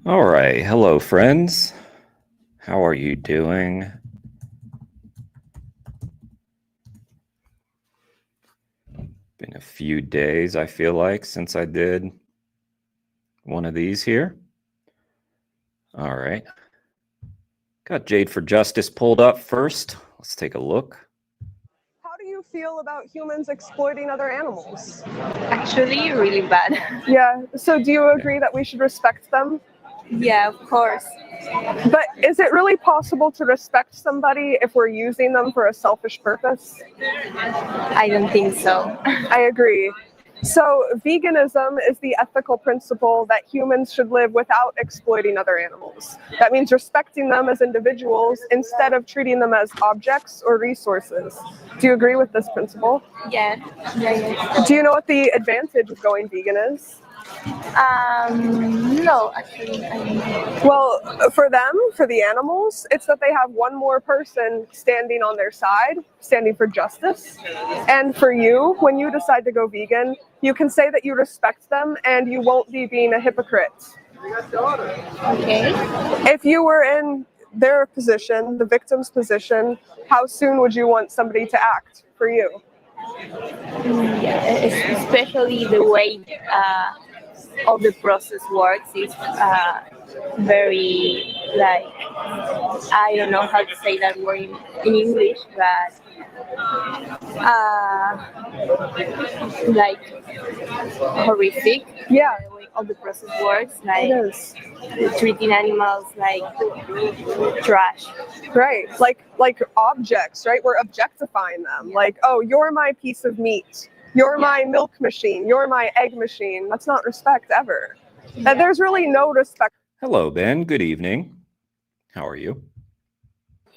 All right. Hello, friends. How are you doing? Been a few days, I feel like, since I did one of these here. All right. Got Jade for Justice pulled up first. Let's take a look. How do you feel about humans exploiting other animals? Actually, really bad. Yeah, so do you agree that we should respect them? Yeah, of course. But is it really possible to respect somebody if we're using them for a selfish purpose? I don't think so. I agree. So, veganism is the ethical principle that humans should live without exploiting other animals. That means respecting them as individuals instead of treating them as objects or resources. Do you agree with this principle? Yeah. Do you know what the advantage of going vegan is? No, actually, I don't. Well, for them, for the animals, it's that they have one more person standing on their side, standing for justice. And for you, when you decide to go vegan, you can say that you respect them and you won't be being a hypocrite. Okay. If you were in their position, the victim's position, how soon would you want somebody to act for you? Yeah, especially the way all the process works is very like I don't know how to say that word in English, but like horrific. Yeah. The way all the process works, like It is. treating animals like trash. Right. Like objects, right? We're objectifying them. Like, oh, you're my piece of meat. You're my milk machine. You're my egg machine. That's not respect ever. And there's really no respectful Hello, Ben. Good evening. How are you?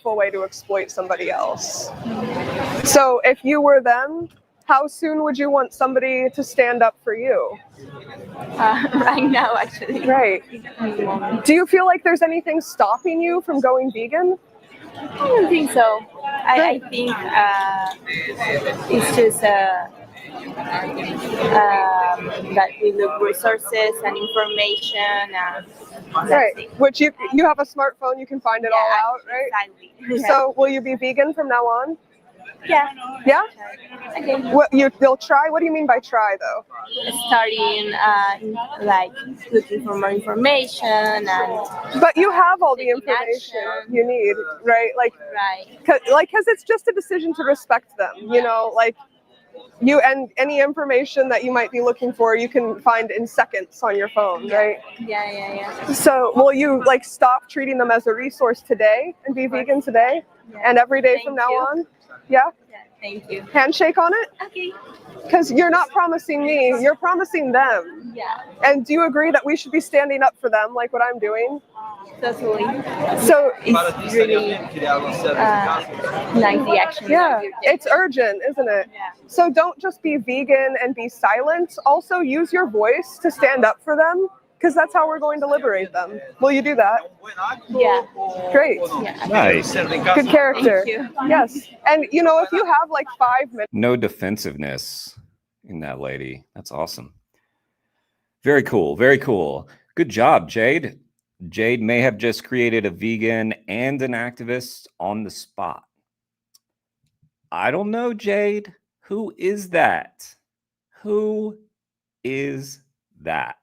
way to exploit somebody else. So if you were them, how soon would you want somebody to stand up for you? Right now, actually. Right. Do you feel like there's anything stopping you from going vegan? I don't think so. I think it's just that we look resources and information and Right. Which you have a smartphone, you can find it all out, right? Exactly. So will you be vegan from now on? Yeah. Yeah? Okay. What you'll try? What do you mean by try though? Starting like looking for more information and But you have all the taking information action. you need, right? Right. Cause it's just a decision to respect them, you know, like you and any information that you might be looking for, you can find in seconds on your phone, right? Yeah. So will you like stop treating them as a resource today and be vegan today and every day from now on? Yeah? Yeah. Thank you. Handshake on it? Okay. Because you're not promising me, you're promising them. Yeah. And do you agree that we should be standing up for them like what I'm doing? Totally. So It's really nice the action. yeah, it's urgent, isn't it? Yeah. So don't just be vegan and be silent. Also use your voice to stand up for them, because that's how we're going to liberate them. Will you do that? Yeah. Great. Yeah. Nice. Good character. Thank you. Yes. And you know, if you have like 5 minutes. No defensiveness in that lady. That's awesome. Very cool. Very cool. Good job, Jade. Jade may have just created a vegan and an activist on the spot. I don't know, Jade. Who is that? Who is that?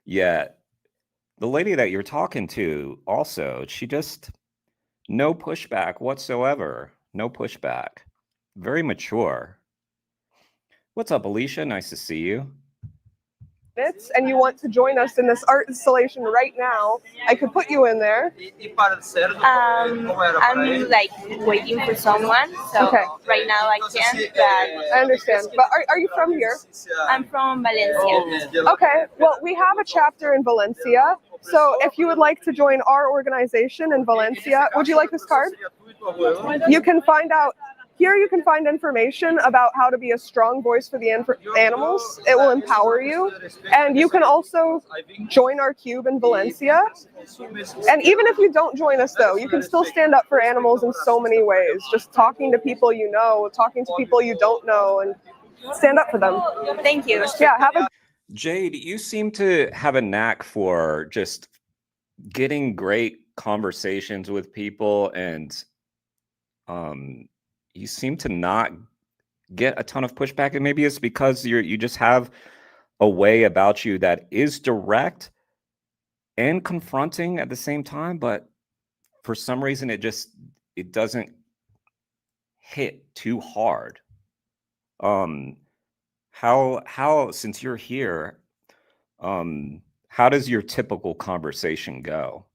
Yeah, the lady that you're talking to also, she just no pushback whatsoever. No pushback. Very mature. What's up, Alicia? Nice to see you. And you want to join us in this art installation right now, I could put you in there. I'm like waiting for someone, so Okay. right now I can't. But I understand. But are you from here? I'm from Valencia. Okay. Well, we have a chapter in Valencia. So if you would like to join our organization in Valencia, would you like this card? You can find out. Here you can find information about how to be a strong voice for the animals. It will empower you. And you can also join our cube in Valencia. And even if you don't join us, though, you can still stand up for animals in so many ways. Just talking to people you know, talking to people you don't know, and stand up for them. Thank you. Yeah, have a Jade, you seem to have a knack for just getting great conversations with people, and you seem to not get a ton of pushback, and maybe it's because you just have a way about you that is direct and confronting at the same time, but for some reason it doesn't hit too hard. How since you're here, how does your typical conversation go?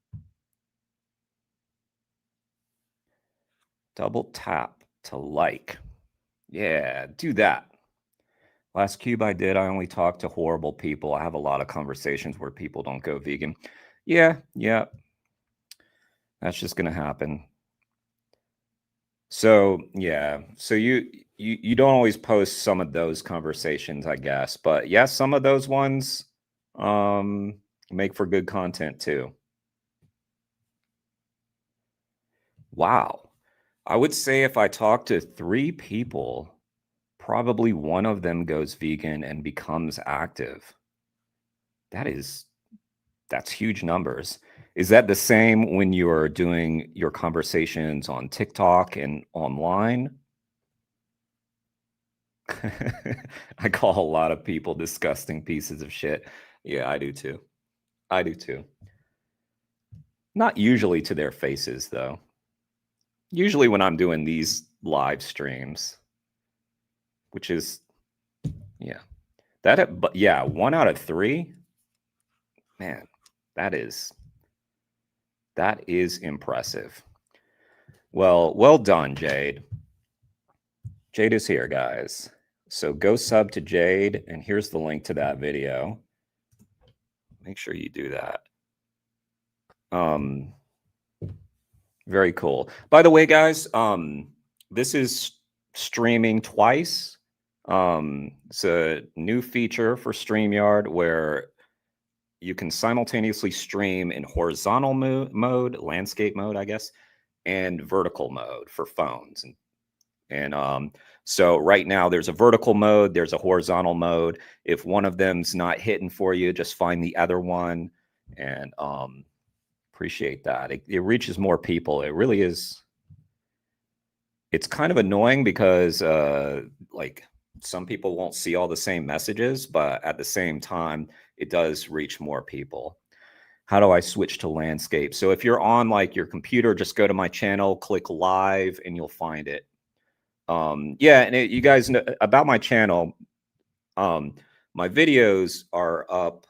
Double tap to like. Yeah, do that. Last cube I did, I only talk to horrible people. I have a lot of conversations where people don't go vegan. Yeah, that's just gonna happen. So yeah, so you don't always post some of those conversations, I guess, but yeah, some of those ones make for good content too. Wow. I would say if I talk to 3 people, probably one of them goes vegan and becomes active. That's huge numbers. Is that the same when you're doing your conversations on TikTok and online? I call a lot of people disgusting pieces of shit. Yeah, I do too. I do too. Not usually to their faces, though. Usually when I'm doing these live streams, which is, yeah, but yeah, 1 out of 3, man, that is impressive. Well done, Jade. Jade is here, guys. So go sub to Jade, and here's the link to that video. Make sure you do that. Very cool. By the way, guys, this is streaming twice. It's a new feature for StreamYard where you can simultaneously stream in horizontal mode, landscape mode, I guess, and vertical mode for phones. And so right now there's a vertical mode, there's a horizontal mode. If one of them's not hitting for you, just find the other one. And appreciate that. It reaches more people. It really is. It's kind of annoying because like some people won't see all the same messages, but at the same time, it does reach more people. How do I switch to landscape? So if you're on like your computer, just go to my channel, click live, and you'll find it. Yeah, and you guys know about my channel. My videos are up.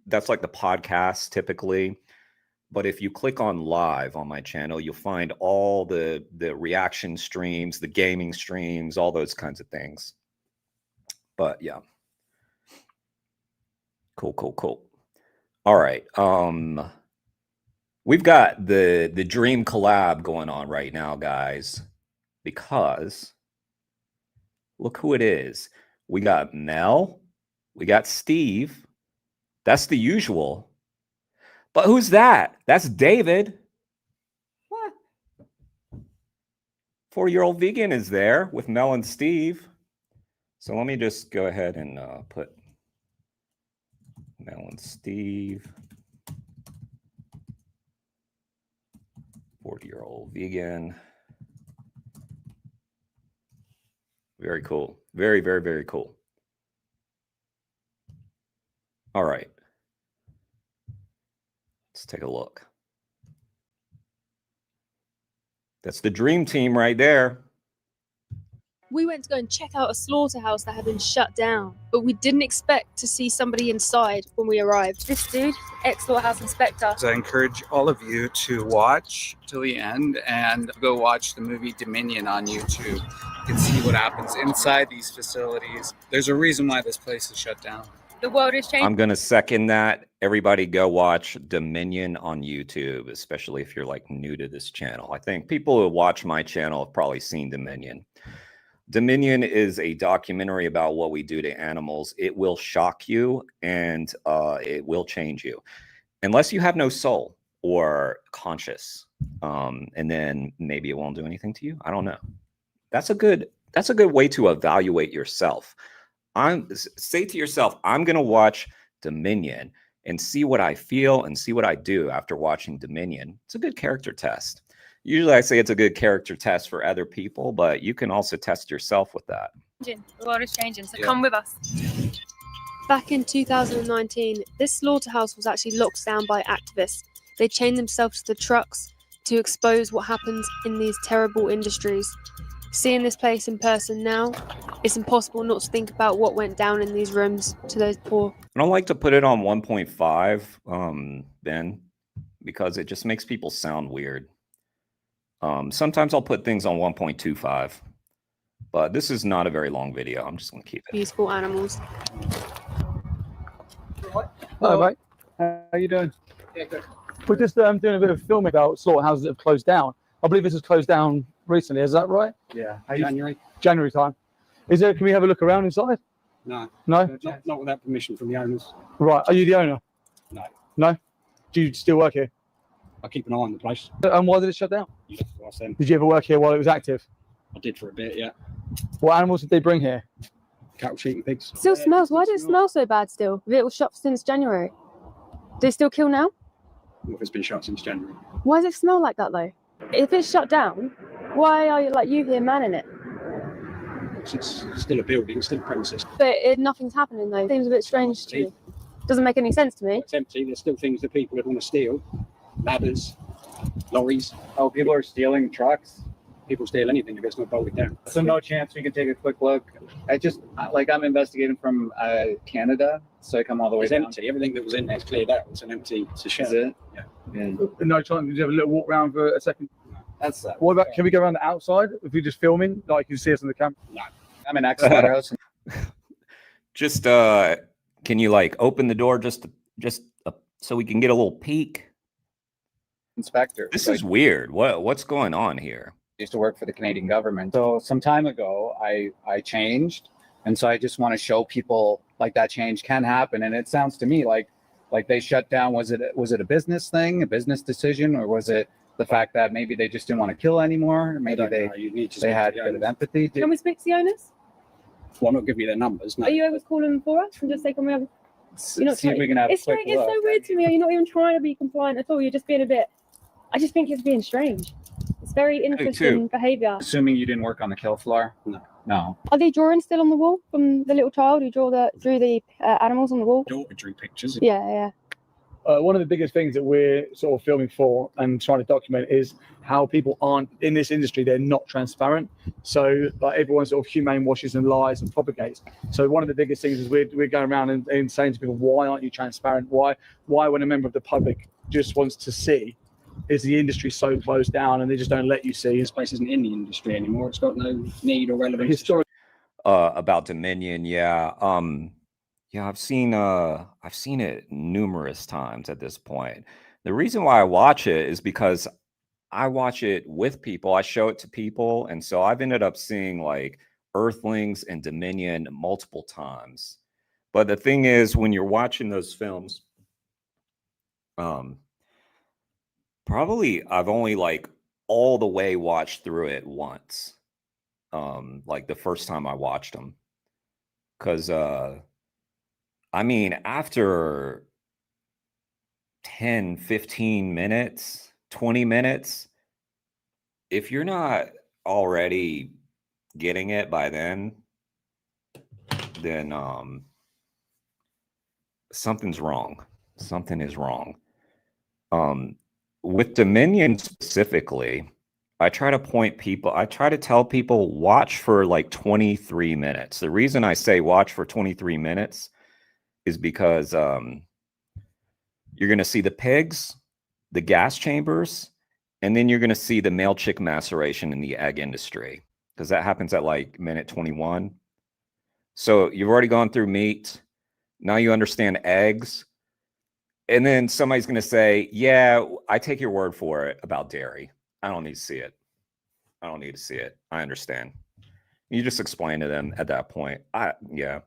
That's like the podcast typically. But if you click on live on my channel, you'll find all the reaction streams, the gaming streams, all those kinds of things. But yeah. Cool. All right. We've got the dream collab going on right now, guys, because look who it is. We got Mel, we got Steve. That's the usual. But who's that? That's David. What? 4-year-old vegan is there with Mel and Steve. So let me just go ahead and put Mel and Steve. 40-year-old vegan. Very cool. Very cool. All right. Let's take a look. That's the dream team right there. We went to go and check out a slaughterhouse that had been shut down, but we didn't expect to see somebody inside when we arrived. This dude, ex-slaughterhouse inspector. So I encourage all of you to watch till the end and go watch the movie Dominion on YouTube. You can see what happens inside these facilities. There's a reason why this place is shut down. The world is changing. I'm going to second that. Everybody go watch Dominion on YouTube, especially if you're like new to this channel. I think people who watch my channel have probably seen Dominion. Dominion is a documentary about what we do to animals. It will shock you and it will change you. Unless you have no soul or conscious. And then maybe it won't do anything to you. I don't know. That's a good way to evaluate yourself. say to yourself, I'm going to watch Dominion and see what I feel and see what I do after watching Dominion. It's a good character test. Usually I say it's a good character test for other people, but you can also test yourself with that. The world is changing, so come with us. Back in 2019, this slaughterhouse was actually locked down by activists. They chained themselves to the trucks to expose what happens in these terrible industries. Seeing this place in person now, it's impossible not to think about what went down in these rooms to those poor. I don't like to put it on 1.5, Ben, because it just makes people sound weird. Sometimes I'll put things on 1.25, but this is not a very long video. I'm just going to keep it. Beautiful animals. Hello, mate. How you doing? Yeah, good. We're just doing a bit of filming about slaughterhouses that have closed down. I believe this has closed down recently. Is that right? Yeah, January. January time. Is there? Can we have a look around inside? No, No. not without permission from the owners. Right. Are you the owner? No, No. Do you still work here? I keep an eye on the place. And why did it shut down? I said Did you ever work here while it was active? I did for a bit. Yeah, What animals did they bring here? cattle, sheep, and pigs. Still smells. Why does it smell so bad still? If it was shot since January. Do they still kill now? Well, it's been shut since January. Why does it smell like that though? If it's shut down, why are you here manning it? It's still a building, still a premises. But nothing's happening though. Seems a bit strange to me. Doesn't make any sense to me. It's empty. There's still things that people would want to steal. Ladders, lorries. Oh, people are stealing trucks. People steal anything if it's not bolted down. So no chance we can take a quick look. I'm investigating from Canada, so I come all the way It's down. empty. Everything that was in there's cleared out. It's an empty. It's a shed. Is it? Yeah. Yeah. No chance. Did you have a little walk around for a second? That's What about? Can we go around the outside if we're just filming? Like you can see us on the camera. I'm an ex-slaughterhouse Just can you like open the door just so we can get a little peek? inspector. This So is weird. What's going on here? I used to work for the Canadian government. So some time ago, I changed, and so I just want to show people like that change can happen. And it sounds to me like they shut down. Was it a business thing, a business decision, or was it the fact that maybe they just didn't want to kill anymore? Maybe You need to they speak had to a the bit of owners. empathy. Can we speak to the owners? Well, I'm not giving you their numbers. No. Are you able to call them for us and just say, can we have? You're not See if we can have It's a quick strange. It's so look. weird to me. You're not even trying to be compliant at all. You're just being a bit. I just think it's being strange. It's very interesting behaviour. Assuming you didn't work on the kill floor. No. Are they drawing still on the wall from the little child who drew the animals on the wall? Daughter drew pictures. Yeah. One of the biggest things that we're sort of filming for and trying to document is how people aren't in this industry. They're not transparent. So like everyone sort of humane washes and lies and propagates. So one of the biggest things is we're going around and saying to people, why aren't you transparent? Why when a member of the public just wants to see, is the industry so closed down and they just don't let you see? This place isn't in the industry anymore. It's got no need or relevance. Historic. About Dominion, yeah. Yeah, I've seen it numerous times at this point. The reason why I watch it is because I watch it with people. I show it to people, and so I've ended up seeing like Earthlings and Dominion multiple times. But the thing is, when you're watching those films, probably I've only like all the way watched through it once. Like the first time I watched them, because I mean, after 10, 15 minutes, 20 minutes, if you're not already getting it by then something's wrong. Something is wrong. With Dominion specifically, I try to tell people watch for like 23 minutes. The reason I say watch for 23 minutes is because you're going to see the pigs, the gas chambers, and then you're going to see the male chick maceration in the egg industry, because that happens at like minute 21. So you've already gone through meat. Now you understand eggs. And then somebody's going to say, yeah, I take your word for it about dairy. I don't need to see it. I don't need to see it. I understand. You just explain to them at that point. Yeah.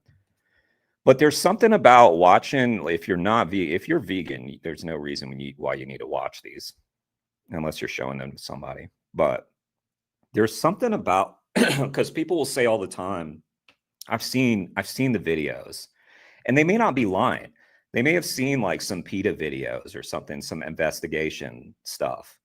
But there's something about watching, if you're vegan, there's no reason why you need to watch these unless you're showing them to somebody. But there's something about, because people will say all the time, I've seen the videos, and they may not be lying. They may have seen like some PETA videos or something, some investigation stuff.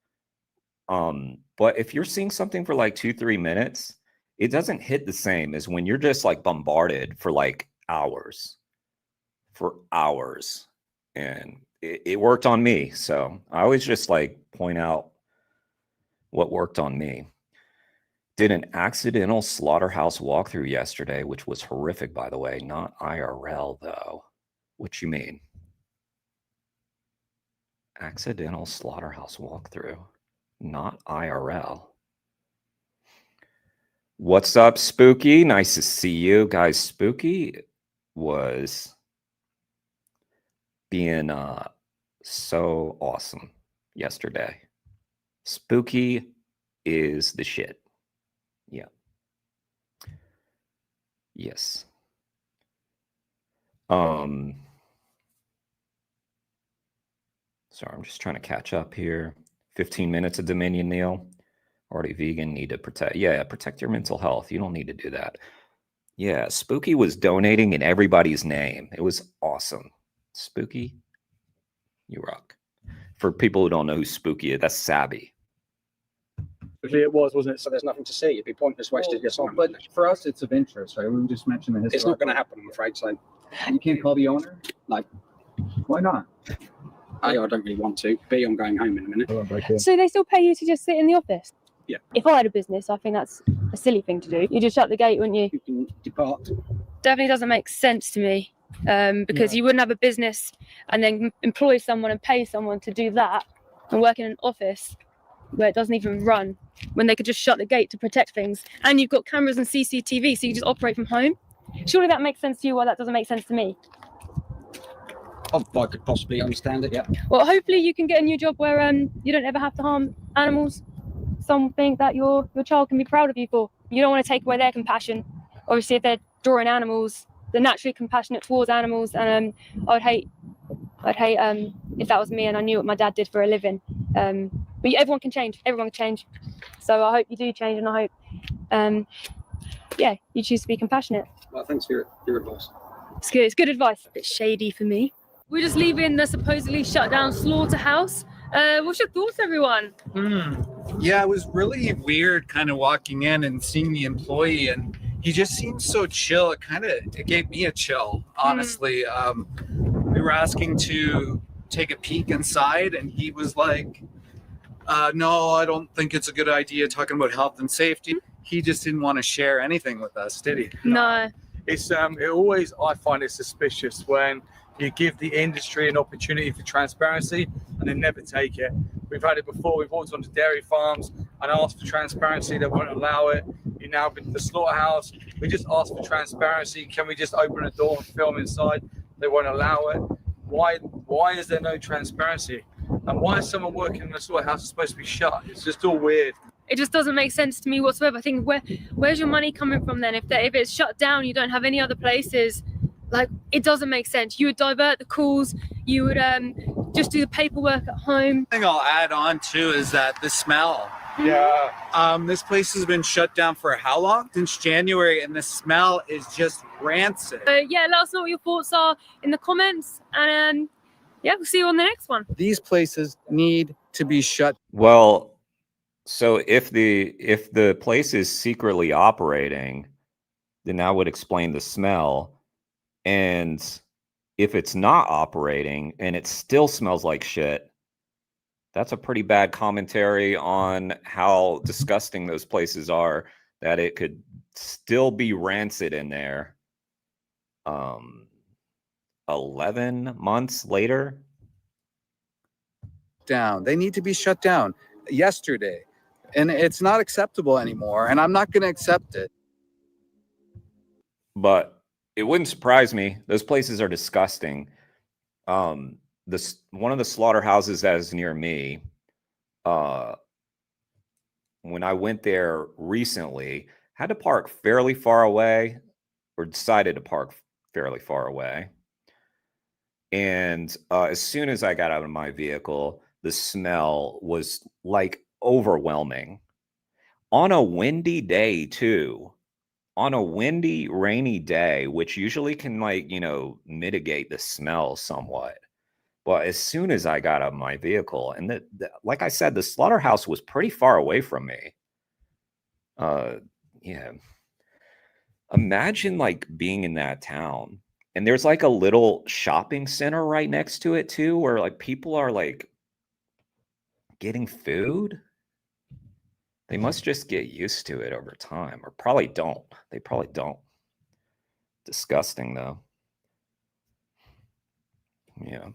But if you're seeing something for like 2-3 minutes, it doesn't hit the same as when you're just like bombarded for like hours. And it worked on me. So I always just like point out what worked on me. Did an accidental slaughterhouse walkthrough yesterday, which was horrific, by the way. Not IRL, though. What you mean? Accidental slaughterhouse walkthrough. Not IRL. What's up, Spooky? Nice to see you. Guys, Spooky was being so awesome yesterday. Spooky is the shit. Yeah. Yes. Sorry, I'm just trying to catch up here. 15 minutes of Dominion, Neil. Already vegan, need to protect. Yeah, protect your mental health. You don't need to do that. Yeah, Spooky was donating in everybody's name. It was awesome. Spooky, you rock. For people who don't know who Spooky is, that's Sabby. It was, wasn't it? So there's nothing to see. It'd be pointless wasted your time. But for us, it's of interest, right? We just mentioned the history. It's not going to happen, I'm afraid. So You can't call the owner? No. Why not? A, I don't really want to. B, I'm going home in a minute. So they still pay you to just sit in the office? Yeah. If I had a business, I think that's a silly thing to do. You just shut the gate, wouldn't you? You can depart. Definitely doesn't make sense to me, because you wouldn't have a business and then employ someone and pay someone to do that and work in an office where it doesn't even run, when they could just shut the gate to protect things. And you've got cameras and CCTV, so you just operate from home. Surely that makes sense to you, while that doesn't make sense to me. I could possibly understand it, yeah. Well, hopefully you can get a new job where you don't ever have to harm animals. Something that your child can be proud of you for. You don't want to take away their compassion. Obviously, if they're drawing animals, they're naturally compassionate towards animals, and I'd hate if that was me and I knew what my dad did for a living. But everyone can change. Everyone can change. So I hope you do change, and I hope, you choose to be compassionate. Well, thanks for your advice. It's good. It's good advice. A bit shady for me. We're just leaving the supposedly shut down slaughterhouse. What's your thoughts, everyone? Yeah, it was really weird kind of walking in and seeing the employee, and he just seemed so chill. It gave me a chill, honestly. We were asking to take a peek inside, and he was like, no, I don't think it's a good idea, talking about health and safety. He just didn't want to share anything with us, did he? No. It's it always, I find it suspicious when you give the industry an opportunity for transparency and they never take it. We've had it before. We've walked onto dairy farms and asked for transparency. They won't allow it. You now been to the slaughterhouse. We just asked for transparency. Can we just open a door and film inside? They won't allow it. Why is there no transparency? And why is someone working in a slaughterhouse supposed to be shut? It's just all weird. It just doesn't make sense to me whatsoever. I think where's your money coming from then? If it's shut down, you don't have any other places. Like, it doesn't make sense. You would divert the calls. You would just do the paperwork at home. The thing I'll add on too is that the smell. Yeah. This place has been shut down for how long? Since January, and the smell is just rancid. Let us know what your thoughts are in the comments, and we'll see you on the next one. These places need to be shut. Well, so if the place is secretly operating, then that would explain the smell. And if it's not operating and it still smells like shit, that's a pretty bad commentary on how disgusting those places are, that it could still be rancid in there 11 months later. Down. They need to be shut down yesterday. And it's not acceptable anymore. And I'm not going to accept it. But it wouldn't surprise me. Those places are disgusting. One of the slaughterhouses that is near me, when I went there recently, had to park fairly far away, or decided to park fairly far away. And as soon as I got out of my vehicle, the smell was like overwhelming. On a windy day too. on a windy, rainy day, which usually can like, mitigate the smell somewhat. But as soon as I got out of my vehicle, and like I said, the slaughterhouse was pretty far away from me. Yeah. Imagine like being in that town, and there's like a little shopping center right next to it too, where like people are like getting food. They must just get used to it over time, or probably don't. They probably don't. Disgusting though. Yeah.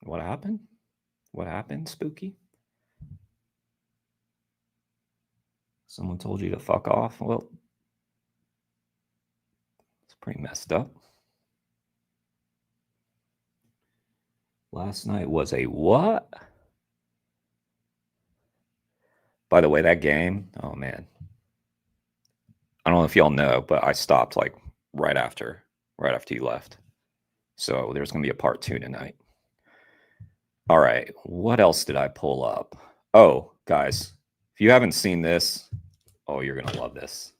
What happened? What happened, Spooky? Someone told you to fuck off? Well, it's pretty messed up. Last night was a what? By the way, that game, oh man. I don't know if y'all know, but I stopped like right after you left. So there's going to be a part 2 tonight. All right. What else did I pull up? Oh, guys, if you haven't seen this, oh, you're going to love this.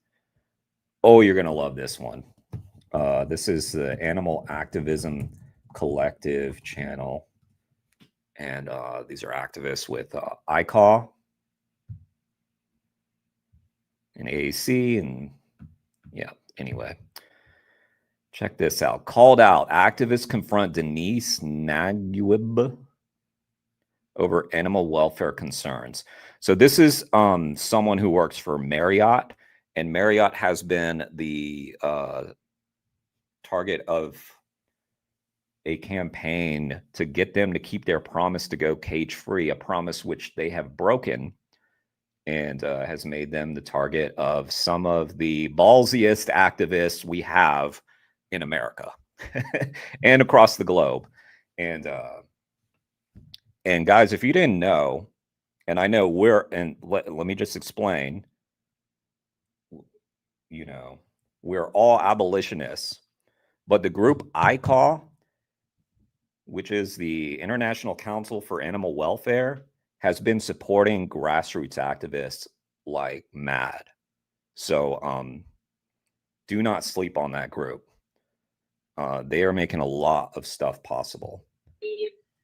Oh, you're going to love this one. This is the Animal Activism Collective channel. And these are activists with ICAW and AAC. And yeah, anyway. Check this out. Called out. Activists confront Denise Naguib over animal welfare concerns. So this is someone who works for Marriott, and Marriott has been the target of a campaign to get them to keep their promise to go cage-free, a promise which they have broken, and has made them the target of some of the ballsiest activists we have in America and across the globe. And guys, if you didn't know, and I know let me just explain, we're all abolitionists, but the group ICAW, which is the International Council for Animal Welfare, has been supporting grassroots activists like mad. So do not sleep on that group. They are making a lot of stuff possible.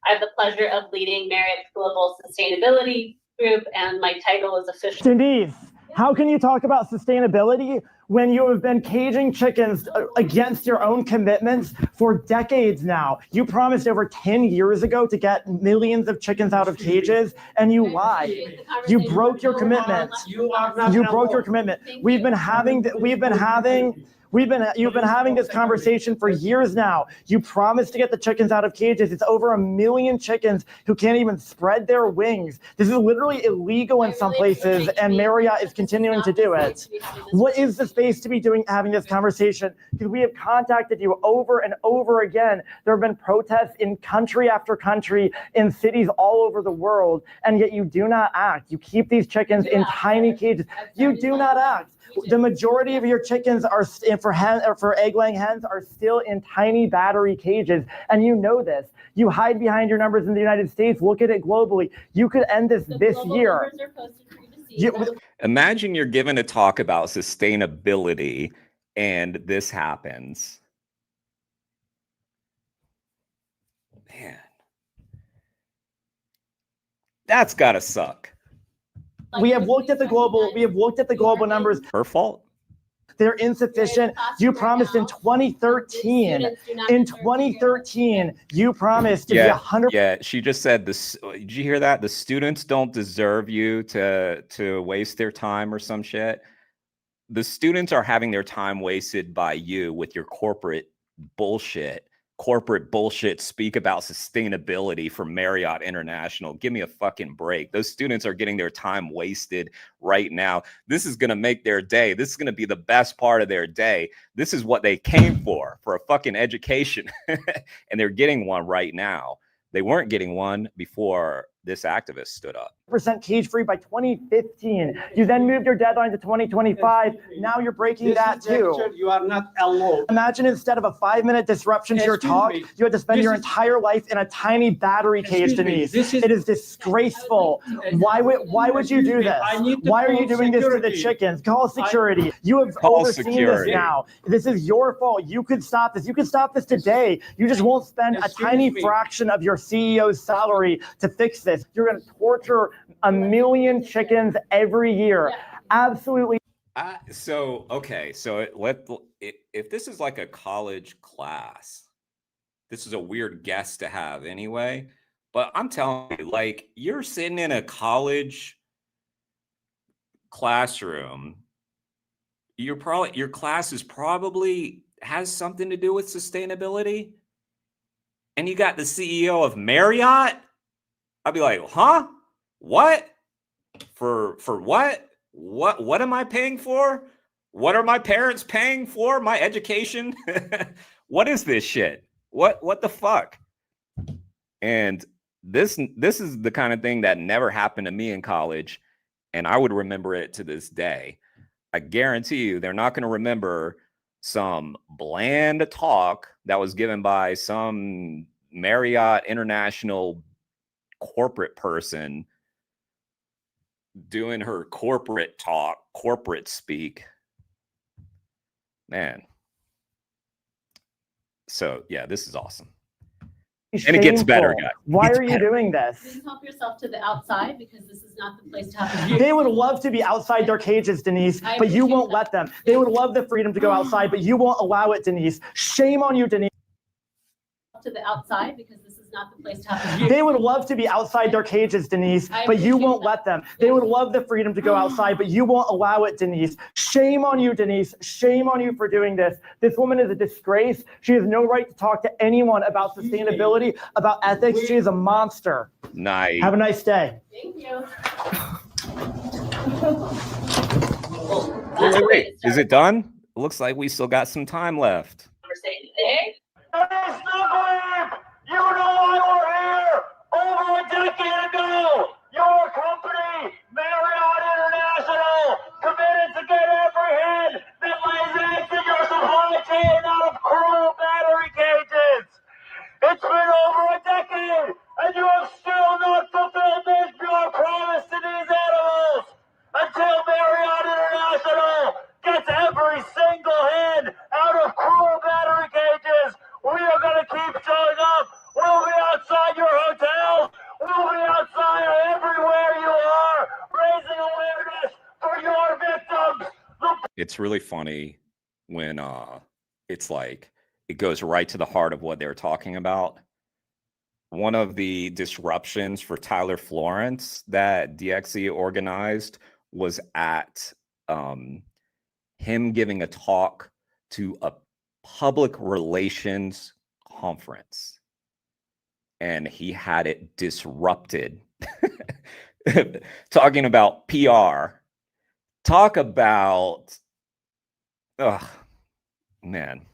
I have the pleasure of leading Marriott's Global Sustainability Group, and my title is official. Denise, how can you talk about sustainability when you have been caging chickens against your own commitments for decades now? You promised over 10 years ago to get millions of chickens out of cages, and you lied. You broke your commitment. You broke your commitment. You've been having this conversation for years now. You promised to get the chickens out of cages. It's over 1 million chickens who can't even spread their wings. This is literally illegal in some places, and Marriott is continuing to do it. What is the space to be having this conversation? Because we have contacted you over and over again. There have been protests in country after country, in cities all over the world, and yet you do not act. You keep these chickens in tiny cages. You do not act. The majority of your chickens are for egg-laying hens are still in tiny battery cages, and you know this. You hide behind your numbers in the United States. Look at it globally. You could end this year. Imagine you're given a talk about sustainability, and this happens. Man, that's gotta suck. We have looked at the global numbers. Her fault. They're insufficient. You promised in 2013. In 2013, you promised to be 100. Yeah, she just said this. Did you hear that? The students don't deserve you to waste their time or some shit. The students are having their time wasted by you with your corporate bullshit. Speak about sustainability for Marriott International. Give me a fucking break. Those students are getting their time wasted right now. This is going to make their day. This is going to be the best part of their day. This is what they came for a fucking education. And they're getting one right now. They weren't getting one before this activist stood up. % cage free by 2015. You then moved your deadline to 2025. Now you're breaking that too. You are not alone. Imagine instead of a 5-minute disruption to your talk, you had to spend your entire life in a tiny battery cage, Denise. It is disgraceful. Why would you do this? Why are you doing this to the chickens? Call security. You have overseen this now. This is your fault. You could stop this. You could stop this today. You just won't spend a tiny fraction of your CEO's salary to fix this. You're going to torture 1 million chickens every year. Absolutely. So if this is like a college class, this is a weird guest to have anyway. But I'm telling you, like, you're sitting in a college classroom. Your class is probably has something to do with sustainability, and you got the CEO of Marriott. I'd be like, huh? What? For what? What am I paying for? What are my parents paying for? My education? What is this shit? What the fuck? And this is the kind of thing that never happened to me in college, and I would remember it to this day. I guarantee you they're not going to remember some bland talk that was given by some Marriott International corporate person doing her corporate talk, corporate speak. Man. So yeah, this is awesome. And it gets better, guys. Why are you doing this? Please help yourself to the outside, because this is not the place to have a They would love to be outside their cages, Denise, but you won't let them. They would love the freedom to go outside, but you won't allow it, Denise. Shame on you, Denise. to the outside, because this is not the place to have a They would love to be outside their cages, Denise, but you won't let them. They would love the freedom to go outside, but you won't allow it, Denise. Shame on you, Denise. Shame on you for doing this. This woman is a disgrace. She has no right to talk to anyone about sustainability, about ethics. She is a monster. Nice. Have a nice day. Thank you. Wait. Is it done? It looks like we still got some time left. You know why we're here. Over a decade ago, your company, Marriott International, committed to get every head that lays eggs in your supply chain out of cruel battery cages. It's been over a decade, and you have still not fulfilled your promise to these animals. Until Marriott International gets every single head out of cruel battery cages, we are going to keep showing up. We'll be outside your hotels. We'll be outside everywhere you are, raising awareness for your victims. It's really funny when it's like it goes right to the heart of what they're talking about. One of the disruptions for Tyler Florence that DXE organized was at him giving a talk to a public relations conference, and he had it disrupted. Talking about PR. Talk about, man.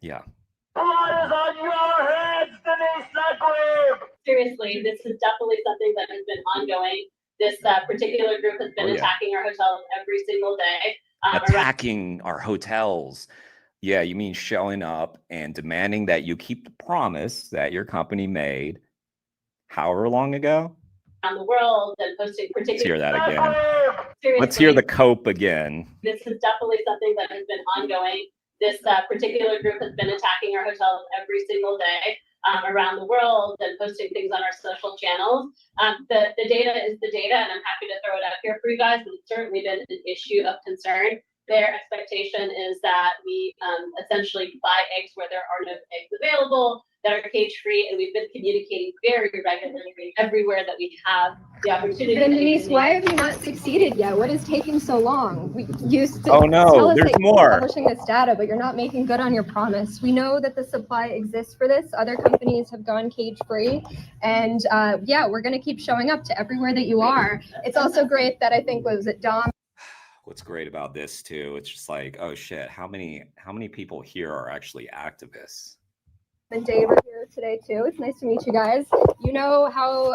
Yeah. Blood is on your heads, Denise Neckweave. Seriously, this is definitely something that has been ongoing. This particular group has been attacking our hotels every single day. Attacking our hotels. Yeah, you mean showing up and demanding that you keep the promise that your company made however long ago? Around the world, and posting particular. Let's hear that again. Seriously, Let's hear the cope again. This is definitely something that has been ongoing. This particular group has been attacking our hotels every single day around the world and posting things on our social channels. The data is the data, and I'm happy to throw it up here for you guys. It's certainly been an issue of concern. Their expectation is that we essentially buy eggs where there are no eggs available, that are cage-free, and we've been communicating very regularly everywhere that we have the opportunity. Then Denise, why have you not succeeded yet? What is taking so long? You Oh no, tell us there's that more. you're publishing this data, but you're not making good on your promise. We know that the supply exists for this. Other companies have gone cage-free, and yeah, we're going to keep showing up to everywhere that you are. It's also great that I think was it Dom. What's great about this too, it's just like, oh shit, how many people here are actually activists? And Dave are here today too. It's nice to meet you guys. You know how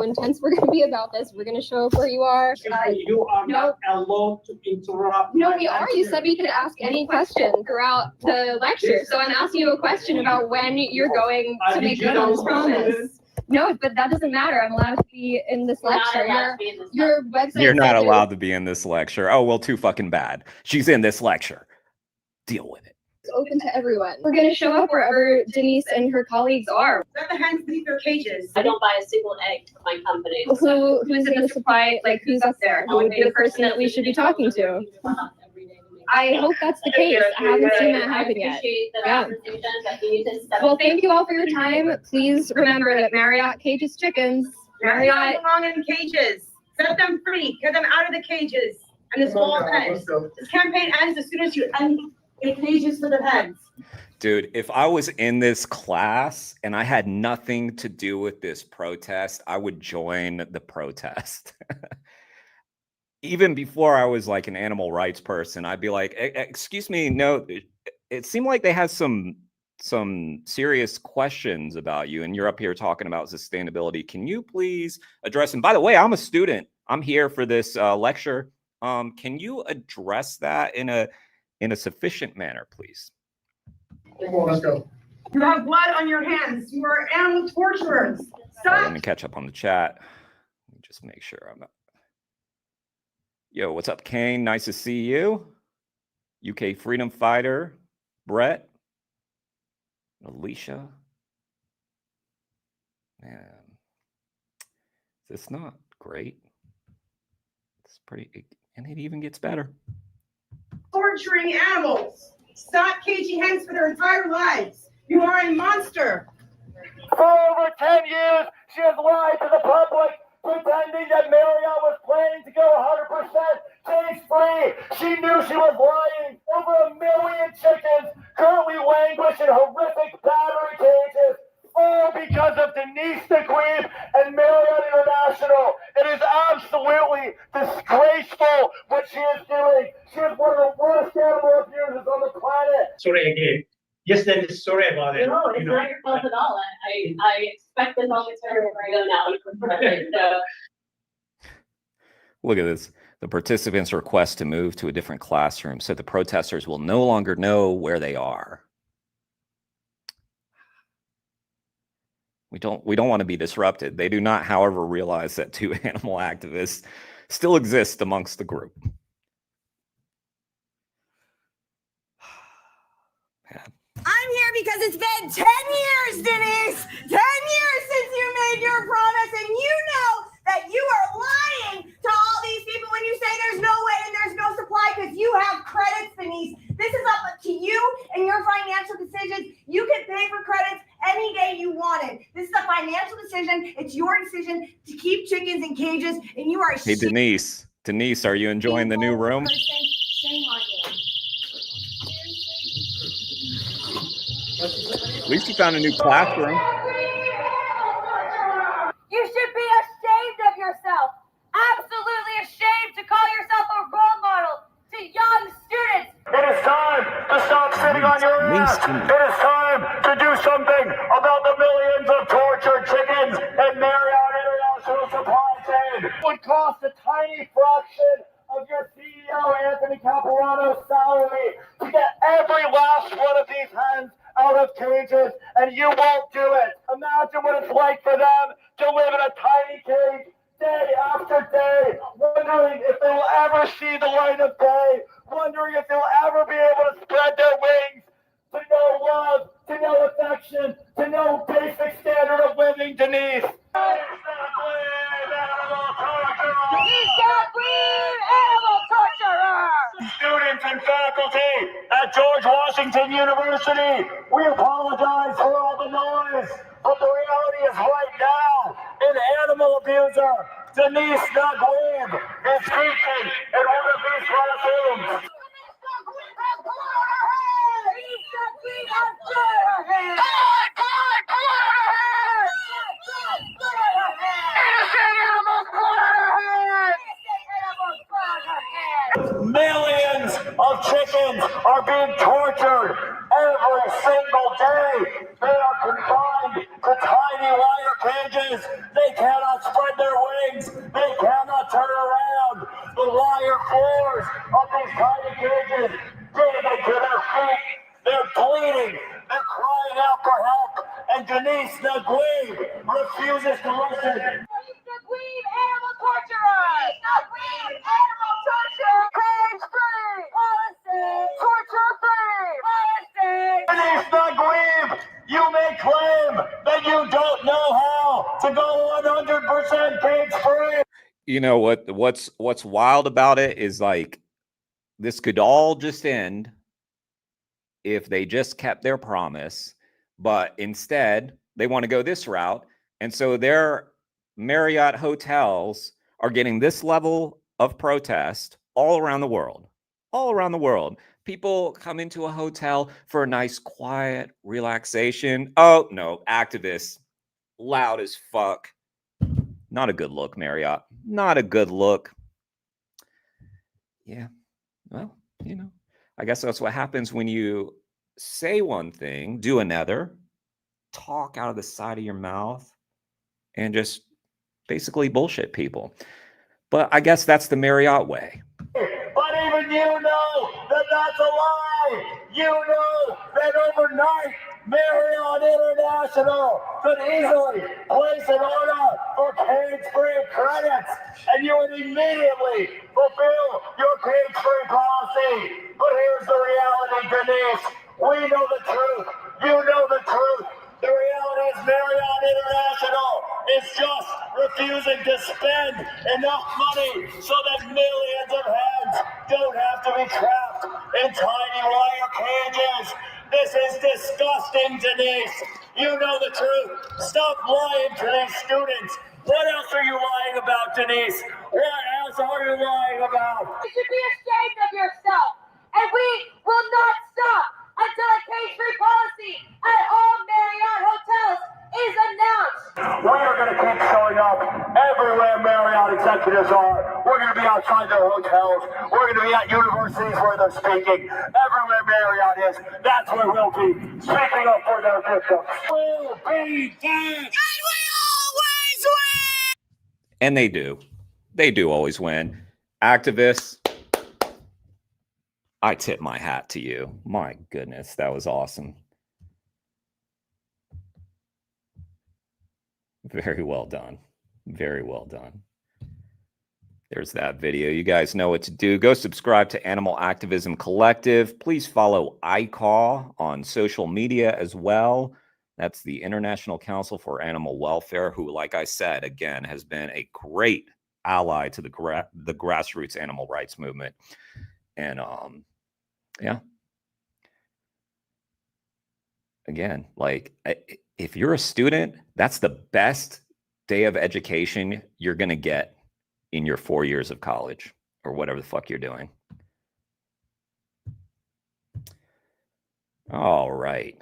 intense we're gonna be about this. We're gonna show up where you are. You are not allowed to interrupt. No, we are. You said we could ask any question throughout the lecture. So I'm asking you a question about when you're going to make good on this promise. No, but that doesn't matter. I'm allowed to be in this lecture. Your website. You're not allowed to be in this lecture. Oh, well, too fucking bad. She's in this lecture. Deal with it. It's open to everyone. We're going to show up wherever Denise and her colleagues are. Let the hens leave their cages. I don't buy a single egg for my company. Who's in the supply? Like, who's up there? Who would be the person that we should be talking to? I hope that's the case. I haven't seen that happen yet. Yeah. Well, thank you all for your time. Please remember that Marriott cages chickens. Marriott don't belong in cages. Set them free. Get them out of the cages. And this whole ends. This campaign ends as soon as you end the cages for the hens. Dude, if I was in this class and I had nothing to do with this protest, I would join the protest. Even before I was like an animal rights person, I'd be like, excuse me, no, it seemed like they had some serious questions about you, and you're up here talking about sustainability. Can you please address them? By the way, I'm a student. I'm here for this lecture. Can you address that in a sufficient manner, please? Come on, let's go. You have blood on your hands. You are animal torturers. Stop. Let me catch up on the chat. Let me just make sure I'm not. Yo, what's up, Kane? Nice to see you. UK freedom fighter, Brett, Alicia. Man, it's not great. It's pretty, and it even gets better. Torturing animals. Stop caging hens for their entire lives. You are a monster. For over 10 years, she has lied to the public, pretending that Marriott was planning to go 100% cage-free. She knew she was lying. Over 1 million chickens currently languish in horrific battery cages, all because of Denise the Queen and Marriott International. It is absolutely disgraceful what she is doing. She is one of the worst animal abusers on the planet. Sorry again. Yes, then sorry about it. No, it's not your fault at all. I expect this all to turn where I go now. So. Look at this. The participants request to move to a different classroom so the protesters will no longer know where they are. We don't want to be disrupted. They do not, however, realize that 2 animal activists still exist amongst the group. Man. I'm here because it's been 10 years, Denise. 10 years since you made your promise, and you know that you are lying to all these people when you say there's no way and there's no supply because you have credits, Denise. This is up to you and your financial decisions. You can pay for credits any day you want it. This is a financial decision. It's your decision to keep chickens in cages, and you are. Hey, Denise. Denise, are you enjoying the new room? Shame on you. At least you found a new classroom. You should be ashamed of yourself. Absolutely ashamed to call yourself a role model to young students. It is time to stop sitting on your ass. It is time to do something about the millions of tortured chickens and Marriott International supply chain. It would cost a tiny fraction of your CEO, Anthony Capuano's salary to get every last one of these hens out of cages, and you won't do it. Imagine what it's like for them to live in a tiny cage day after day, wondering if they will ever see the light of day, wondering if they'll ever be able to spread their wings, to know love, to know affection, to know basic standard of living, Denise. Students and faculty at George Washington University, we apologize for all the noise, but the reality is right now, an animal abuser, Denise Nagwib, is teaching in one of these classrooms. Millions of chickens are being tortured every single day. They are confined to tiny wire cages. They cannot spread their wings. They cannot turn around. The wire floors of these tiny cages digging to their feet. They're bleeding. They're crying out for help. And Denise the Queen refuses to listen. The queen animal torturer! The queen animal torturer! Cage free! Policy! Torture free! Policy! Denise the Queen, you may claim that you don't know how to go 100% cage free. You know what's wild about it is like this could all just end if they just kept their promise, but instead they want to go this route. And so their Marriott hotels are getting this level of protest all around the world. All around the world. People come into a hotel for a nice, quiet relaxation. Oh, no, activists, loud as fuck. Not a good look, Marriott. Not a good look. Yeah, well, you know, I guess that's what happens when you say one thing, do another, talk out of the side of your mouth, and just basically bullshit people. But I guess that's the Marriott way. But even you know that that's a lie. You know that overnight Marriott International could easily place an order for cage-free credits, and you would immediately fulfill your cage-free policy. But here's the reality, Denise. We know the truth. You know the truth. The reality is Marriott International is just refusing to spend enough money so that millions of heads don't have to be trapped in tiny wire cages. This is disgusting, Denise. You know the truth. Stop lying to these students. What else are you lying about, Denise? What else are you lying about? You should be ashamed of yourself. And we will not stop until a cage-free policy at all Marriott hotels is announced. We are going to keep showing up everywhere Marriott executives are. We're going to be outside their hotels. We're going to be at universities where they're speaking. Everywhere Marriott is, that's where we'll be, speaking up for their victims. We'll be dead. And we always win! And they do. They do always win. Activists, I tip my hat to you. My goodness, that was awesome. Very well done. Very well done. There's that video. You guys know what to do. Go subscribe to Animal Activism Collective. Please follow ICAW on social media as well. That's the International Council for Animal Welfare, who, like I said, again, has been a great ally to the grassroots animal rights movement. And yeah. Again, like if you're a student, that's the best day of education you're going to get in your 4 years of college or whatever the fuck you're doing. All right.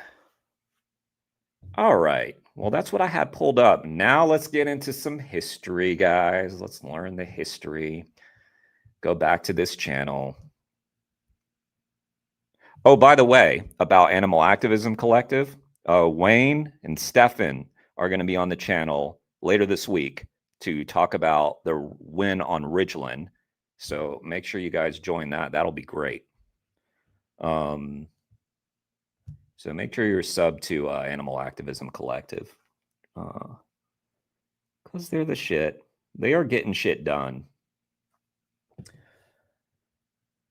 All right. Well, that's what I had pulled up. Now let's get into some history, guys. Let's learn the history. Go back to this channel. Oh, by the way, about Animal Activism Collective, Wayne and Stefan are going to be on the channel later this week to talk about the win on Ridgeland. So make sure you guys join that. That'll be great. So make sure you're sub to Animal Activism Collective. Because they're the shit. They are getting shit done.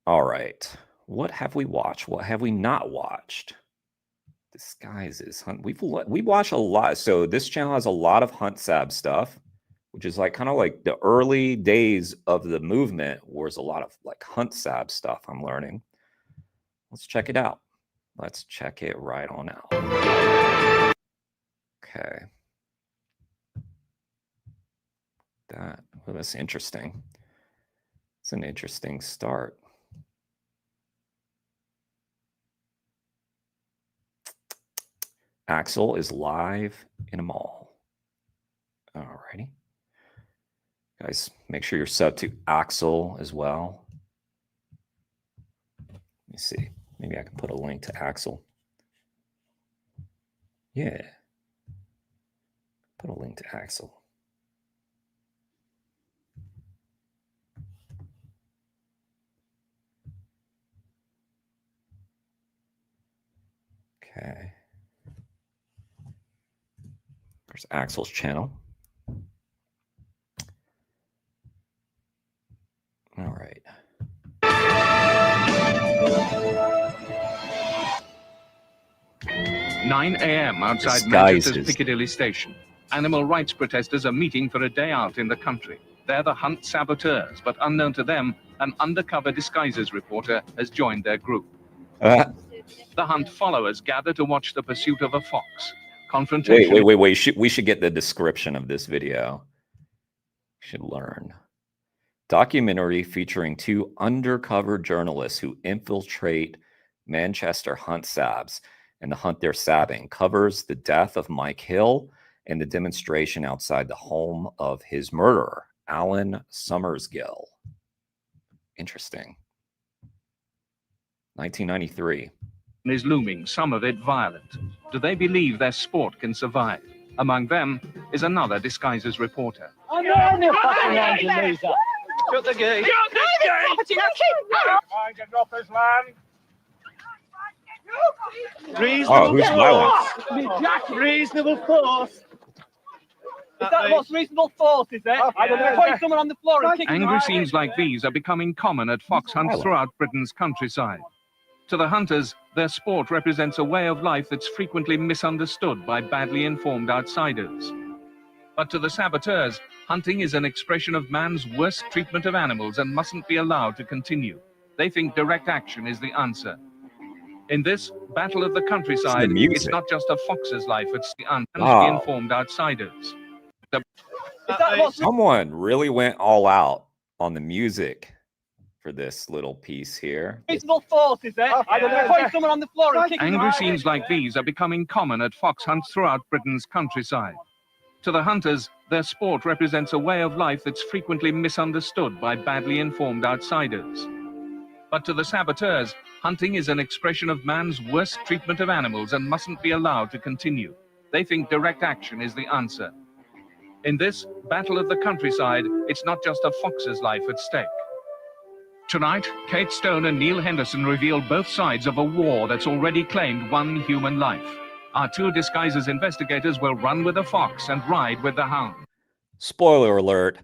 All right. What have we watched? What have we not watched? Disguises. Hunt. We watch a lot. So this channel has a lot of Hunt Sab stuff, which is like kind of like the early days of the movement was a lot of like Hunt Sab stuff I'm learning. Let's check it out. Let's check it right on out. Okay. That's interesting. It's an interesting start. Axel is live in a mall. Alrighty. Guys, make sure you're sub to Axel as well. Let me see. Maybe I can put a link to Axel. Yeah. Put a link to Axel. Okay. There's Axel's channel. All right. 9 a.m. outside Disguises. Manchester's Piccadilly Station. Animal rights protesters are meeting for a day out in the country. They're the Hunt Saboteurs, but unknown to them, an undercover disguises reporter has joined their group. The Hunt followers gather to watch the pursuit of a fox. Confrontation. Wait. We should get the description of this video. Should learn. Documentary featuring two undercover journalists who infiltrate Manchester Hunt Sabs and the hunt they're sabbing covers the death of Mike Hill and the demonstration outside the home of his murderer, Alan Summersgill. Interesting. 1993. Is looming, some of it violent. Do they believe their sport can survive? Among them is another disguises reporter. I'm not the fucking Angelina. Shut the gate. Shut the gate! Mind your droppers, man. Oh, who's violent? Reasonable force. Is that the most reasonable force, is it? I don't know. Putting someone on the floor and kicking Angry them scenes like these are becoming common at fox hunts throughout Britain's countryside. To the hunters, their sport represents a way of life that's frequently misunderstood by badly informed outsiders. But to the saboteurs, hunting is an expression of man's worst treatment of animals and mustn't be allowed to continue. They think direct action is the answer. In this battle of the countryside, it's not just a fox's life, it's the uninformed outsiders. Someone really went all out on the music for this little piece here. reasonable force, is it? I don't know. Putting someone on the floor and kicking them Angry out. scenes like these are becoming common at fox hunts throughout Britain's countryside. To the hunters, their sport represents a way of life that's frequently misunderstood by badly informed outsiders. But to the saboteurs, hunting is an expression of man's worst treatment of animals and mustn't be allowed to continue. They think direct action is the answer. In this battle of the countryside, it's not just a fox's life at stake. Tonight, Kate Stone and Neil Henderson reveal both sides of a war that's already claimed one human life. Our two disguises investigators will run with the fox and ride with the hound. Spoiler alert,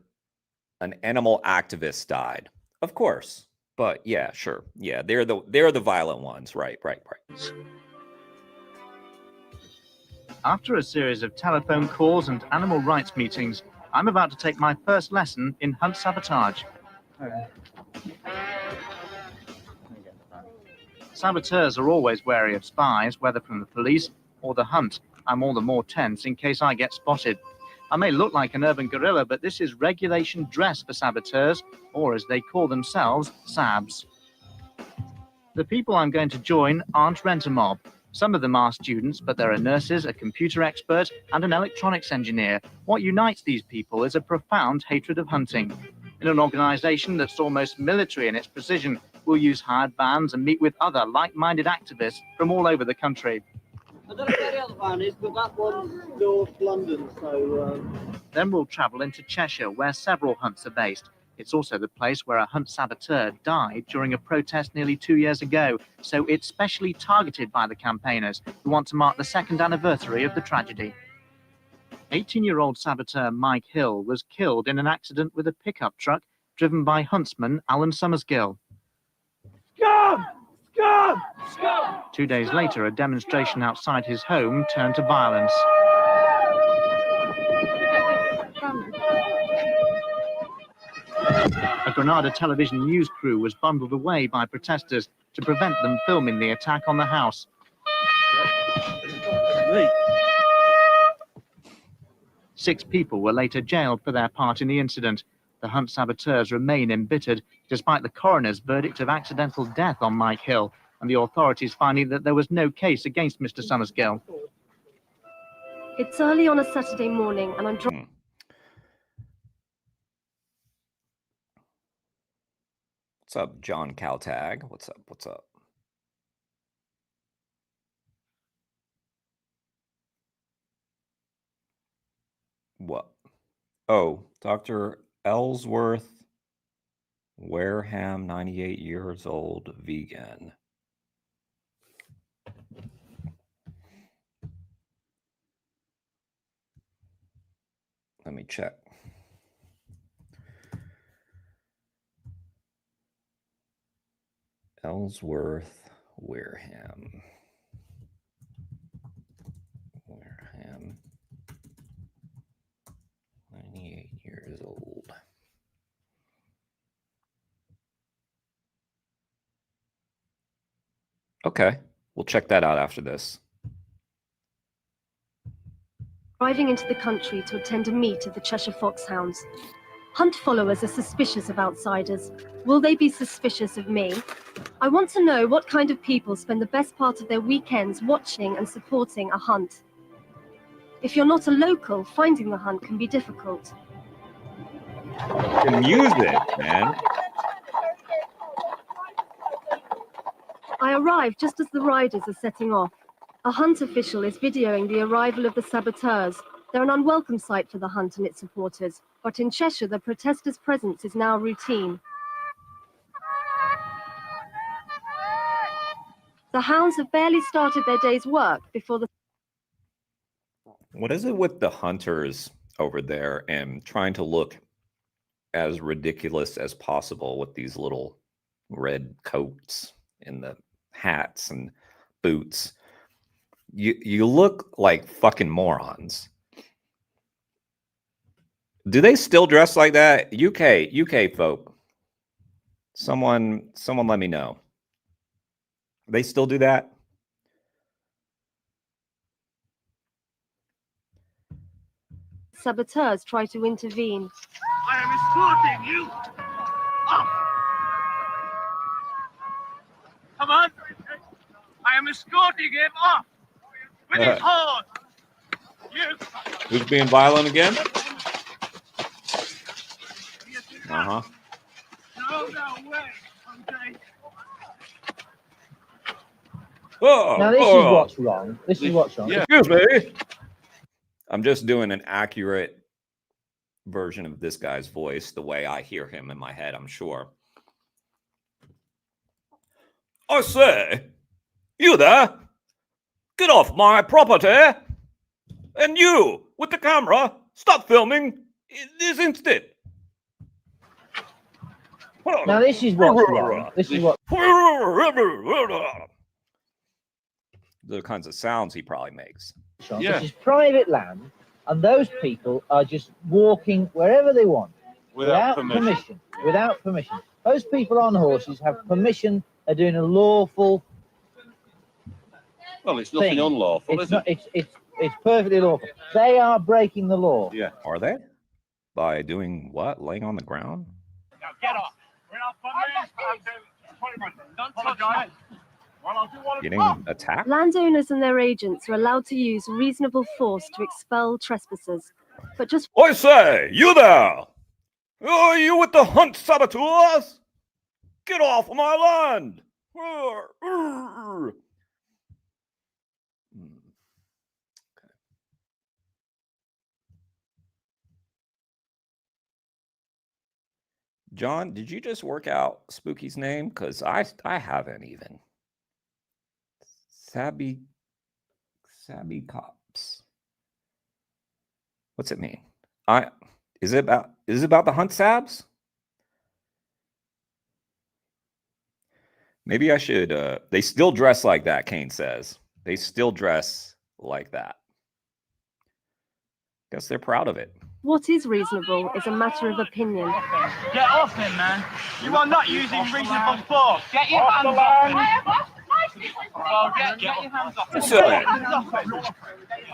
an animal activist died. Of course. But yeah, sure. Yeah, they're the violent ones. Right. After a series of telephone calls and animal rights meetings, I'm about to take my first lesson in hunt sabotage. Saboteurs are always wary of spies, whether from the police or the hunt. I'm all the more tense in case I get spotted. I may look like an urban guerrilla, but this is regulation dress for saboteurs, or as they call themselves, sabs. The people I'm going to join aren't rent-a-mob. Some of them are students, but there are nurses, a computer expert, and an electronics engineer. What unites these people is a profound hatred of hunting. In an organization that's almost military in its precision, we'll use hired vans and meet with other like-minded activists from all over the country. I don't know where the other van is, but that one's North London, so... Then we'll travel into Cheshire, where several hunts are based. It's also the place where a hunt saboteur died during a protest nearly 2 years ago, so it's specially targeted by the campaigners who want to mark the second anniversary of the tragedy. 18-year-old saboteur Mike Hill was killed in an accident with a pickup truck driven by huntsman Alan Summersgill. Scum! Scum! Scum! 2 days later, a demonstration outside his home turned to violence. A Granada television news crew was bundled away by protesters to prevent them filming the attack on the house. 6 people were later jailed for their part in the incident. The hunt saboteurs remain embittered, despite the coroner's verdict of accidental death on Mike Hill, and the authorities finding that there was no case against Mr. Summersgill. It's early on a Saturday morning, and I'm driving. What's up, John Caltag? What's up? What? Oh, Dr. Ellsworth Wareham, 98 years old, vegan. Let me check. Ellsworth Wareham. 98 years old. Okay, we'll check that out after this. Arriving into the country to attend a meet of the Cheshire Foxhounds. Hunt followers are suspicious of outsiders. Will they be suspicious of me? I want to know what kind of people spend the best part of their weekends watching and supporting a hunt. If you're not a local, finding the hunt can be difficult. The music, man. I arrive just as the riders are setting off. A hunt official is videoing the arrival of the saboteurs. They're an unwelcome sight for the hunt and its supporters, but in Cheshire, the protesters' presence is now routine. The hounds have barely started their day's work before the... What is it with the hunters over there and trying to look as ridiculous as possible with these little red coats and the hats and boots? You look like fucking morons. Do they still dress like that? UK folk. Someone let me know. They still do that? Saboteurs try to intervene. I am escorting you off. Come on. I am escorting him off with his horn. You. Who's being violent again? Uh-huh. No way. Okay. Now this is what's wrong. This is what's wrong. Excuse me. I'm just doing an accurate version of this guy's voice, the way I hear him in my head, I'm sure. I say, you there? Get off my property. And you, with the camera, stop filming this instant. Now this is what's wrong. This is what. The kinds of sounds he probably makes. This is private land, and those people are just walking wherever they want without permission. Without permission. Those people on horses have permission. They're doing a lawful. Well, it's nothing unlawful, is it? It's perfectly lawful. They are breaking the law. Yeah. Are they? By doing what? Laying on the ground? Now get off. We're not funding. Don't touch me. Getting attacked? Landowners and their agents are allowed to use reasonable force to expel trespassers. But just... I say, you there! Are you with the hunt saboteurs? Get off of my land! John, did you just work out Spooky's name? Because I haven't even. Sabby Cops. What's it mean? Is it about the hunt sabs? Maybe I should they still dress like that, Kane says. They still dress like that. Guess they're proud of it. What is reasonable is a matter of opinion. Get off him, man. You are not using reasonable force. Get your hands off. Well, get your hands off.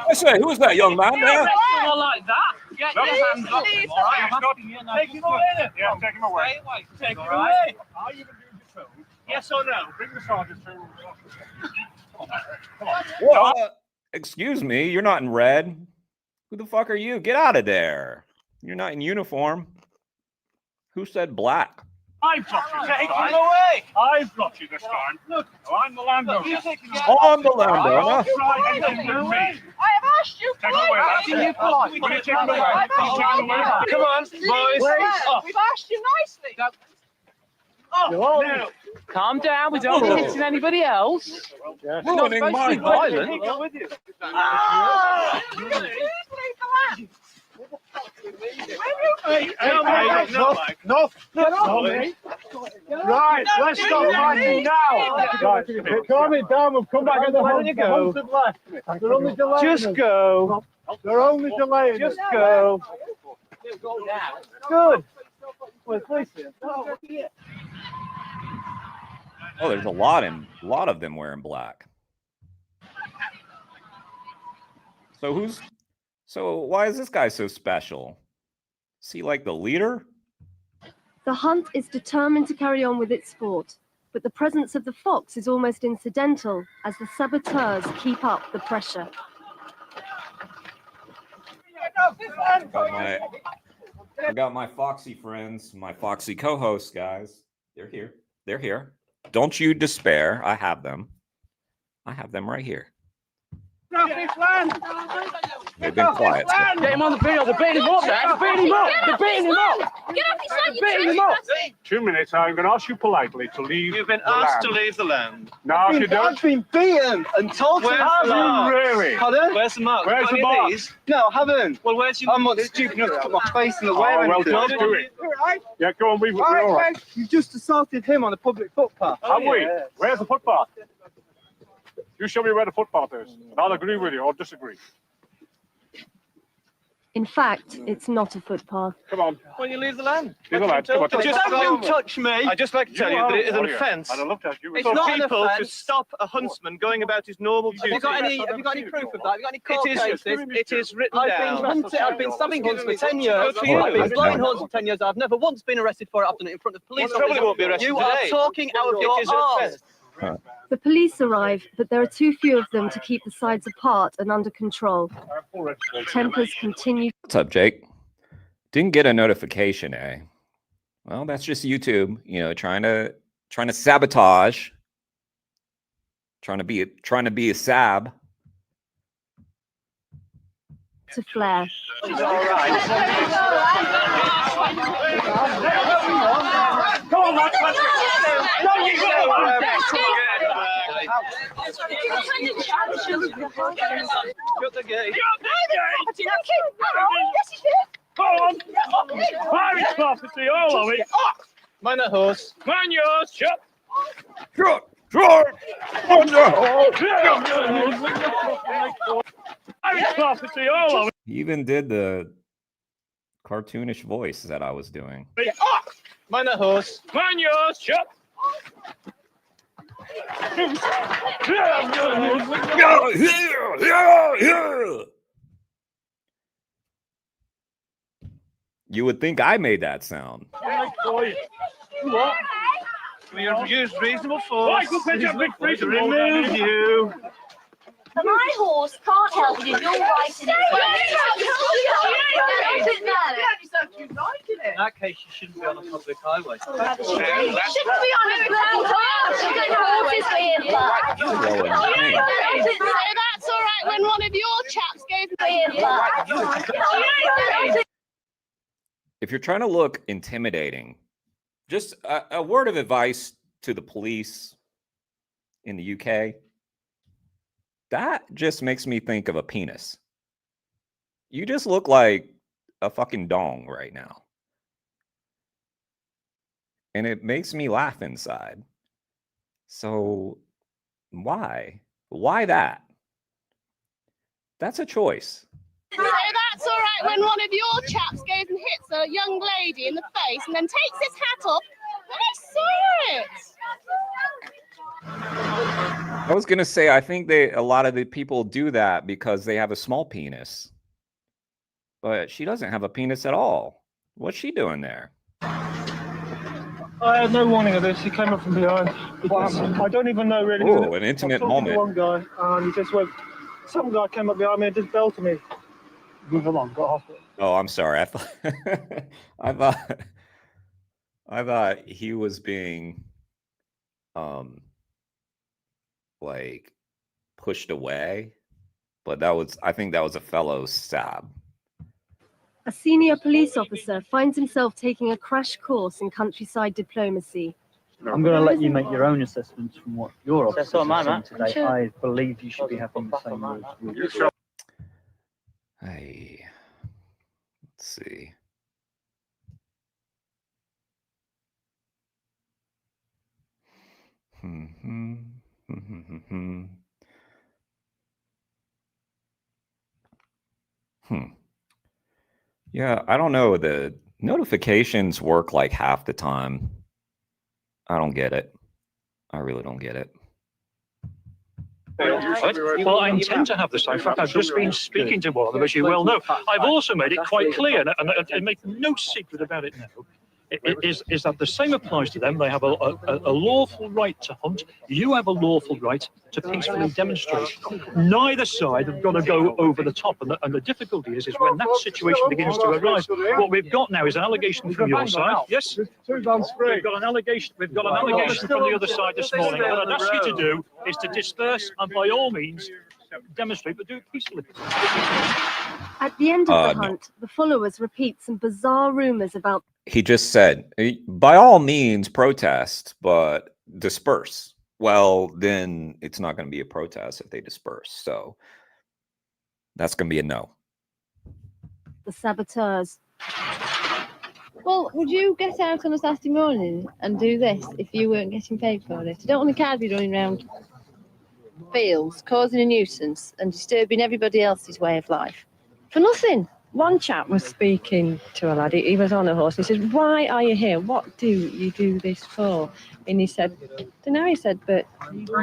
I say, who's that young man there? Someone like that. Get your hands off. Take him away. Yeah, take him away. Take him away. Are you going to do the show? Yes or no? Bring the sergeant through. What? Excuse me, you're not in red. Who the fuck are you? Get out of there. You're not in uniform. Who said black? I've got you this Take time. him away. I've got you this time. Look, I'm the landowner. I'm the landowner. Don't try anything with me. I have asked you Take him away, that's it. Will you take him away? Come on, boys. We've asked you nicely. Oh, no. Calm down. We don't want to hit anybody else. Yes. We're not supposed to be violent. With you. No. Right, let's stop fighting now. Right, calm it down. We'll come back at the hunt. The hunt have left. They're only delaying. Just go. They're only delaying. Just go. Good. Well, listen. Oh, there's a lot of them wearing black. So why is this guy so special? Is he like the leader? The hunt is determined to carry on with its sport, but the presence of the fox is almost incidental as the saboteurs keep up the pressure. I got my foxy friends, my foxy co-hosts, guys. They're here. They're here. Don't you despair. I have them. I have them right here. They've been quiet. Get him on the video. They're beating him up, Dad. They're beating him up. They're beating him up. Get off his land, They're beating him up. 2 minutes. I'm going to ask you politely to leave. You've been the asked land. to leave the land. No, if you don't. I've been beaten and told to Have you really? Pardon? Where's the mark? Where's Got the any of mark? these? No, I haven't. Well, where's your... I'm not stupid enough to put my face in the way. Oh, well, don't do it. Yeah, go on. We're all right. You just assaulted him on a public footpath. Have we? Where's the footpath? You show me where the footpath is, and I'll agree with you or disagree. In fact, it's not a footpath. Come on. When you leave the land. Leave the land. Come on. Just don't touch me. I'd just like to tell you that it is an offence I'd love to ask you. for people to stop a huntsman going about his normal duty. Have you got any proof of that? Have you got any court cases? It is written down. I've been stabbing hunts for 10 years. Good for you. I've been blowing hunts for 10 years. I've never once been arrested for it. I've done it in front of police. You probably won't be arrested You today. are talking out of your It is an arse. offence. The police arrive, but there are too few of them to keep the sides apart and under control. Tempers continue. What's up, Jake? Didn't get a notification, eh? Well, that's just YouTube, trying to sabotage, trying to be a sab. To flare. Come on, lads, let's go. No, you go. Shut the gate. Go on. Irish property, all of it. Man the horse. Man yours. Shut. Irish property, all of it. He even did the cartoonish voice that I was doing. Man the horse. Man yours. Shut. You would think I made that sound. What? We have used reasonable force Right, to remove you. My horse can't help it if you're right in In that case, you shouldn't be on a public highway. Shouldn't be on the ground. Horses being that's all right when one of your chaps goes being If you're trying to look intimidating, just a word of advice to the police in the UK. That just makes me think of a penis. You just look like a fucking dong right now. And it makes me laugh inside. So why? Why that? That's a choice. that's all right when one of your chaps goes and hits a young lady in the face and then takes his hat off. And I saw it. I was gonna say, I think a lot of the people do that because they have a small penis. But she doesn't have a penis at all. What's she doing there? I had no warning of this. He came up from behind. I don't even know really. Oh, an intimate I was talking to moment. one guy, and he just went. Some guy came up behind me and just belted me. Move along. Got off it. Oh, I'm sorry. I I thought he was being like pushed away, but I think that was a fellow stab. A senior police officer finds himself taking a crash course in countryside diplomacy. I'm going to let you make your own assessments from what your officers So am I, have seen Matt. today. Sure. I believe you should be having the same rules. Hey, let's see. Yeah, I don't know. The notifications work like half the time. I don't get it. I really don't get it. Well, I intend to have this. In fact, I've just been speaking to one of them, as you well know. I've also made it quite clear, and I make no secret about it now, is that the same applies to them. They have a lawful right to hunt. You have a lawful right to peacefully demonstrate. Neither side have got to go over the top, and the difficulty is when that situation begins to arise. What we've got now is an allegation from your side. Yes, we've got an allegation. We've got an allegation from the other side this morning. What I'd ask you to do is to disperse and, by all means, demonstrate, but do it peacefully. At the end of the hunt, the followers repeat some bizarre rumors about. He just said, by all means, protest, but disperse. Well, then it's not going to be a protest if they disperse. So that's going to be a no. The saboteurs. Well, would you get out on a Saturday morning and do this if you weren't getting paid for it? I don't want a car be running around fields, causing a nuisance and disturbing everybody else's way of life. For nothing. One chap was speaking to a lad, he was on a horse, he said, why are you here? What do you do this for? And he said, don't know, he said, but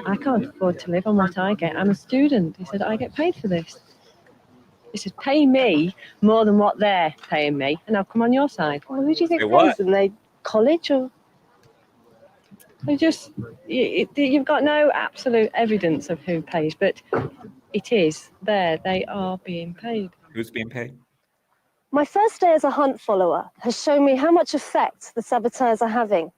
I can't afford to live on what I get. I'm a student. He said, I get paid for this. He said, pay me more than what they're paying me, and I'll come on your side. Well, who do you think pays them? They college or? They just, you've got no absolute evidence of who pays, but it is there. They are being paid. Who's being paid? My first day as a hunt follower has shown me how much effect the saboteurs are having.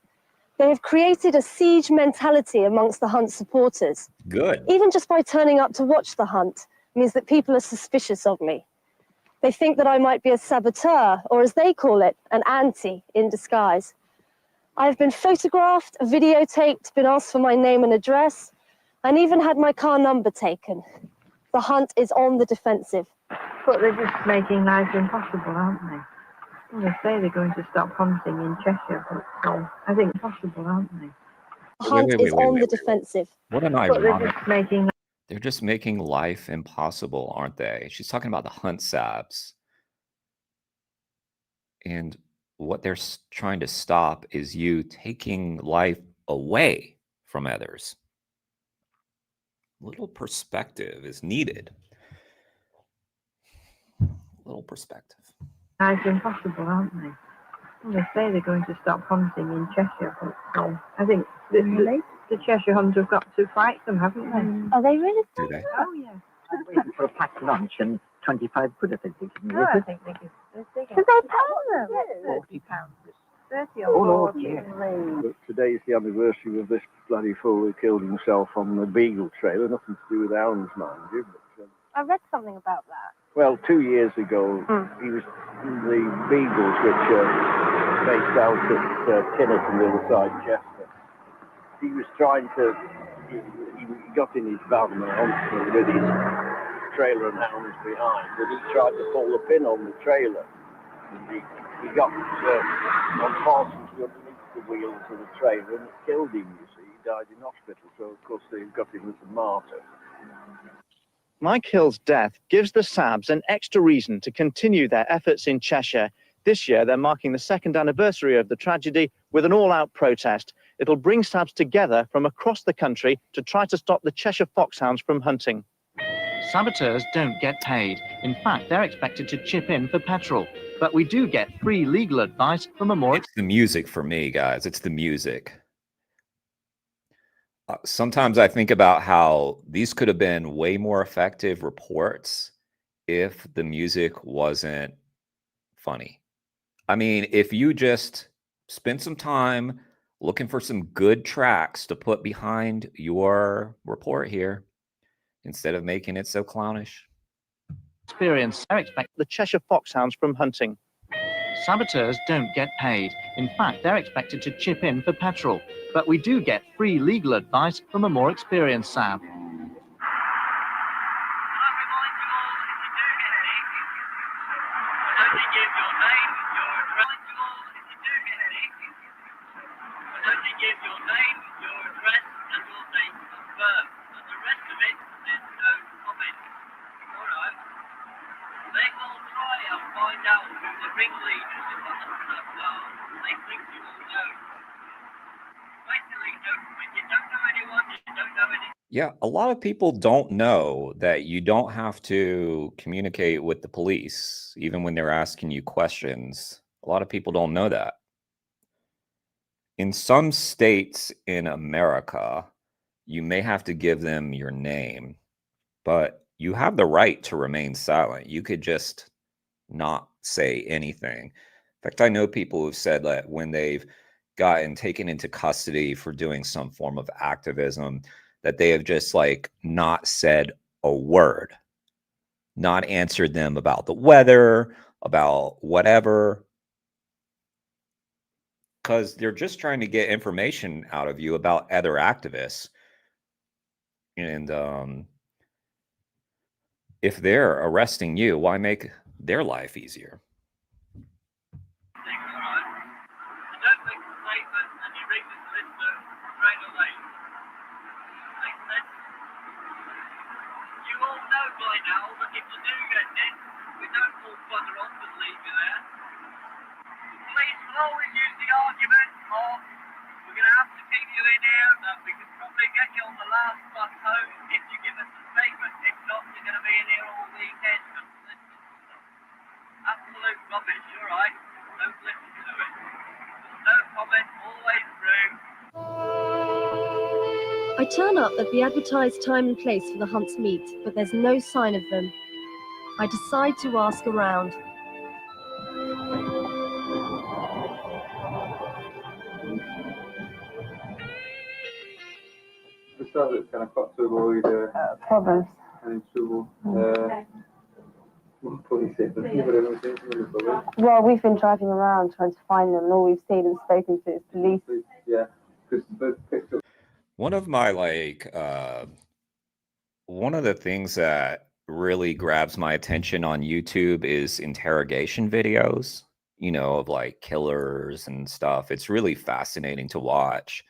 They have created a siege mentality amongst the hunt supporters. Good. Even just by turning up to watch the hunt means that people are suspicious of me. They think that I might be a saboteur, or as they call it, an anti in disguise. I've been photographed, videotaped, been asked for my name and address, and even had my car number taken. The hunt is on the defensive. But they're just making life impossible, aren't they? Well, they say they're going to stop hunting in Cheshire, but I think possible, aren't they? The hunt is on the defensive. What an But they're ironic. just making. They're just making life impossible, aren't they? She's talking about the hunt sabs. And what they're trying to stop is you taking life away from others. Little perspective is needed. Little perspective. Life impossible, aren't they? Well, they say they're going to stop hunting in Cheshire, but I think the Cheshire Hunt have got to fight them, haven't they? Are they really? Do they? Oh, yeah. I'm waiting for a packed lunch and 25 quid, I think. No, I think they give. Should they pay them? £40. 30 Oh, or Lord, 40. yeah. But today's the anniversary of this bloody fool who killed himself on the Beagle trailer. Nothing to do with hounds, mind you. But, I read something about that. well, 2 years ago, he was the Beagles, which are based out at Kinnet and the other side, Chester. He was trying to. He got in his van with his trailer and hounds behind, and he tried to pull the pin on the trailer. And he got on fastened to underneath the wheels of the trailer, and it killed him, you see. He died in hospital, so of course they've got him as a martyr. Mike Hill's death gives the Sabs an extra reason to continue their efforts in Cheshire. This year, they're marking the second anniversary of the tragedy with an all-out protest. It'll bring Sabs together from across the country to try to stop the Cheshire foxhounds from hunting. Saboteurs don't get paid. In fact, they're expected to chip in for petrol. But we do get free legal advice from a more... It's the music for me, guys. It's the music. Sometimes I think about how these could have been way more effective reports if the music wasn't funny. I mean, if you just spend some time looking for some good tracks to put behind your report here instead of making it so clownish. Experience. I expect the Cheshire Foxhounds from hunting. Saboteurs don't get paid. In fact, they're expected to chip in for petrol. But we do get free legal advice from a more experienced Sab. Yeah, a lot of people don't know that you don't have to communicate with the police, even when they're asking you questions. A lot of people don't know that. In some states in America, you may have to give them your name, but you have the right to remain silent. You could just not say anything. In fact, I know people who've said that when they've gotten taken into custody for doing some form of activism, that they have just like not said a word, not answered them about the weather, about whatever, because they're just trying to get information out of you about other activists. And if they're arresting you, why make their life easier? I turn up at the advertised time and place for the hunt's meet, but there's no sign of them. I decide to ask around. Just have it kind of got to avoid Problems. any trouble. Well, we've been driving around trying to find them, and all we've seen and spoken to is police. Yeah, because they've picked up. One of my one of the things that really grabs my attention on YouTube is interrogation videos, you know, of like killers and stuff. It's really fascinating to watch.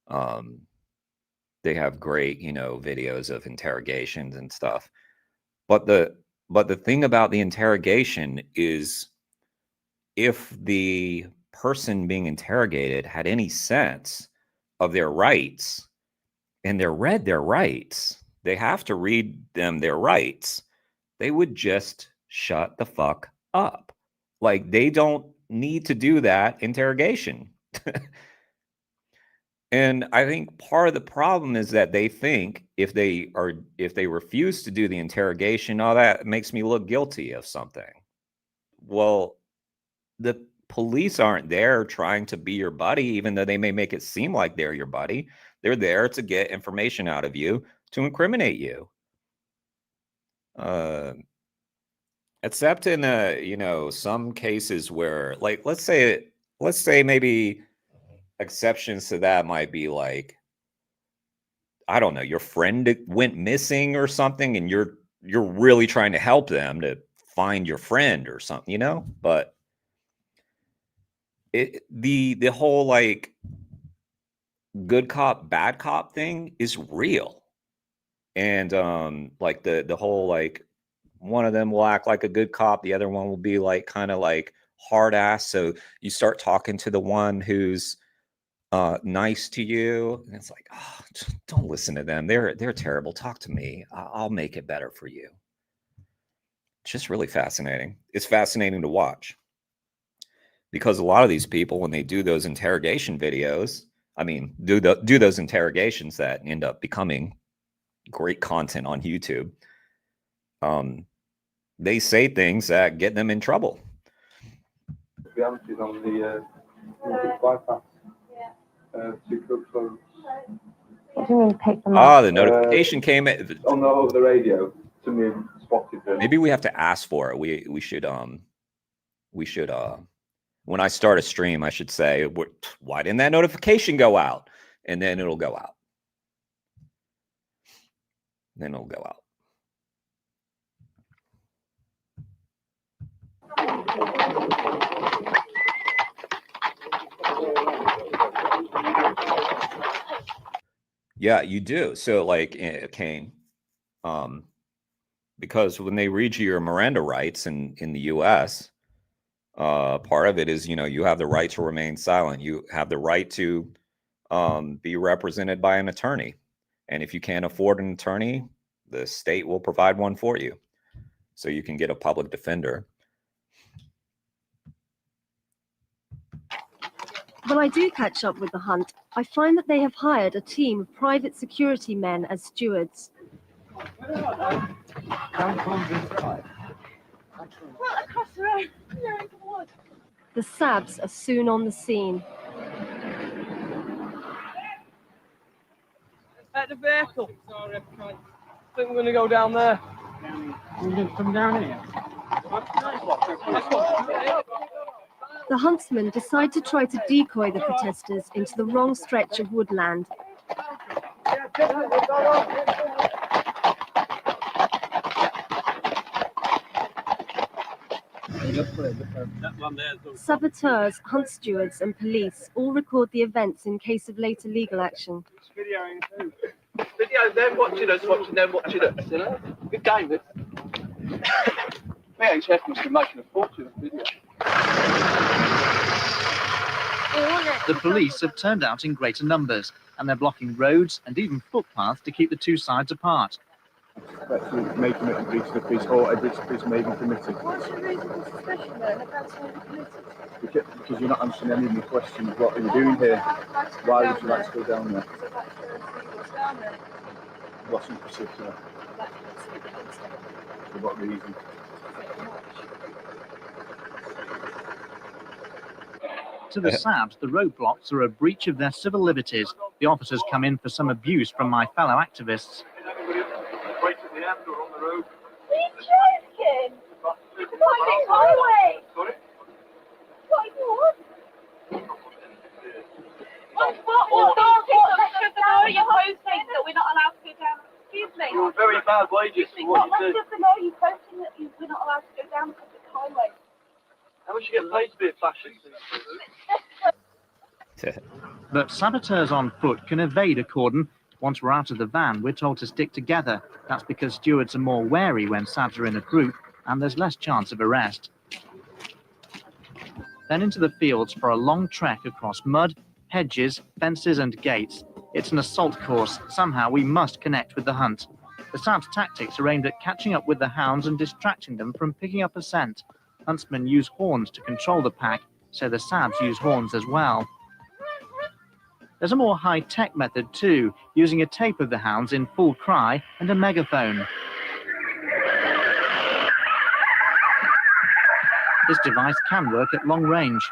They have great, you know, videos of interrogations and stuff. But the thing about the interrogation is if the person being interrogated had any sense of their rights and they read their rights, they have to read them their rights, they would just shut the fuck up. Like they don't need to do that interrogation. And I think part of the problem is that they think if they refuse to do the interrogation, oh, that makes me look guilty of something. Well, the police aren't there trying to be your buddy, even though they may make it seem like they're your buddy. They're there to get information out of you to incriminate you. Except in you know, some cases where, like, let's say maybe exceptions to that might be like, I don't know, your friend went missing or something, and you're really trying to help them to find your friend or something, you know. But the whole like good cop bad cop thing is real, and like the whole like one of them will act like a good cop, the other one will be like kind of like hard ass. So you start talking to the one who's nice to you, and it's like, oh, don't listen to them. They're terrible. Talk to me. I'll make it better for you. It's just really fascinating. It's fascinating to watch because a lot of these people, when they do those interrogation videos, I mean, do those interrogations that end up becoming great content on YouTube, they say things that get them in trouble. The answers on the Bypass. 2 truckloads. What do you mean pick them Ah, up? the notification came in. Over the radio, somebody spotted them. Maybe we have to ask for it. We should when I start a stream, I should say, why didn't that notification go out? And then it'll go out. Then it'll go out. Yeah, you do. So like Kane, because when they read you your Miranda rights in the US, part of it is, you have the right to remain silent. You have the right to be represented by an attorney. And if you can't afford an attorney, the state will provide one for you. So you can get a public defender. When I do catch up with the hunt, I find that they have hired a team of private security men as stewards. Right across the road. You're in the wood. The Sabs are soon on the scene. At the vehicle. Sorry, I think we're going to go down there. We're going to come down here. The huntsmen decide to try to decoy the protesters into the wrong stretch of woodland. Saboteurs, hunt stewards and police all record the events in case of later legal action. Video them watching us, watching them watching us. You know? Good game, this. VHF must be making a fortune of video. The police have turned out in greater numbers, and they're blocking roads and even footpaths to keep the two sides apart. Actually making it a breach of the peace or a breach of peace may be committed. What's your reasonable suspicion then that that's what committed? Because you're not answering any of my questions. What are you doing here? Why would you like to go down there? What's in particular? For what reason? To the Sabs, the roadblocks are a breach of their civil liberties. The officers come in for some abuse from my fellow activists. Right at the end or on the road. Are you joking? It's a private highway. Sorry? What? You're posting that we're not allowed to go down. Excuse me. You're very bad wages for what you do. Just to know you're posting that we're not allowed to go down the public highway. How much you get paid to be a fashion? But saboteurs on foot can evade a cordon. Once we're out of the van, we're told to stick together. That's because stewards are more wary when Sabs are in a group, and there's less chance of arrest. Then into the fields for a long trek across mud, hedges, fences and gates. It's an assault course. Somehow we must connect with the hunt. The Sabs' tactics are aimed at catching up with the hounds and distracting them from picking up a scent. Huntsmen use horns to control the pack, so the Sabs use horns as well. There's a more high-tech method too, using a tape of the hounds in full cry and a megaphone. This device can work at long range.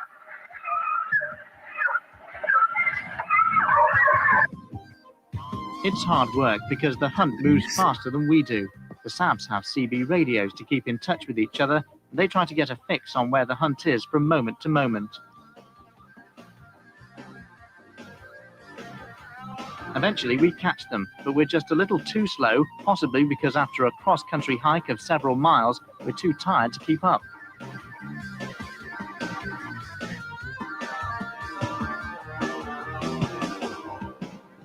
It's hard work because the hunt moves faster than we do. The Sabs have CB radios to keep in touch with each other, and they try to get a fix on where the hunt is from moment to moment. Eventually we catch them, but we're just a little too slow, possibly because after a cross-country hike of several miles, we're too tired to keep up.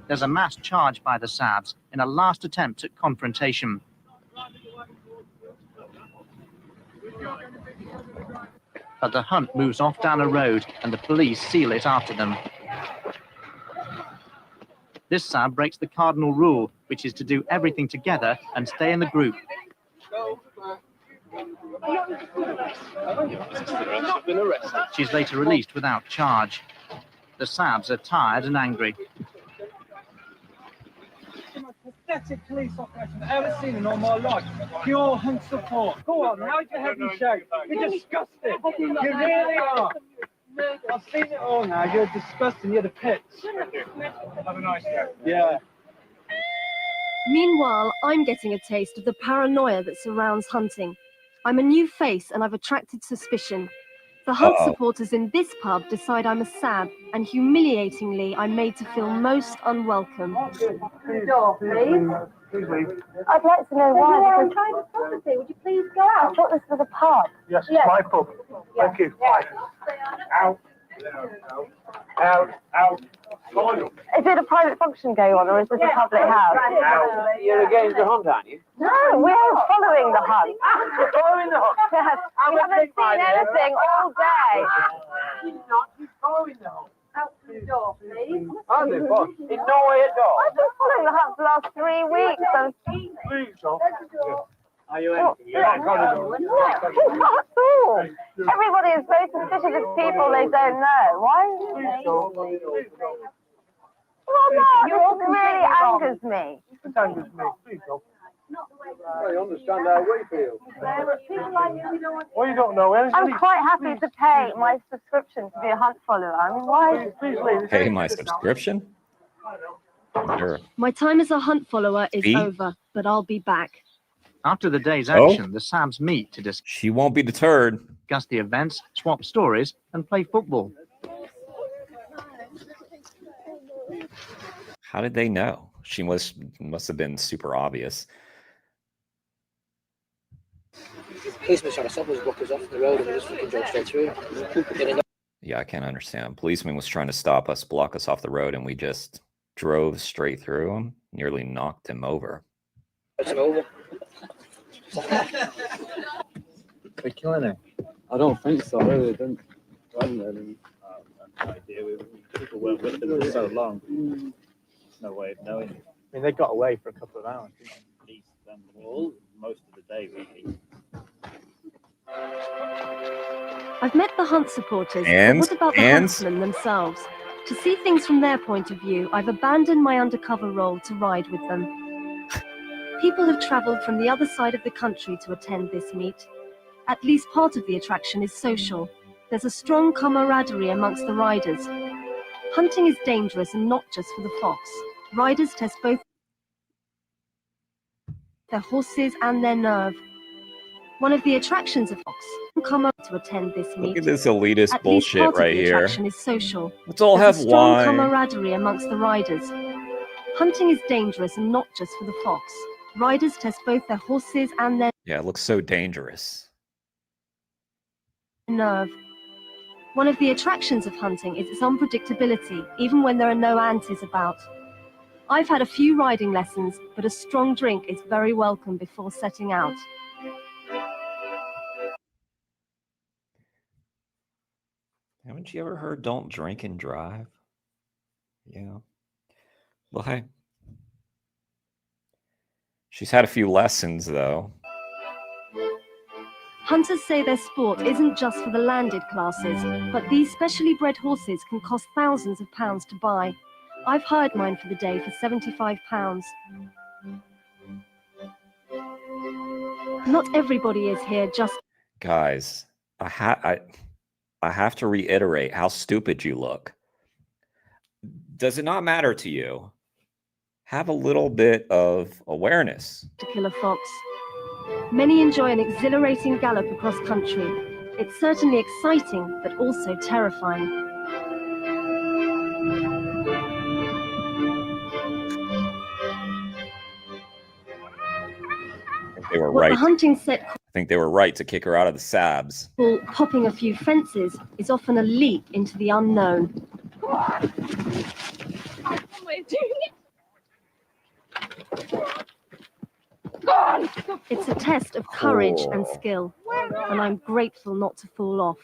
There's a mass charge by the Sabs in a last attempt at confrontation. But the hunt moves off down a road and the police seal it after them. This Sab breaks the cardinal rule, which is to do everything together and stay in the group. She's later released without charge. The Sabs are tired and angry. Pathetic police operation I've ever seen in all my life. Pure hunt support. Go on, how's your head in shape? You're disgusting. You really are. I've seen it all now. You're disgusting. You're the pits. Have a nice day. Yeah. Meanwhile, I'm getting a taste of the paranoia that surrounds hunting. I'm a new face and I've attracted suspicion. The Hunt supporters in this pub decide I'm a sab, and humiliatingly, I'm made to feel most unwelcome. Door, please. I'd like to know why. You're Because on private property. Would you please go out? I thought this was a pub. Yes, it's my pub. Thank you. Out. Out. Out. Is it a private function going on, or is this a public house? You're against the hunt, aren't you? No, we're following the hunt. You're following the hunt? Yes, we haven't seen anything all day. You're not. You're following the hunt. Out the door, please. Are they, boss? In no way at all. I've been following the hunt for the last 3 weeks. And... Please, don't. Are you Well, empty? Yeah, not at all. Everybody is so suspicious of people they don't know. Why? Well, no, this really angers me. It angers me. Please don't. I understand how we feel. Well, you don't know anything. I'm quite happy to pay my subscription to be a hunt follower. I mean, why? Please leave. Pay my subscription? Sure. My time as a hunt follower is over, but I'll be back. After the day's action, the Sabs meet to discuss. She won't be deterred. Discuss the events, swap stories, and play football. How did they know? She must have been super obvious. Policeman's trying to stop us, block us off the road, and we just fucking drove straight through. Yeah, I can't understand. Policeman was trying to stop us, block us off the road, and we just drove straight through him, nearly knocked him over. It's over. We're killing it. I don't think so. I really don't. I haven't really idea. People weren't with them for so long. No way of knowing. I mean, they got away for a couple of hours. At least all most of the day, really. I've met the Hunt supporters, And? but what about the huntsmen themselves? To see things from their point of view, I've abandoned my undercover role to ride with them. People have travelled from the other side of the country to attend this meet. At least part of the attraction is social. There's a strong camaraderie amongst the riders. Hunting is dangerous and not just for the fox. Riders test both their horses and their nerve. One of the attractions of fox come up to attend this meet. Look at this elitist bullshit right here. Attraction is social. Let's all There's have a strong wine. camaraderie amongst the riders. Hunting is dangerous and not just for the fox. Riders test both their horses and their Yeah, it looks so dangerous. nerve. One of the attractions of hunting is its unpredictability, even when there are no antis about. I've had a few riding lessons, but a strong drink is very welcome before setting out. Haven't you ever heard "Don't drink and drive"? Yeah. Well, hey. She's had a few lessons, though. Hunters say their sport isn't just for the landed classes, but these specially bred horses can cost thousands of pounds to buy. I've hired mine for the day for £75. Not everybody is here just... Guys, I have to reiterate how stupid you look. Does it not matter to you? Have a little bit of awareness. to kill a fox. Many enjoy an exhilarating gallop across country. It's certainly exciting, but also terrifying. I think they were What right. the hunting set I think they were right to kick her out of the Sabs. call popping a few fences is often a leap into the unknown. It's a test of courage and skill, and I'm grateful not to fall off.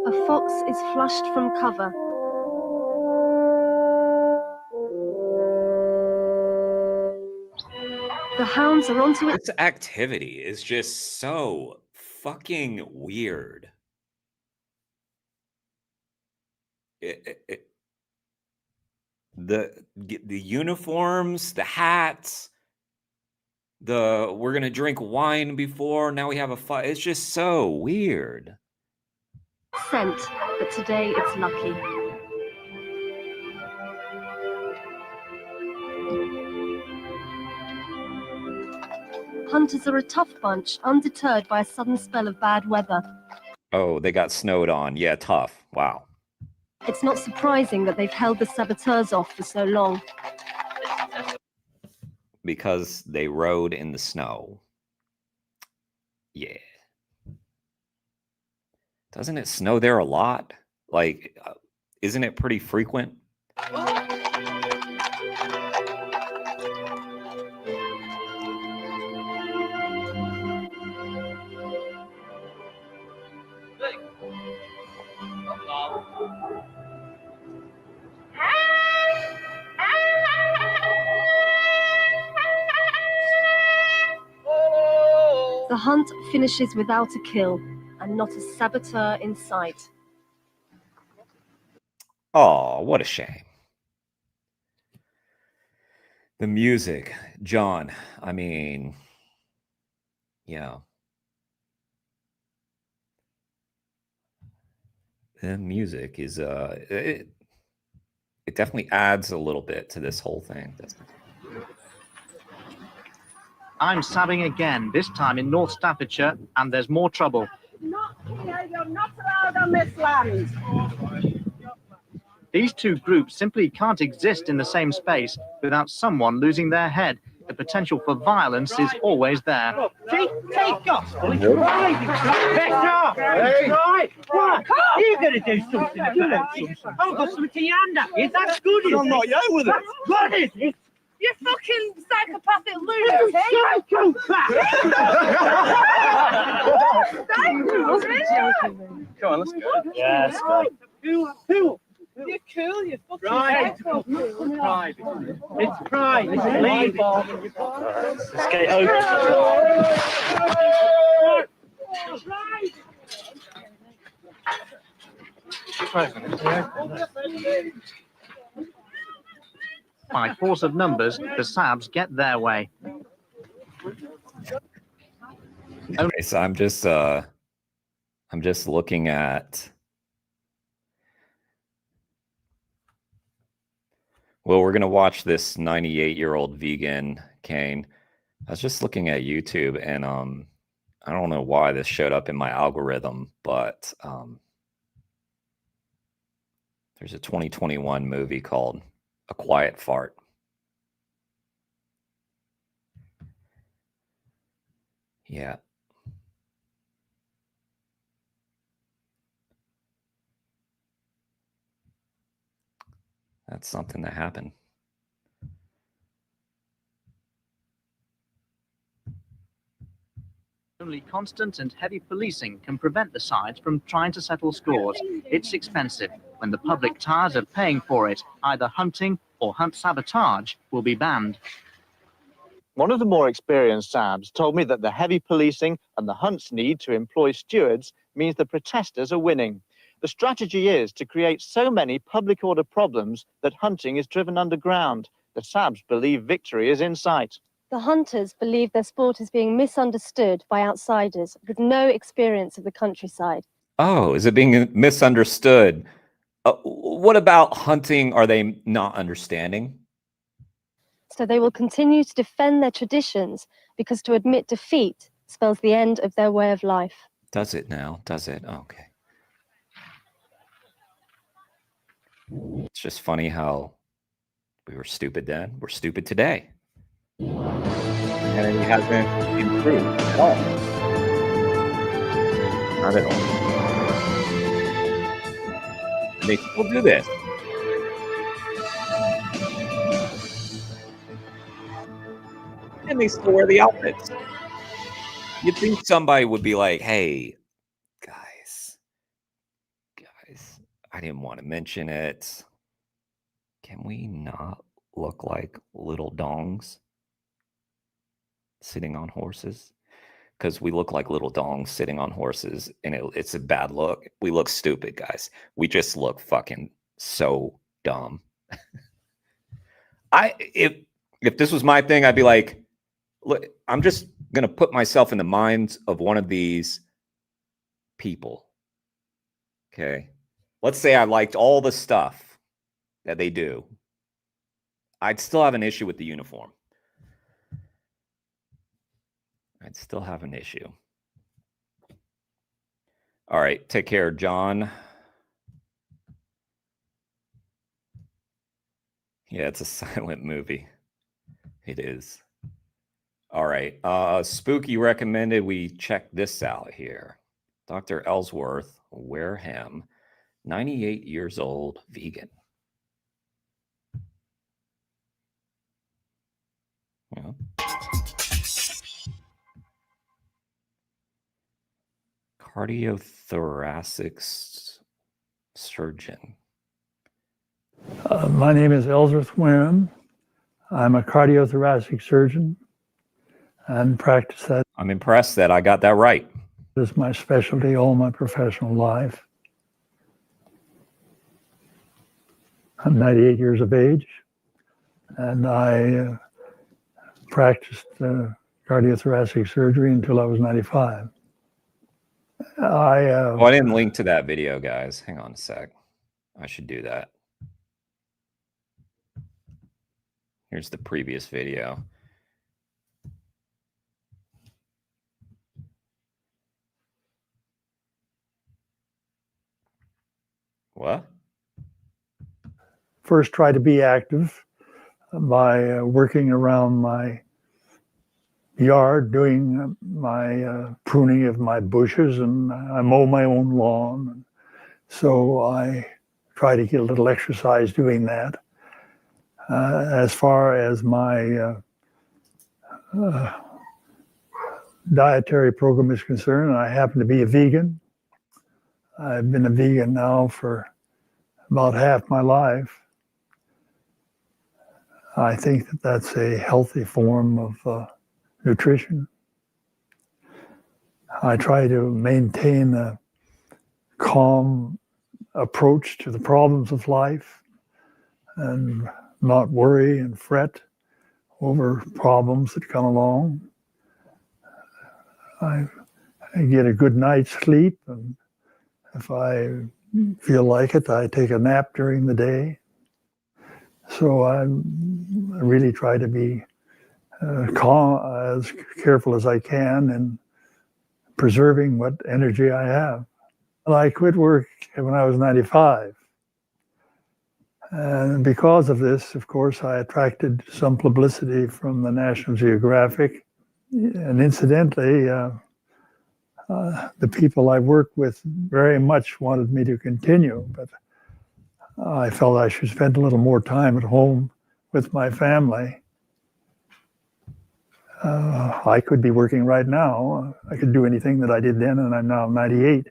A fox is flushed from cover. The hounds are onto it. This activity is just so fucking weird. the uniforms, the hats, we're gonna drink wine before, now we have a fight. It's just so weird. Scent, but today it's lucky. Hunters are a tough bunch, undeterred by a sudden spell of bad weather. Oh, they got snowed on. Yeah, tough. Wow. It's not surprising that they've held the saboteurs off for so long. Because they rode in the snow. Yeah. Doesn't it snow there a lot? Like, isn't it pretty frequent? The hunt finishes without a kill, and not a saboteur in sight. Oh, what a shame. The music, John, I mean, yeah. The music is, it definitely adds a little bit to this whole thing, doesn't it? I'm sabbing again, this time in North Staffordshire, and there's more trouble. You're not allowed on this land. These two groups simply can't exist in the same space without someone losing their head. The potential for violence is always there. Take gospel. It's right. It's right. What? You're going to do something about it. I've got something to your hand at you. That's good, isn't it? I'm not you with it. That's good, isn't it? You fucking psychopathic lunatic! Come on, let's go. Yes. Who? You're cool, you fucking Right. psycho. Pride. It's pride. It's leave. Let's get it over. By force of numbers, the Sabs get their way. Okay, so I'm just looking at. Well, we're gonna watch this 98-year-old vegan, Kane. I was just looking at YouTube, and I don't know why this showed up in my algorithm, but there's a 2021 movie called A Quiet Fart. Yeah. That's something that happened. Only constant and heavy policing can prevent the sides from trying to settle scores. It's expensive. When the public tires of paying for it, either hunting or hunt sabotage will be banned. One of the more experienced Sabs told me that the heavy policing and the hunt's need to employ stewards means the protesters are winning. The strategy is to create so many public order problems that hunting is driven underground. The Sabs believe victory is in sight. The hunters believe their sport is being misunderstood by outsiders with no experience of the countryside. Oh, is it being misunderstood? What about hunting? Are they not understanding? So they will continue to defend their traditions because to admit defeat spells the end of their way of life. Does it now? Does it? Okay. It's just funny how we were stupid then, we're stupid today. And it hasn't improved at all. Not at all. And they still do this. And they still wear the outfits. You'd think somebody would be like, hey, guys, I didn't want to mention it. Can we not look like little dongs sitting on horses? Because we look like little dongs sitting on horses, and it's a bad look. We look stupid, guys. We just look fucking so dumb. If this was my thing, I'd be like, look, I'm just gonna put myself in the minds of one of these people. Okay. Let's say I liked all the stuff that they do. I'd still have an issue with the uniform. I'd still have an issue. All right. Take care, John. Yeah, it's a silent movie. It is. All right. Spooky recommended we check this out here. Dr. Ellsworth Wareham, 98 years old, vegan. Yeah. Cardiothoracic surgeon. My name is Ellsworth Wareham. I'm a cardiothoracic surgeon and practice that. I'm impressed that I got that right. This is my specialty all my professional life. I'm 98 years of age, and I practiced cardiothoracic surgery until I was 95. I didn't link to that video, guys. Hang on a sec. I should do that. Here's the previous video. What? First try to be active by working around my yard, doing my pruning of my bushes, and I mow my own lawn. So I try to get a little exercise doing that. As far as my dietary program is concerned, I happen to be a vegan. I've been a vegan now for about half my life. I think that that's a healthy form of nutrition. I try to maintain a calm approach to the problems of life and not worry and fret over problems that come along. I get a good night's sleep, and if I feel like it, I take a nap during the day. So I really try to be calm, as careful as I can in preserving what energy I have. I quit work when I was 95. And because of this, of course, I attracted some publicity from the National Geographic. And incidentally, the people I work with very much wanted me to continue, but I felt I should spend a little more time at home with my family. I could be working right now. I could do anything that I did then, and I'm now 98.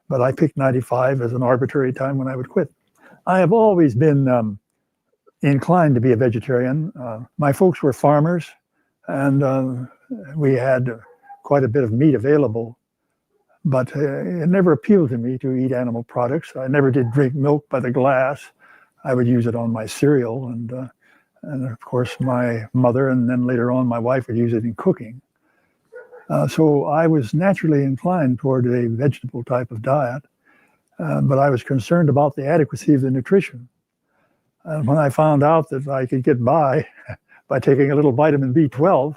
But I picked 95 as an arbitrary time when I would quit. I have always been inclined to be a vegetarian. My folks were farmers, and we had quite a bit of meat available. But it never appealed to me to eat animal products. I never did drink milk by the glass. I would use it on my cereal, and of course my mother, and then later on my wife, would use it in cooking. So I was naturally inclined toward a vegetable type of diet, but I was concerned about the adequacy of the nutrition. And when I found out that I could get by taking a little vitamin B12,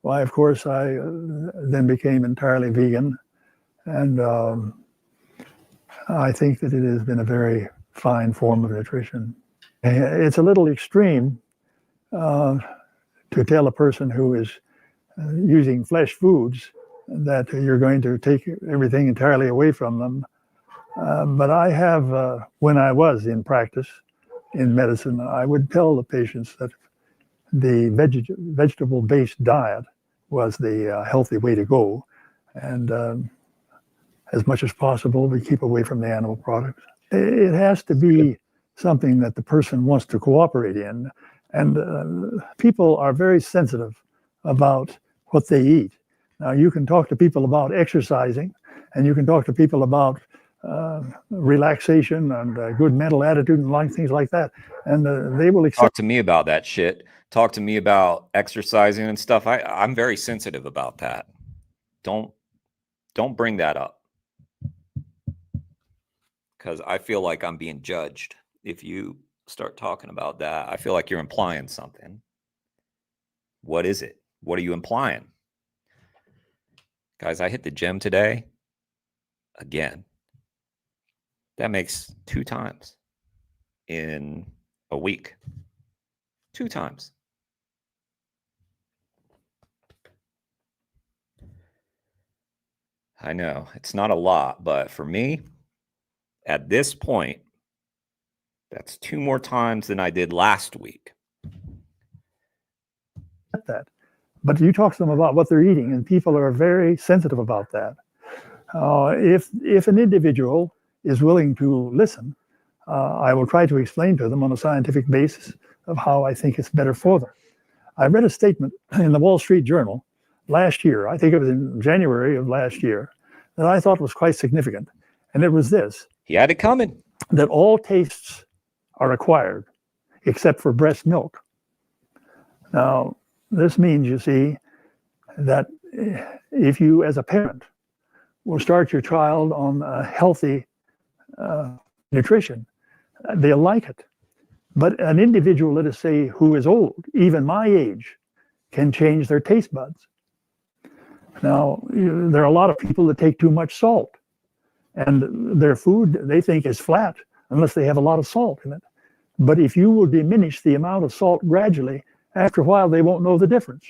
why, of course, I then became entirely vegan. And I think that it has been a very fine form of nutrition. It's a little extreme to tell a person who is using flesh foods that you're going to take everything entirely away from them. But I have, when I was in practice in medicine, I would tell the patients that the vegetable-based diet was the healthy way to go. And as much as possible, we keep away from the animal products. It has to be something that the person wants to cooperate in. And people are very sensitive about what they eat. Now, you can talk to people about exercising, and you can talk to people about relaxation and good mental attitude and things like that. And they will accept. Talk to me about that shit. Talk to me about exercising and stuff. I'm very sensitive about that. Don't bring that up, because I feel like I'm being judged if you start talking about that. I feel like you're implying something. What is it? What are you implying? Guys, I hit the gym today again. That makes 2 times in a week. 2 times. I know it's not a lot, but for me, at this point, that's 2 more times than I did last week. That. But you talk to them about what they're eating, and people are very sensitive about that. If an individual is willing to listen, I will try to explain to them on a scientific basis of how I think it's better for them. I read a statement in the Wall Street Journal last year, I think it was in January of last year, that I thought was quite significant. And it was this. He had it coming. That all tastes are acquired except for breast milk. Now, this means, you see, that if you, as a parent, will start your child on healthy nutrition, they'll like it. But an individual, let us say, who is old, even my age, can change their taste buds. Now, there are a lot of people that take too much salt, and their food they think is flat unless they have a lot of salt in it. But if you will diminish the amount of salt gradually, after a while they won't know the difference.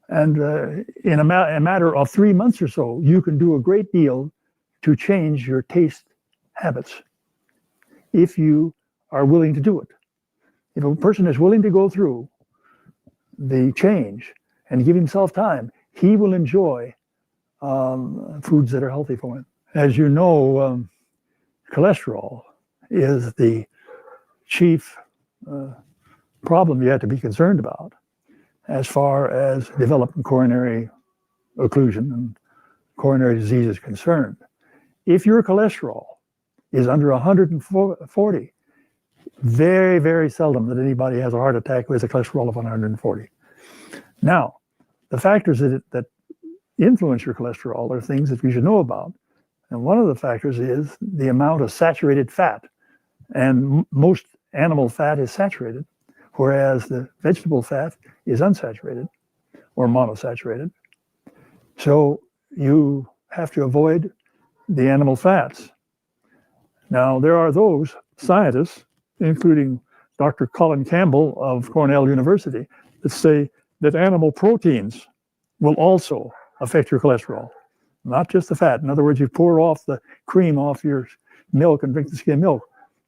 And in a matter of 3 months or so, you can do a great deal to change your taste habits if you are willing to do it. If a person is willing to go through the change and give himself time, he will enjoy foods that are healthy for him. As you know, cholesterol is the chief problem you have to be concerned about as far as developing coronary occlusion and coronary disease is concerned. If your cholesterol is under 140, very, very seldom that anybody has a heart attack with a cholesterol of 140. Now, the factors that influence your cholesterol are things that we should know about. And one of the factors is the amount of saturated fat. And most animal fat is saturated, whereas the vegetable fat is unsaturated or monosaturated. So you have to avoid the animal fats. Now, there are those scientists, including Dr. Colin Campbell of Cornell University, that say that animal proteins will also affect your cholesterol, not just the fat. In other words, you pour off the cream off your milk and drink the skim milk.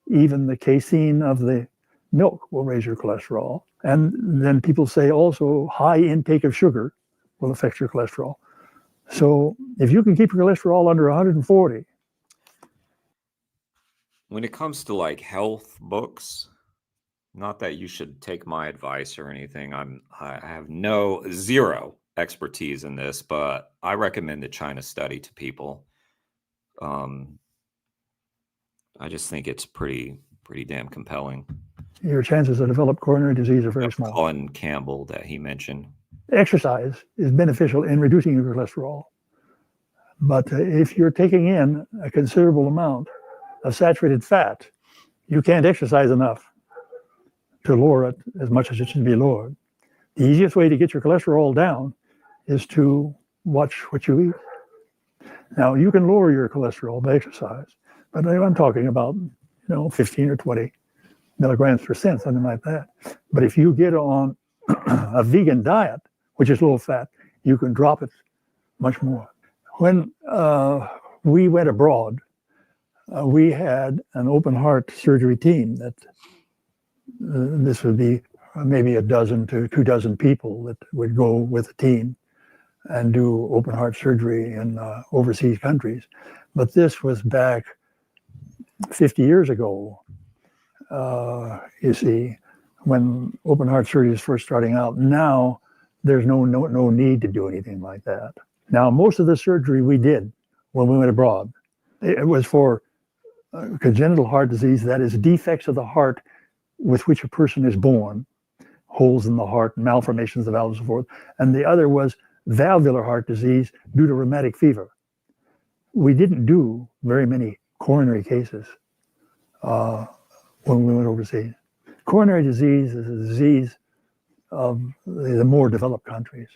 Even the casein of the milk will raise your cholesterol. And then people say also high intake of sugar will affect your cholesterol. So if you can keep your cholesterol under 140. When it comes to like health books, not that you should take my advice or anything. I have zero expertise in this, but I recommend the China study to people. I just think it's pretty damn compelling. Your chances of develop coronary disease are very small. Colin Campbell that he mentioned. Exercise is beneficial in reducing your cholesterol. But if you're taking in a considerable amount of saturated fat, you can't exercise enough to lower it as much as it should be lowered. The easiest way to get your cholesterol down is to watch what you eat. Now, you can lower your cholesterol by exercise, but I'm talking about 15 or 20 milligrams per cent, something like that. But if you get on a vegan diet, which is low fat, you can drop it much more. When we went abroad, we had an open heart surgery team that this would be maybe a dozen to 24 people that would go with a team and do open heart surgery in overseas countries. But this was back 50 years ago, you see, when open heart surgery is first starting out. Now, there's no need to do anything like that. Now, most of the surgery we did when we went abroad It was for congenital heart disease, that is defects of the heart with which a person is born, holes in the heart, malformations of the valves and so forth. And the other was valvular heart disease due to rheumatic fever. We didn't do very many coronary cases when we went overseas. Coronary disease is a disease of the more developed countries.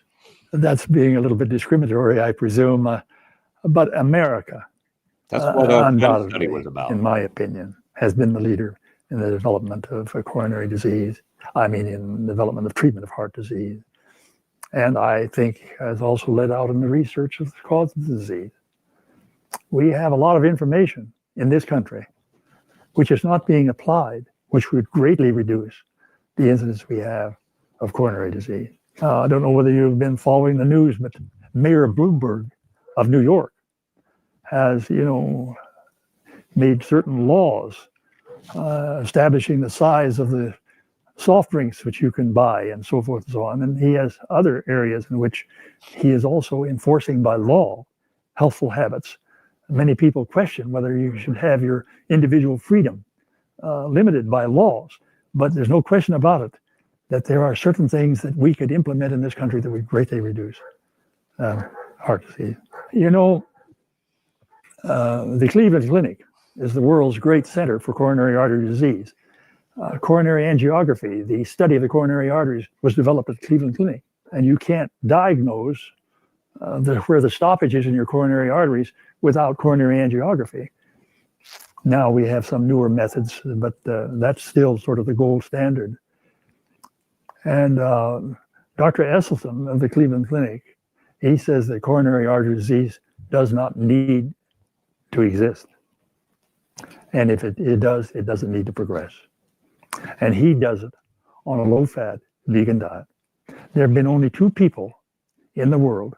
That's being a little bit discriminatory, I presume, but America, That's what our study undoubtedly, was about. in my opinion, has been the leader in the development of coronary disease. I mean, in the development of treatment of heart disease. And I think has also led out in the research of the cause of the disease. We have a lot of information in this country, which is not being applied, which would greatly reduce the incidence we have of coronary disease. I don't know whether you've been following the news, but Mayor Bloomberg of New York has, made certain laws establishing the size of the soft drinks which you can buy and so forth and so on. And he has other areas in which he is also enforcing by law healthful habits. Many people question whether you should have your individual freedom limited by laws, but there's no question about it that there are certain things that we could implement in this country that would greatly reduce heart disease. The Cleveland Clinic is the world's great center for coronary artery disease. Coronary angiography, the study of the coronary arteries, was developed at the Cleveland Clinic. And you can't diagnose where the stoppage is in your coronary arteries without coronary angiography. Now we have some newer methods, but that's still sort of the gold standard. And Dr. Esselstyn of the Cleveland Clinic, he says that coronary artery disease does not need to exist. And if it does, it doesn't need to progress. And he does it on a low-fat vegan diet. There have been only 2 people in the world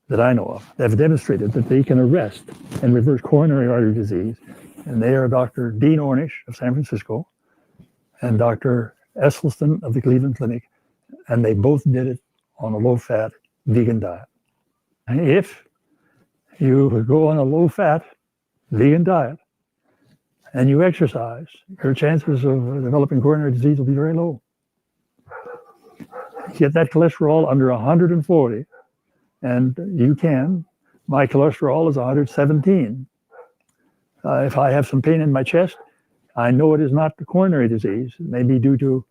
that I know of that have demonstrated that they can arrest and reverse coronary artery disease. And they are Dr. Dean Ornish of San Francisco and Dr. Esselstyn of the Cleveland Clinic. And they both did it on a low-fat vegan diet. And if you go on a low-fat vegan diet and you exercise, your chances of developing coronary disease will be very low. Get that cholesterol under 140, and you can. My cholesterol is 117. If I have some pain in my chest, I know it is not the coronary disease. It may be due to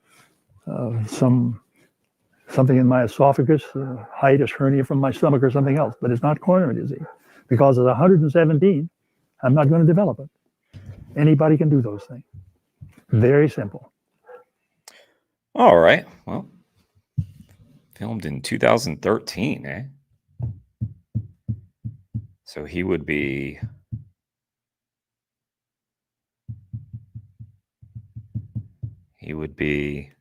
something in my esophagus, hiatus hernia from my stomach or something else, but it's not coronary disease. Because at 117, I'm not going to develop it. Anybody can do those things. Very simple. All right. Well, filmed in 2013, eh? So he would be... He would be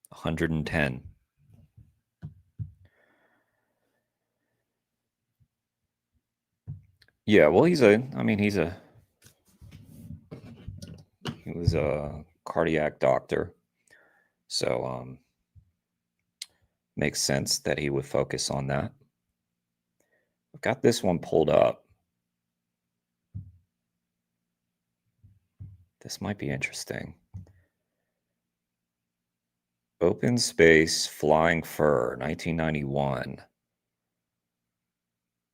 110. Yeah, well, he was a cardiac doctor. So makes sense that he would focus on that. I've got this one pulled up. This might be interesting. Open Space Flying Fur, 1991.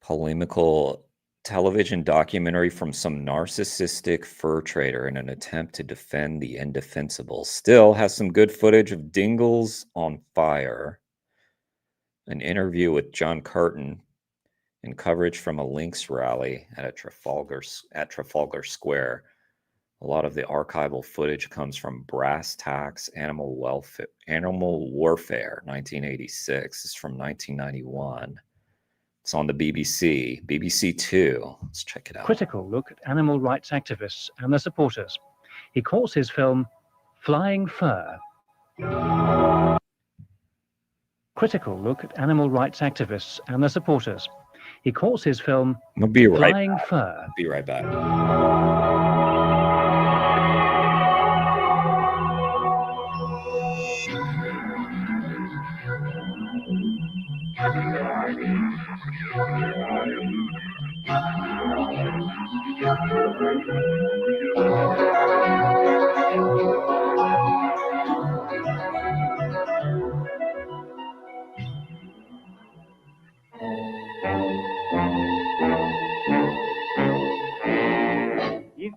Polemical television documentary from some narcissistic fur trader in an attempt to defend the indefensible. Still has some good footage of Dingles on fire. An interview with John Curtin and coverage from a Lynx rally at Trafalgar Square. A lot of the archival footage comes from Brass Tacks Animal Warfare, 1986. It's from 1991. It's on the BBC, BBC Two. Let's check it out. Critical look at animal rights activists and their supporters. He calls his film Flying Fur. Critical look at animal rights activists and their supporters. He calls his film I'm gonna be right Flying back. Fur. Be right back. If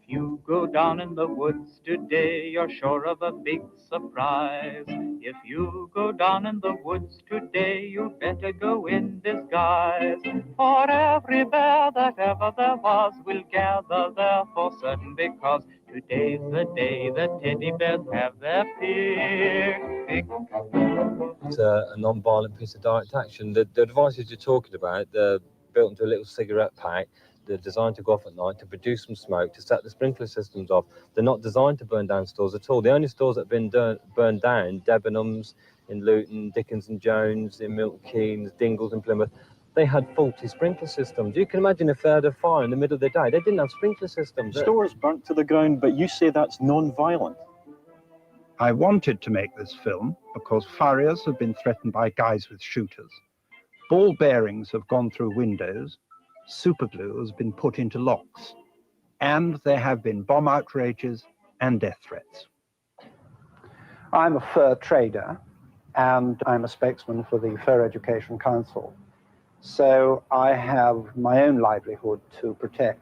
you go down in the woods today, you're sure of a big surprise. If you go down in the woods today, you better go in disguise. For every bear that ever there was will gather there for certain, because today's the day that teddy bears have their picnic. It's a non-violent piece of direct action. The devices you're talking about, they're built into a little cigarette pack. They're designed to go off at night to produce some smoke, to set the sprinkler systems off. They're not designed to burn down stores at all. The only stores that have been burned down, Debenhams in Luton, Dickens and Jones in Milton Keynes, Dingles in Plymouth, they had faulty sprinkler systems. You can imagine if they had a fire in the middle of the day, they didn't have sprinkler systems. Stores burnt to the ground, but you say that's non-violent. I wanted to make this film because farriers have been threatened by guys with shooters. Ball bearings have gone through windows, superglue has been put into locks, and there have been bomb outrages and death threats. I'm a fur trader and I'm a spokesman for the Fur Education Council. So I have my own livelihood to protect,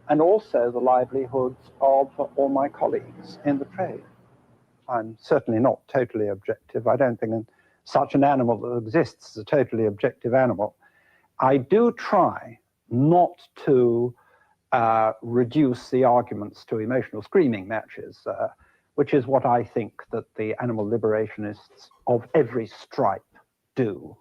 and also the livelihoods of all my colleagues in the trade. I'm certainly not totally objective. I don't think such an animal that exists is a totally objective animal. I do try not to reduce the arguments to emotional screaming matches, which is what I think that the animal liberationists of every stripe do.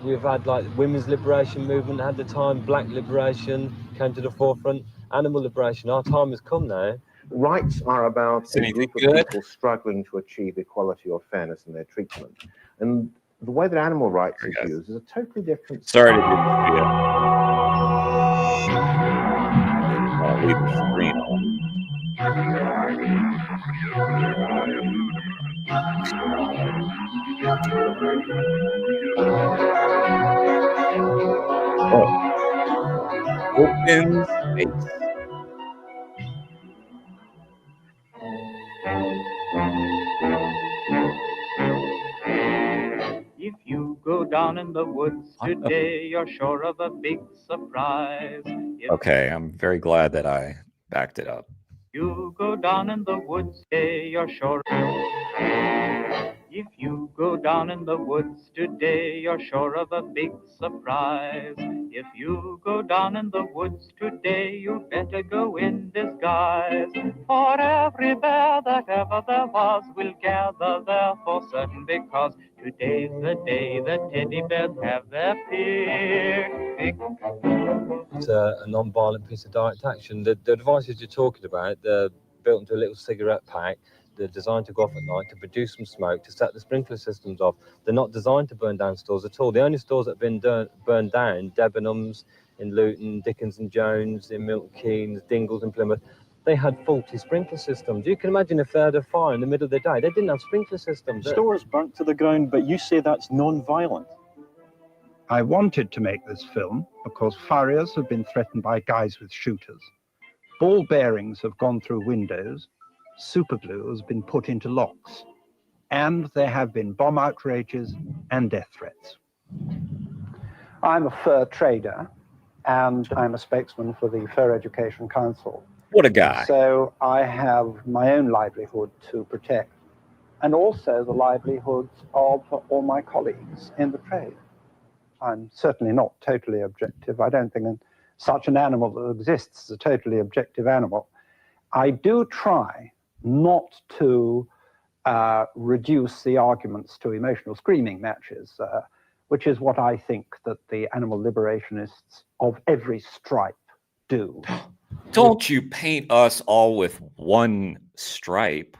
We've had like women's liberation movement had the time, black liberation came to the forefront, animal liberation. Our time has come now. Rights are about a group of people struggling to achieve equality or fairness in their treatment. And the way that animal rights is used is a totally different... Sorry to do this video. Leave the screen on. Oh. Open space. If you go down in the woods today, you're sure of a big surprise. Okay, I'm very glad that I backed it up. You go down in the woods today, you're sure. If you go down in the woods today, you're sure of a big surprise. If you go down in the woods today, you better go in disguise. For every bear that ever there was will gather there for certain, because today's the day that teddy bears have their picnic. It's a non-violent piece of direct action. The devices you're talking about, they're built into a little cigarette pack. They're designed to go off at night to produce some smoke, to set the sprinkler systems off. They're not designed to burn down stores at all. The only stores that have been burned down, Debenhams in Luton, Dickens and Jones in Milton Keynes, Dingles in Plymouth, they had faulty sprinkler systems. You can imagine if they had a fire in the middle of the day, they didn't have sprinkler systems. Stores burnt to the ground, but you say that's non-violent. I wanted to make this film because farriers have been threatened by guys with shooters. Ball bearings have gone through windows, superglue has been put into locks, and there have been bomb outrages and death threats. I'm a fur trader and I'm a spokesman for the Fur Education Council. What a guy. So I have my own livelihood to protect, and also the livelihoods of all my colleagues in the trade. I'm certainly not totally objective. I don't think such an animal that exists is a totally objective animal. I do try not to reduce the arguments to emotional screaming matches, which is what I think that the animal liberationists of every stripe do. Don't you paint us all with one stripe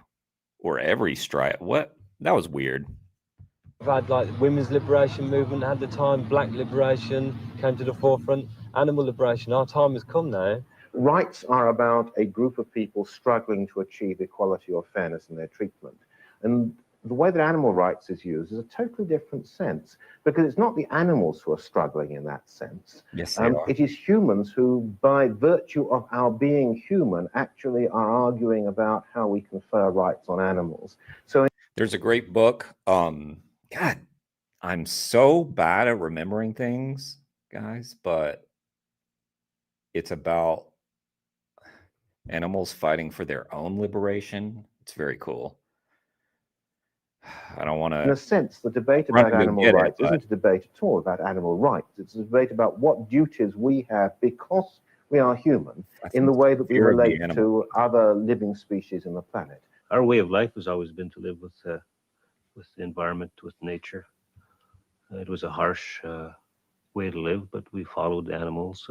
or every stripe. What? That was weird. We've had like women's liberation movement had the time, black liberation came to the forefront, animal liberation. Our time has come now. Rights are about a group of people struggling to achieve equality or fairness in their treatment. And the way that animal rights is used is a totally different sense, because it's not the animals who are struggling in that sense. Yes, they are. It is humans who, by virtue of our being human, actually are arguing about how we confer rights on animals. So there's a great book. God, I'm so bad at remembering things, guys, but it's about animals fighting for their own liberation. It's very cool. I don't want to. in a sense, the debate about animal rights isn't a debate at all about animal rights. It's a debate about what duties we have because we are human in the way that we relate to other living species in the planet. Our way of life has always been to live with the environment, with nature. It was a harsh way to live, but we followed the animals,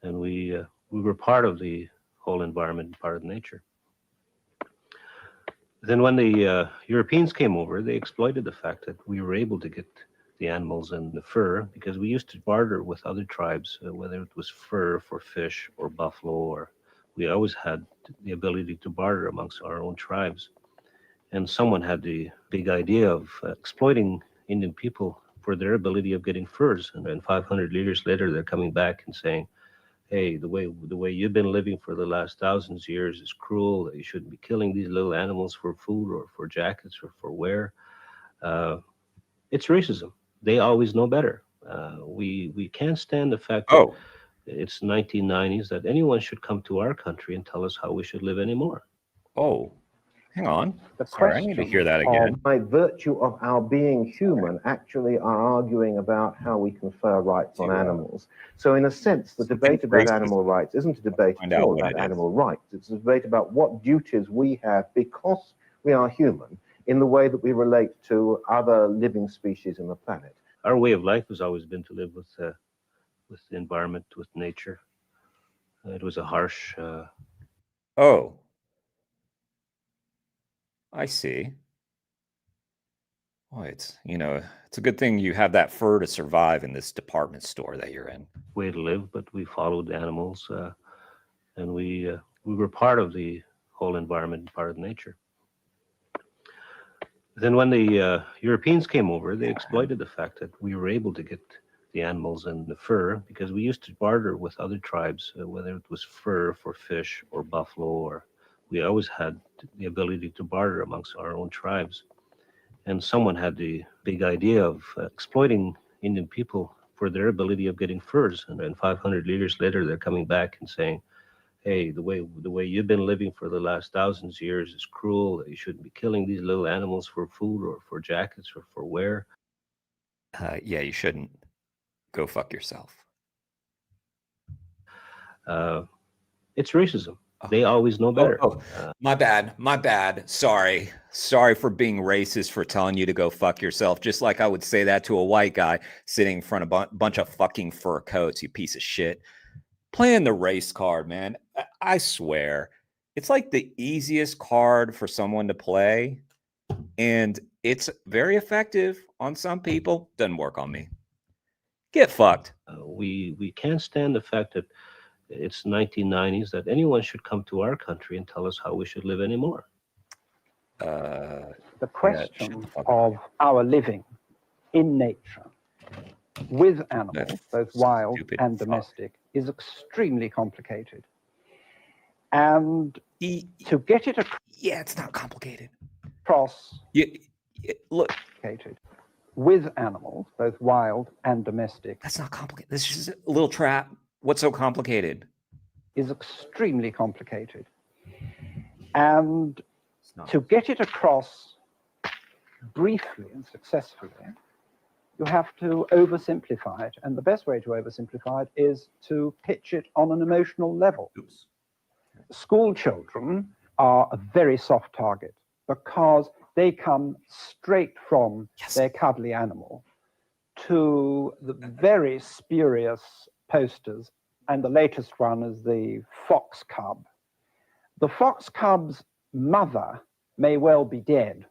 and we were part of the whole environment, part of nature. Then when the Europeans came over, they exploited the fact that we were able to get the animals and the fur, because we used to barter with other tribes, whether it was fur for fish or buffalo, or we always had the ability to barter amongst our own tribes. And someone had the big idea of exploiting Indian people for their ability of getting furs. And then 500 years later, they're coming back and saying, hey, the way you've been living for the last thousands of years is cruel, that you shouldn't be killing these little animals for food or for jackets or for wear. It's racism. They always know better. We can't stand the fact that it's 1990s, that anyone should come to our country and tell us how we should live anymore. Oh, hang on. Sorry, I need to hear that again. By virtue of our being human, actually are arguing about how we confer rights on animals. So in a sense, the debate about animal rights isn't a debate at all about animal rights. It's a debate about what duties we have because we are human in the way that we relate to other living species in the planet. Our way of life has always been to live with the environment, with nature. It was a harsh... Oh. I see. Well, it's a good thing you have that fur to survive in this department store that you're in. Way to live, but we followed animals, and we were part of the whole environment, part of nature. Then when the Europeans came over, they exploited the fact that we were able to get the animals and the fur, because we used to barter with other tribes, whether it was fur for fish or buffalo, or we always had the ability to barter amongst our own tribes. And someone had the big idea of exploiting Indian people for their ability of getting furs. And then 500 years later, they're coming back and saying, hey, the way you've been living for the last thousands of years is cruel, that you shouldn't be killing these little animals for food or for jackets or for wear. Yeah, you shouldn't. Go fuck yourself. It's racism. They always know better. My bad. Sorry for being racist, for telling you to go fuck yourself. Just like I would say that to a white guy sitting in front of a bunch of fucking fur coats, you piece of shit. Playing the race card, man. I swear. It's like the easiest card for someone to play. And it's very effective on some people. Doesn't work on me. Get fucked. We can't stand the fact that it's 1990s, that anyone should come to our country and tell us how we should live anymore. The question of our living in nature with animals, both wild and domestic, is extremely complicated. And to get it across... Yeah, it's not complicated. Look, with animals, both wild and domestic. That's not complicated. This is a little trap. What's so complicated? Is extremely complicated. And to get it across briefly and successfully, you have to oversimplify it. And the best way to oversimplify it is to pitch it on an emotional level. School children are a very soft target because they come straight from their cuddly animal to the very spurious posters, and the latest one is the fox cub. The fox cub's mother may well be dead,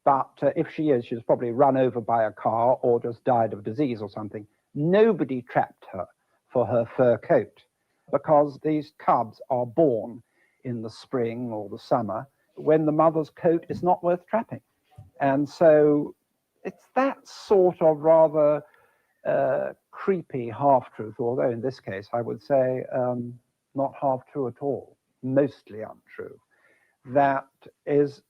but if she is, she's probably run over by a car or just died of disease or something. Nobody trapped her for her fur coat, because these cubs are born in the spring or the summer when the mother's coat is not worth trapping. And so it's that sort of rather creepy half-truth, although in this case I would say not half-true at all, mostly untrue. That is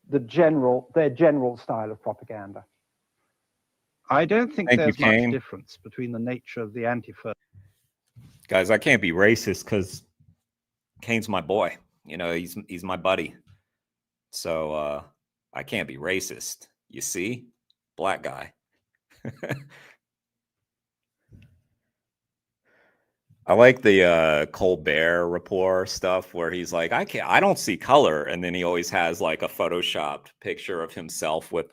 their general style of propaganda. I don't think Thank you, there's much Kane. difference between the nature of the anti-fur. Guys, I can't be racist because Kane's my boy. You know, he's my buddy. So I can't be racist. You see? Black guy. I like the Colbert Report stuff where he's like, I don't see color, and then he always has like a photoshopped picture of himself with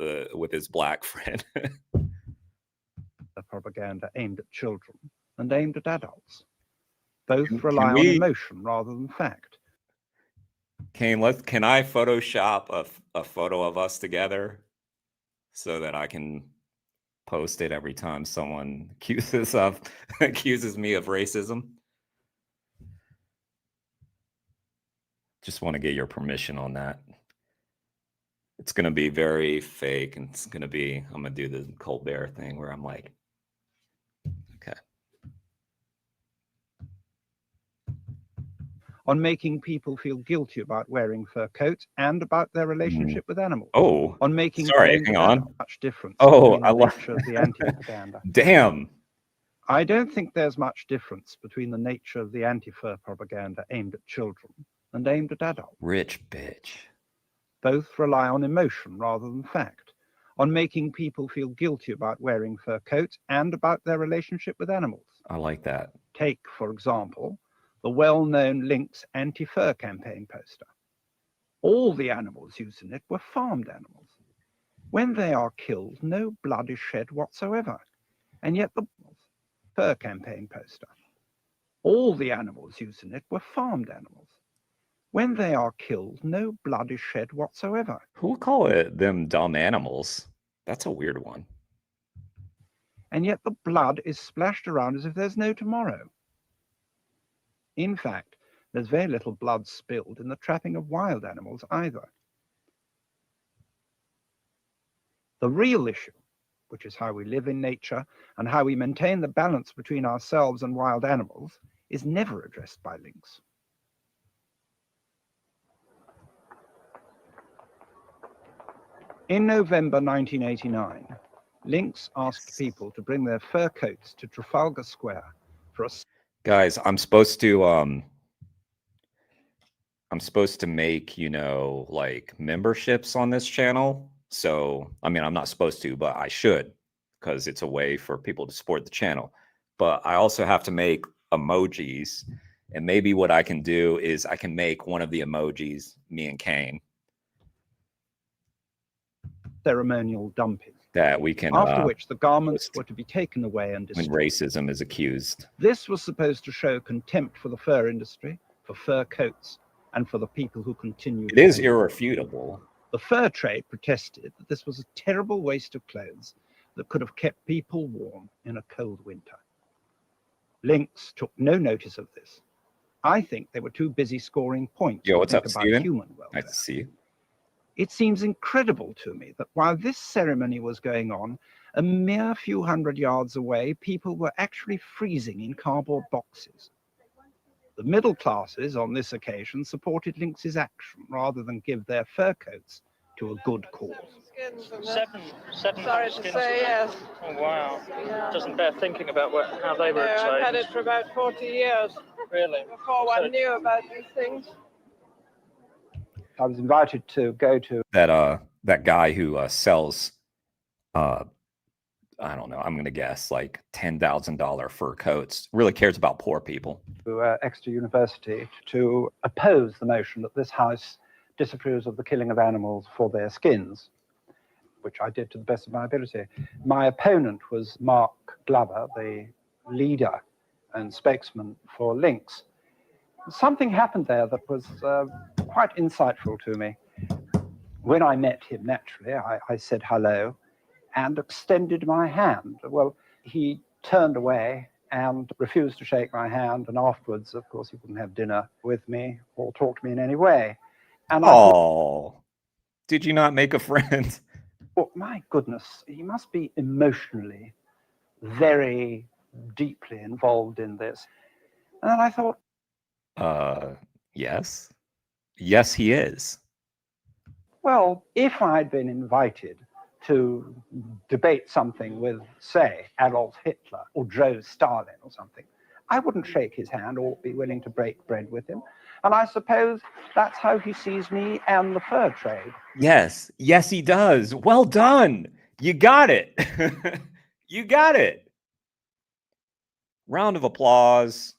his black friend. The propaganda aimed at children and aimed at adults. Both Can rely on we- emotion rather than fact. Kane, can I Photoshop a photo of us together so that I can post it every time someone accuses me of racism? Just want to get your permission on that. It's going to be very fake, and I'm going to do the Colbert thing where I'm like, okay. On making people feel guilty about wearing fur coats and about their relationship with animals. Oh, on making sorry, claims hang about on. how much difference Oh, between I the love nature of the anti-propaganda. Damn. I don't think there's much difference between the nature of the anti-fur propaganda aimed at children and aimed at adults. Rich bitch. Both rely on emotion rather than fact, on making people feel guilty about wearing fur coats and about their relationship with animals. I like that. Take, for example, the well-known Lynx anti-fur campaign poster. All the animals used in it were farmed animals. When they are killed, no blood is shed whatsoever. And yet the fur campaign poster. All the animals used in it were farmed animals. When they are killed, no blood is shed whatsoever. Who would call it them dumb animals? That's a weird one. And yet the blood is splashed around as if there's no tomorrow. In fact, there's very little blood spilled in the trapping of wild animals either. The real issue, which is how we live in nature and how we maintain the balance between ourselves and wild animals, is never addressed by Lynx. In November 1989, Lynx asked people to bring their fur coats to Trafalgar Square for a... Guys, I'm supposed to make, like memberships on this channel. So, I mean, I'm not supposed to, but I should, because it's a way for people to support the channel. But I also have to make emojis. And maybe what I can do is I can make one of the emojis, me and Kane. Ceremonial dumping. That we can... After which the garments were to be taken away and destroyed. When racism is accused. This was supposed to show contempt for the fur industry, for fur coats, and for the people who continue. It is irrefutable. The fur trade protested that this was a terrible waste of clothes that could have kept people warm in a cold winter. Lynx took no notice of this. I think they were too busy scoring points. Yo, what's up, about Steven? human welfare. Nice to see you. It seems incredible to me that while this ceremony was going on, a mere few hundred yards away, people were actually freezing in cardboard boxes. The middle classes on this occasion supported Lynx's action rather than give their fur coats to a good cause. Seven Sorry to skins. say, yes. Oh, wow. Yeah. Doesn't bear thinking about how they were No, I've had exposed. it for about 40 years. Really? Before one knew about these things. I was invited to go to that guy who sells I don't know, I'm going to guess like $10,000 fur coats, really cares about poor people. Exeter University to oppose the motion that this house disapproves of the killing of animals for their skins, which I did to the best of my ability. My opponent was Mark Glover, the leader and spokesman for Lynx. Something happened there that was quite insightful to me. When I met him, naturally, I said hello and extended my hand. Well, he turned away and refused to shake my hand, and afterwards, of course, he wouldn't have dinner with me or talk to me in any way. And oh, did you not make a friend? Well, my goodness, he must be emotionally very deeply involved in this. And then I thought, yes. Yes, he is. well, if I'd been invited to debate something with, say, Adolf Hitler or Joe Stalin or something, I wouldn't shake his hand or be willing to break bread with him. And I suppose that's how he sees me and the fur trade. Yes. Yes, he does. Well done. You got it. You got it. Round of applause.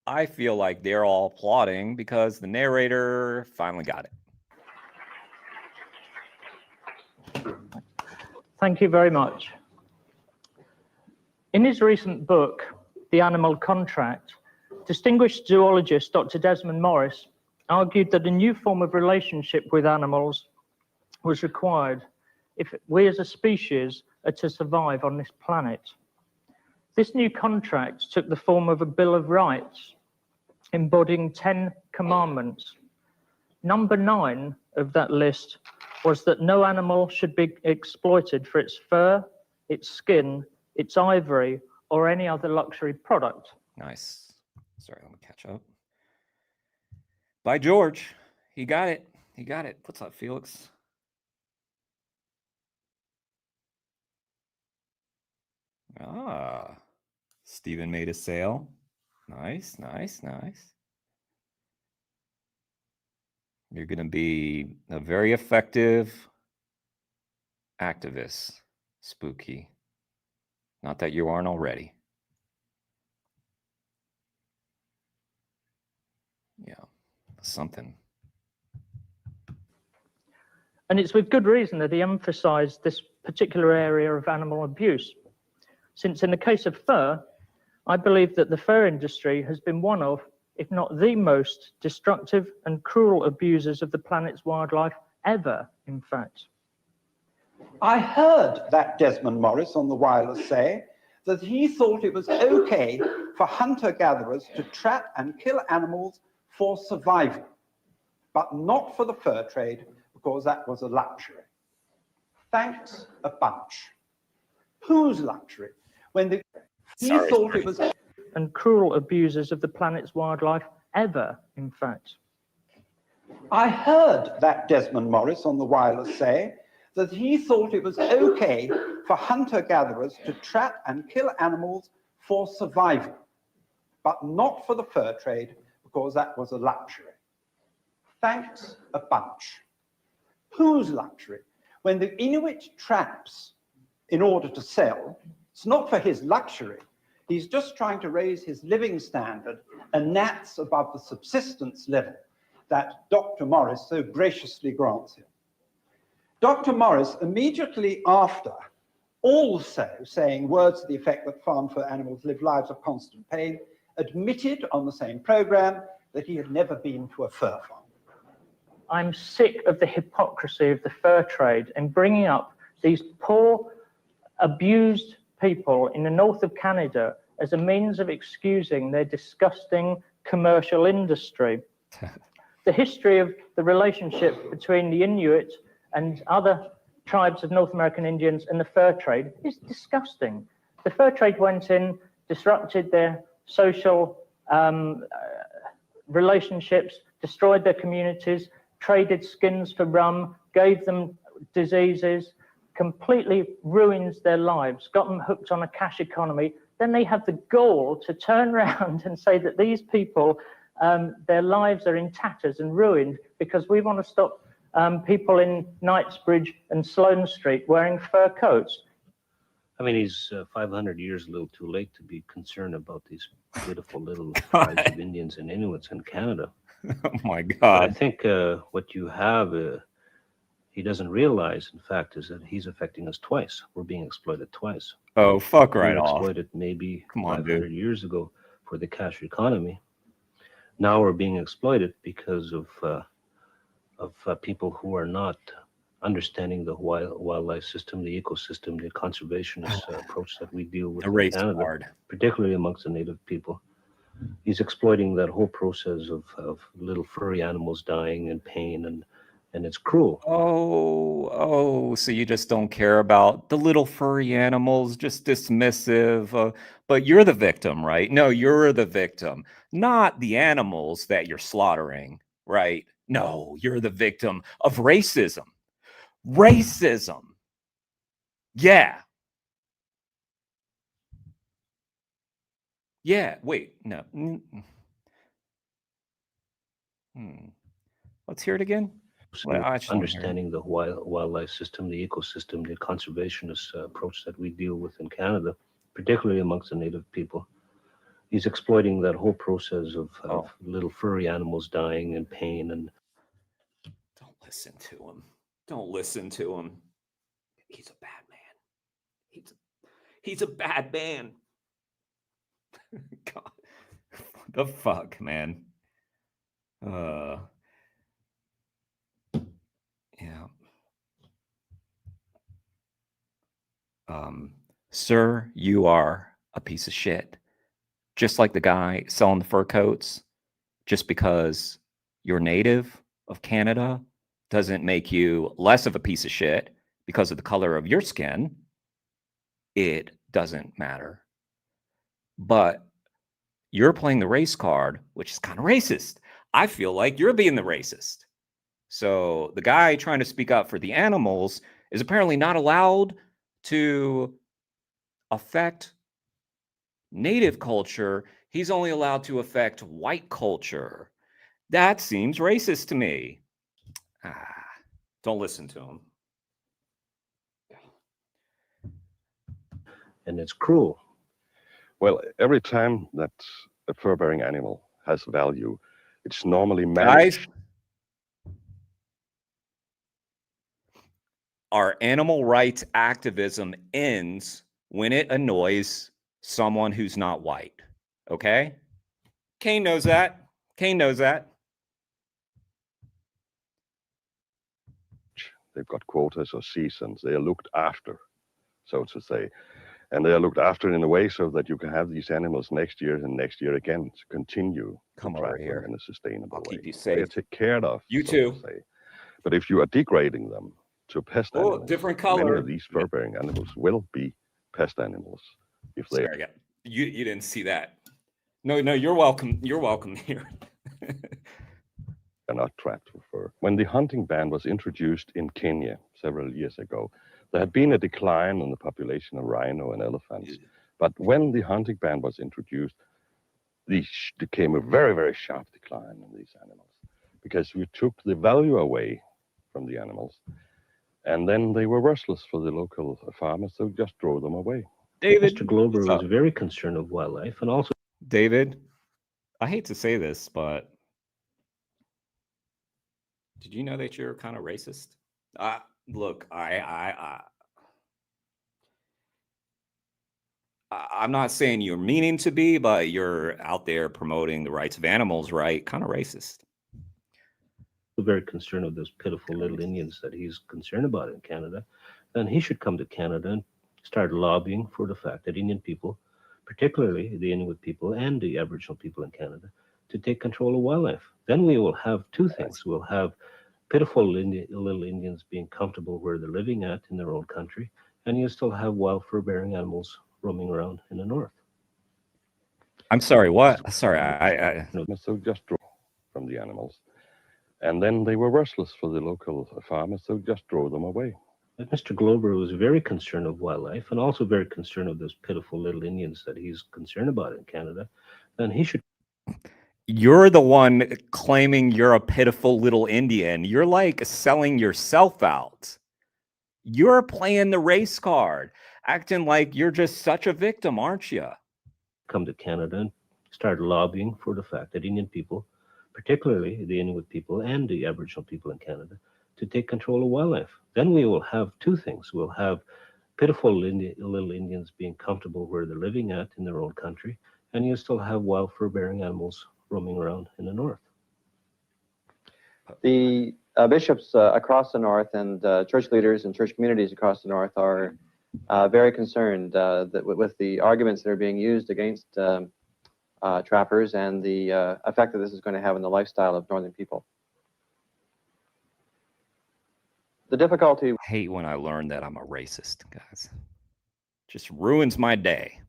I feel like they're all applauding because the narrator finally got it. Thank you very much. In his recent book, The Animal Contract, distinguished zoologist Dr. Desmond Morris argued that a new form of relationship with animals was required if we as a species are to survive on this planet. This new contract took the form of a Bill of Rights embodying 10 commandments. Number 9 of that list was that no animal should be exploited for its fur, its skin, its ivory, or any other luxury product. Nice. Sorry, let me catch up. By George, he got it. He got it. What's up, Felix? Ah, Stephen made a sale. Nice, nice, nice. You're going to be a very effective activist, Spooky. Not that you aren't already. Yeah, something. And it's with good reason that he emphasized this particular area of animal abuse. Since in the case of fur, I believe that the fur industry has been one of, if not the most destructive and cruel abusers of the planet's wildlife ever, in fact. I heard that Desmond Morris on the wireless say that he thought it was okay for hunter-gatherers to trap and kill animals for survival, but not for the fur trade, because that was a luxury. Thanks a bunch. Whose luxury? When he thought it was... And cruel abusers of the planet's wildlife ever, in fact. I heard that Desmond Morris on the wireless say that he thought it was okay for hunter-gatherers to trap and kill animals for survival, but not for the fur trade, because that was a luxury. Thanks a bunch. Whose luxury? When the Inuit traps in order to sell, it's not for his luxury. He's just trying to raise his living standard a gnat's above the subsistence level that Dr. Morris so graciously grants him. Dr. Morris, immediately after, also saying words to the effect that farm fur animals live lives of constant pain, admitted on the same program that he had never been to a fur farm. I'm sick of the hypocrisy of the fur trade in bringing up these poor, abused people in the north of Canada as a means of excusing their disgusting commercial industry. The history of the relationship between the Inuit and other tribes of North American Indians and the fur trade is disgusting. The fur trade went in, disrupted their social relationships, destroyed their communities, traded skins for rum, gave them diseases, completely ruined their lives, got them hooked on a cash economy. Then they have the gall to turn around and say that these people, their lives are in tatters and ruined because we want to stop people in Knightsbridge and Sloane Street wearing fur coats. I mean, he's 500 years a little too late to be concerned about these beautiful little tribes of Indians and Inuits in Canada. Oh my God. But I think what you have, he doesn't realize, in fact, is that he's affecting us twice. We're being exploited twice. Oh, fuck We right were off. exploited maybe Come on, 500 years ago for the cash economy. Now we're being exploited because of people who are not understanding the wildlife system, the ecosystem, the conservationist approach that we deal with in Canada, particularly amongst the native people. He's exploiting that whole process of little furry animals dying in pain and And it's cruel. Oh, so you just don't care about the little furry animals, just dismissive. But you're the victim, right? No, you're the victim, not the animals that you're slaughtering, right? No, you're the victim of racism. Racism. Yeah. Yeah. Wait, no. Let's hear it again. Well, I just wanna hear it. Understanding the wildlife system, the ecosystem, the conservationist approach that we deal with in Canada, particularly amongst the native people. He's exploiting that whole process of little furry animals dying in pain. And don't listen to him. Don't listen to him. He's a bad man. He's a bad man. God, what the fuck, man. Yeah. Sir, you are a piece of shit. Just like the guy selling the fur coats. Just because you're native of Canada doesn't make you less of a piece of shit because of the color of your skin. It doesn't matter. But you're playing the race card, which is kind of racist. I feel like you're being the racist. So the guy trying to speak up for the animals is apparently not allowed to affect native culture. He's only allowed to affect white culture. That seems racist to me. Don't listen to him. And it's cruel. Well, every time that a fur-bearing animal has value, it's normally Guys, managed. our animal rights activism ends when it annoys someone who's not white. Okay? Kane knows that. Kane knows that. They've got quotas or seasons. They are looked after, so to say. And they are looked after in a way so that you can have these animals next year and next year again to continue Come to over track them here. in a sustainable I'll way. keep you They are safe. taken care of. You so too. to say. But if you are degrading them to pest Oh, animals, different many color. of these fur-bearing animals will be pest animals if they Sorry, yeah. You didn't see that. No, you're welcome. You're welcome here. are not trapped for fur. When the hunting ban was introduced in Kenya several years ago, there had been a decline in the population of rhino and elephants. But when the hunting ban was introduced, there came a very, very sharp decline in these animals because we took the value away from the animals. And then they were worthless for the local farmers, so just throw them away. David, Mr. Glover what's was up? very concerned of wildlife and also. David, I hate to say this, but did you know that you're kind of racist? Look, I'm not saying you're meaning to be, but you're out there promoting the rights of animals, right? Kind of racist. Very concerned of those pitiful little Indians that he's concerned about in Canada, then he should come to Canada and start lobbying for the fact that Indian people, particularly the Inuit people and the Aboriginal people in Canada, to take control of wildlife. Then we will have two things. We'll have pitiful little Indians being comfortable where they're living at in their own country, and you still have wild fur-bearing animals roaming around in the north. I'm sorry, what? Sorry, So just draw from the animals. And then they were worthless for the local farmers, so just throw them away. But Mr. Glover was very concerned of wildlife and also very concerned of those pitiful little Indians that he's concerned about in Canada, then he should. You're the one claiming you're a pitiful little Indian. You're like selling yourself out. You're playing the race card, acting like you're just such a victim, aren't you? Come to Canada and start lobbying for the fact that Indian people, particularly the Inuit people and the Aboriginal people in Canada, to take control of wildlife. Then we will have two things. We'll have pitiful little Indians being comfortable where they're living at in their own country, and you still have wild fur-bearing animals roaming around in the north. The bishops across the north and church leaders and church communities across the north are very concerned with the arguments that are being used against trappers and the effect that this is going to have on the lifestyle of northern people. The difficulty. I hate when I learn that I'm a racist, guys. Just ruins my day.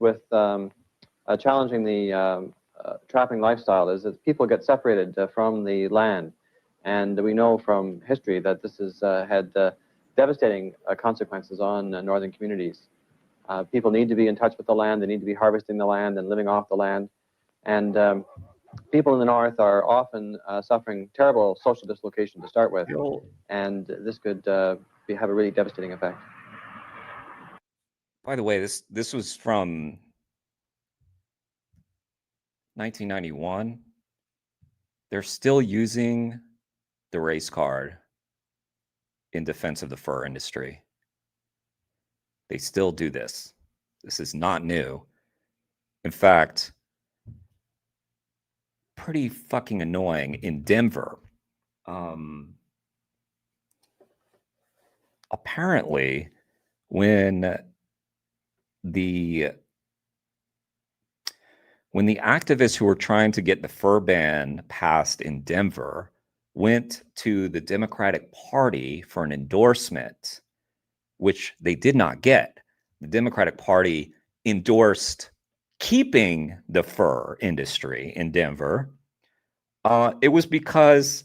With challenging the trapping lifestyle is that people get separated from the land. And we know from history that this has had devastating consequences on northern communities. People need to be in touch with the land. They need to be harvesting the land and living off the land. And people in the north are often suffering terrible social dislocation to start with. And this could have a really devastating effect. By the way, this was from 1991. They're still using the race card in defense of the fur industry. They still do this. This is not new. In fact, pretty fucking annoying in Denver. Apparently, when the activists who were trying to get the fur ban passed in Denver went to the Democratic Party for an endorsement, which they did not get. The Democratic Party endorsed keeping the fur industry in Denver. It was because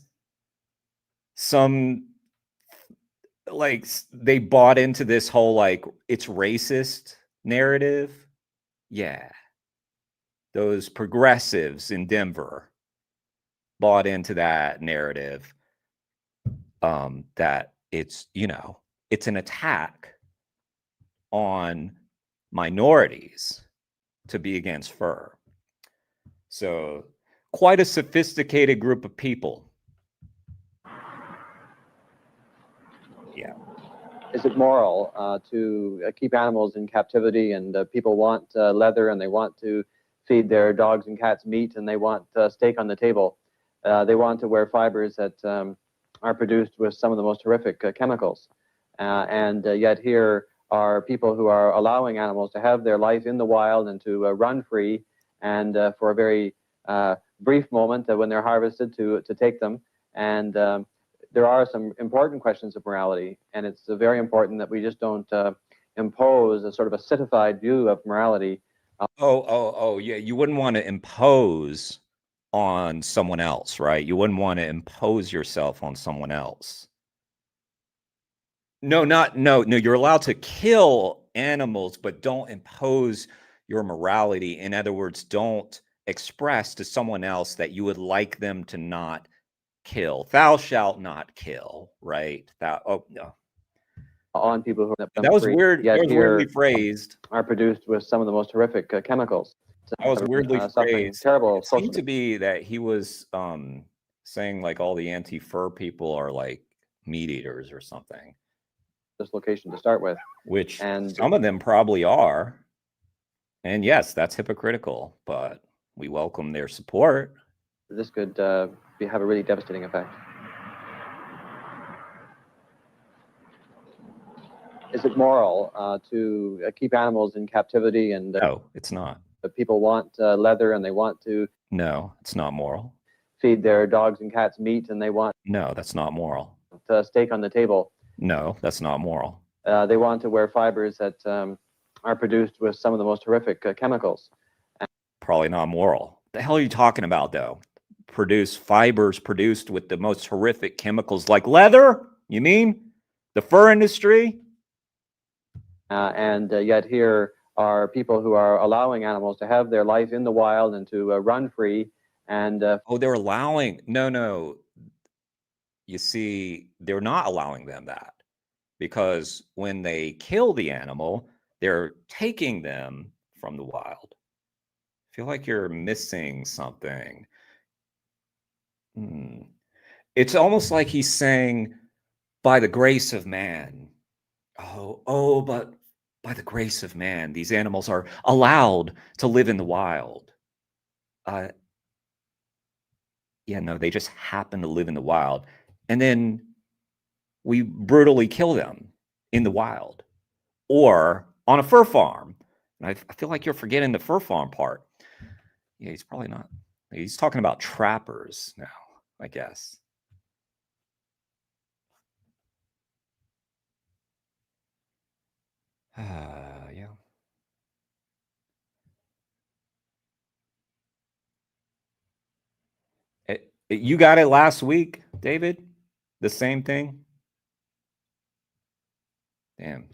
they bought into this whole it's racist narrative. Yeah. Those progressives in Denver bought into that narrative that it's an attack on minorities to be against fur. So quite a sophisticated group of people. Yeah. Is it moral to keep animals in captivity? And people want leather, and they want to feed their dogs and cats meat, and they want steak on the table. They want to wear fibers that are produced with some of the most horrific chemicals. And yet here are people who are allowing animals to have their life in the wild and to run free, and for a very brief moment when they're harvested to take them. And there are some important questions of morality, and it's very important that we just don't impose a sort of a citified view of morality. Yeah. You wouldn't want to impose on someone else, right? You wouldn't want to impose yourself on someone else. No. You're allowed to kill animals, but don't impose your morality. In other words, don't express to someone else that you would like them to not kill. Thou shalt not kill, right? No. On people who that was weird. That was weirdly phrased. Are produced with some of the most horrific chemicals. That was weirdly phrased. Terrible. It seemed to be that he was saying all the anti-fur people are like meat eaters or something. Dislocation to start with, which some of them probably are. And yes, that's hypocritical, but we welcome their support. This could have a really devastating effect. Is it moral to keep animals in captivity? And no, it's not. People want leather, and they want to. No, it's not moral. Feed their dogs and cats meat, and they want. No, that's not moral. Steak on the table. No, that's not moral. They want to wear fibers that are produced with some of the most horrific chemicals. Probably not moral. The hell are you talking about, though? Fibers produced with the most horrific chemicals, like leather? You mean the fur industry? And yet here are people who are allowing animals to have their life in the wild and to run free. And they're allowing. No. You see, they're not allowing them that, because when they kill the animal, they're taking them from the wild. I feel like you're missing something. It's almost like he's saying, by the grace of man. But by the grace of man, these animals are allowed to live in the wild. They just happen to live in the wild. And then we brutally kill them in the wild or on a fur farm. And I feel like you're forgetting the fur farm part. Yeah, he's probably not. He's talking about trappers now, I guess. Yeah. You got it last week, David? The same thing? Damn.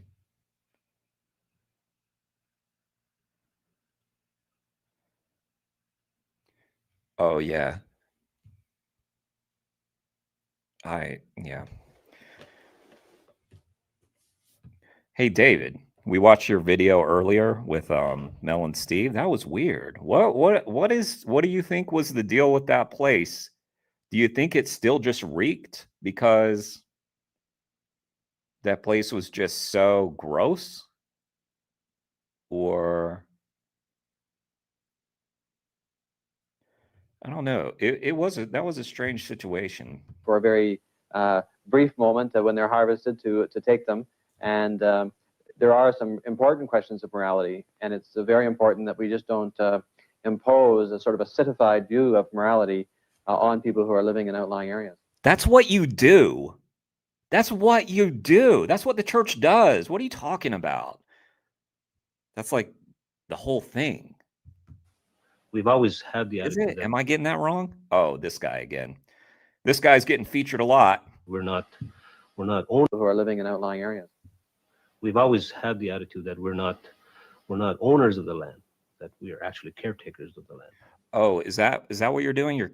Oh, yeah. Yeah. Hey, David, we watched your video earlier with Mel and Steve. That was weird. What do you think was the deal with that place? Do you think it still just reeked because that place was just so gross? Or I don't know. That was a strange situation. For a very brief moment when they're harvested to take them. And there are some important questions of morality, and it's very important that we just don't impose a sort of a citified view of morality on people who are living in outlying areas. That's what you do. That's what you do. That's what the church does. What are you talking about? That's like the whole thing. We've always had the Is attitude it? Am I getting that wrong? Oh, this guy again. This guy's getting featured a lot. We're not owners who are living in outlying areas. We've always had the attitude that we're not owners of the land, that we are actually caretakers of the land. Oh, is that what you're doing? You're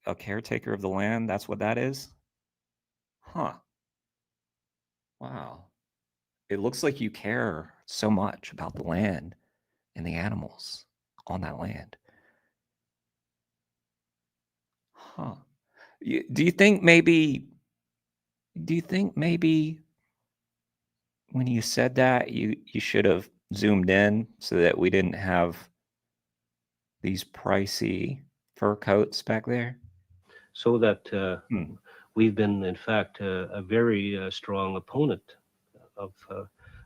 a caretaker of the land? That's what that is? Huh. Wow. It looks like you care so much about the land and the animals on that land. Huh. Do you think maybe when you said that you should have zoomed in so that we didn't have these pricey fur coats back there? So that we've been, in fact, a very strong opponent of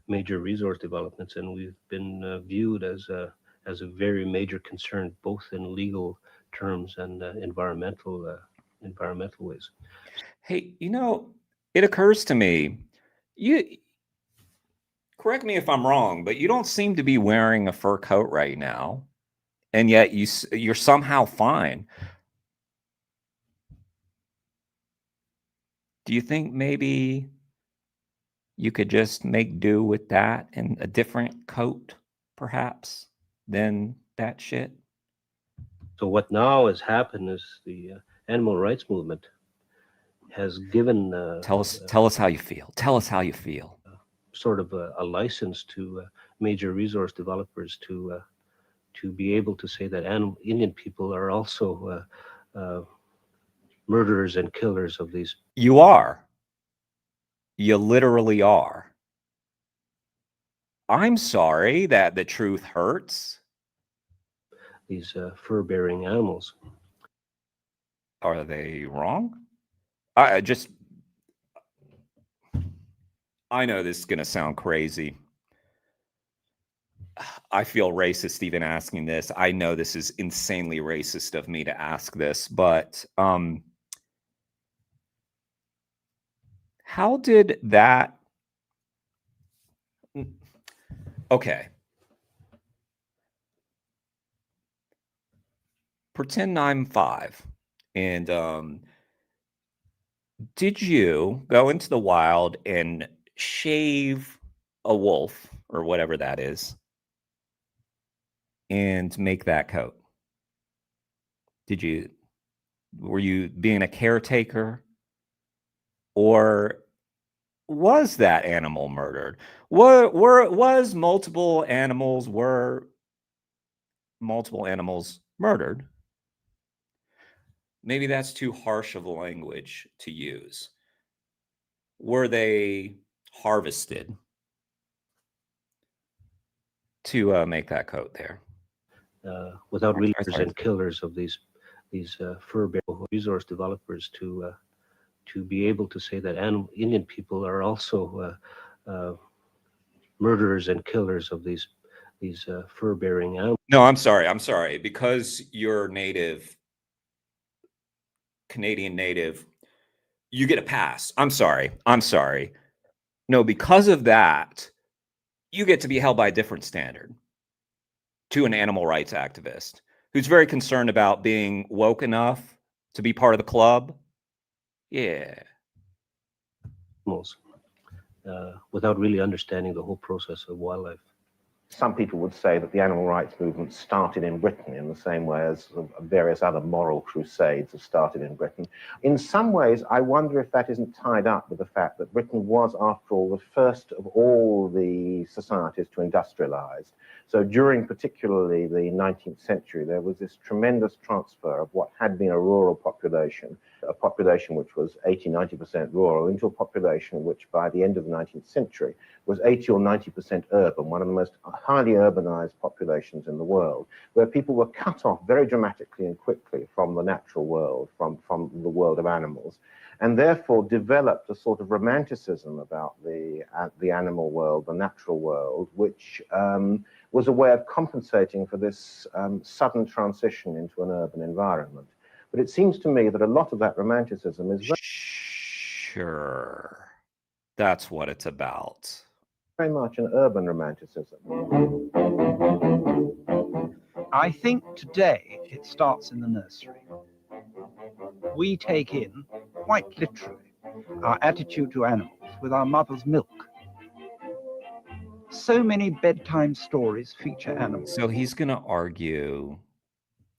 major resource developments, and we've been viewed as a very major concern, both in legal terms and environmental ways. Hey, it occurs to me, you correct me if I'm wrong, but you don't seem to be wearing a fur coat right now, and yet you're somehow fine. Do you think maybe you could just make do with that and a different coat, perhaps, than that shit? So what now has happened is the animal rights movement has given tell us how you feel. Tell us how you feel. Sort of a license to major resource developers to be able to say that Indian people are also murderers and killers of these. You are. You literally are. I'm sorry that the truth hurts. These fur-bearing animals. Are they wrong? I know this is going to sound crazy. I feel racist even asking this. I know this is insanely racist of me to ask this, but how did that... Okay. Pretend I'm 5, and did you go into the wild and shave a wolf or whatever that is and make that coat? Were you being a caretaker, or was that animal murdered? Were multiple animals murdered? Maybe that's too harsh of a language to use. Were they harvested to make that coat there? Without readers and killers of these fur-bearing resource developers to be able to say that Indian people are also murderers and killers of these fur-bearing animals. No, I'm sorry. Because you're native, Canadian native, you get a pass. I'm sorry. No, because of that, you get to be held by a different standard to an animal rights activist who's very concerned about being woke enough to be part of the club. Yeah. Without really understanding the whole process of wildlife. Some people would say that the animal rights movement started in Britain in the same way as various other moral crusades have started in Britain. In some ways, I wonder if that isn't tied up with the fact that Britain was, after all, the first of all the societies to industrialize. So during particularly the 19th century, there was this tremendous transfer of what had been a rural population, a population which was 80–90% rural, into a population which by the end of the 19th century was 80 or 90% urban, one of the most highly urbanized populations in the world, where people were cut off very dramatically and quickly from the natural world, from the world of animals, and therefore developed a sort of romanticism about the animal world, the natural world, which was a way of compensating for this sudden transition into an urban environment. But it seems to me that a lot of that romanticism is Sure. That's what it's about. Very much an urban romanticism. I think today it starts in the nursery. We take in, quite literally, our attitude to animals with our mother's milk. So many bedtime stories feature animals. So he's going to argue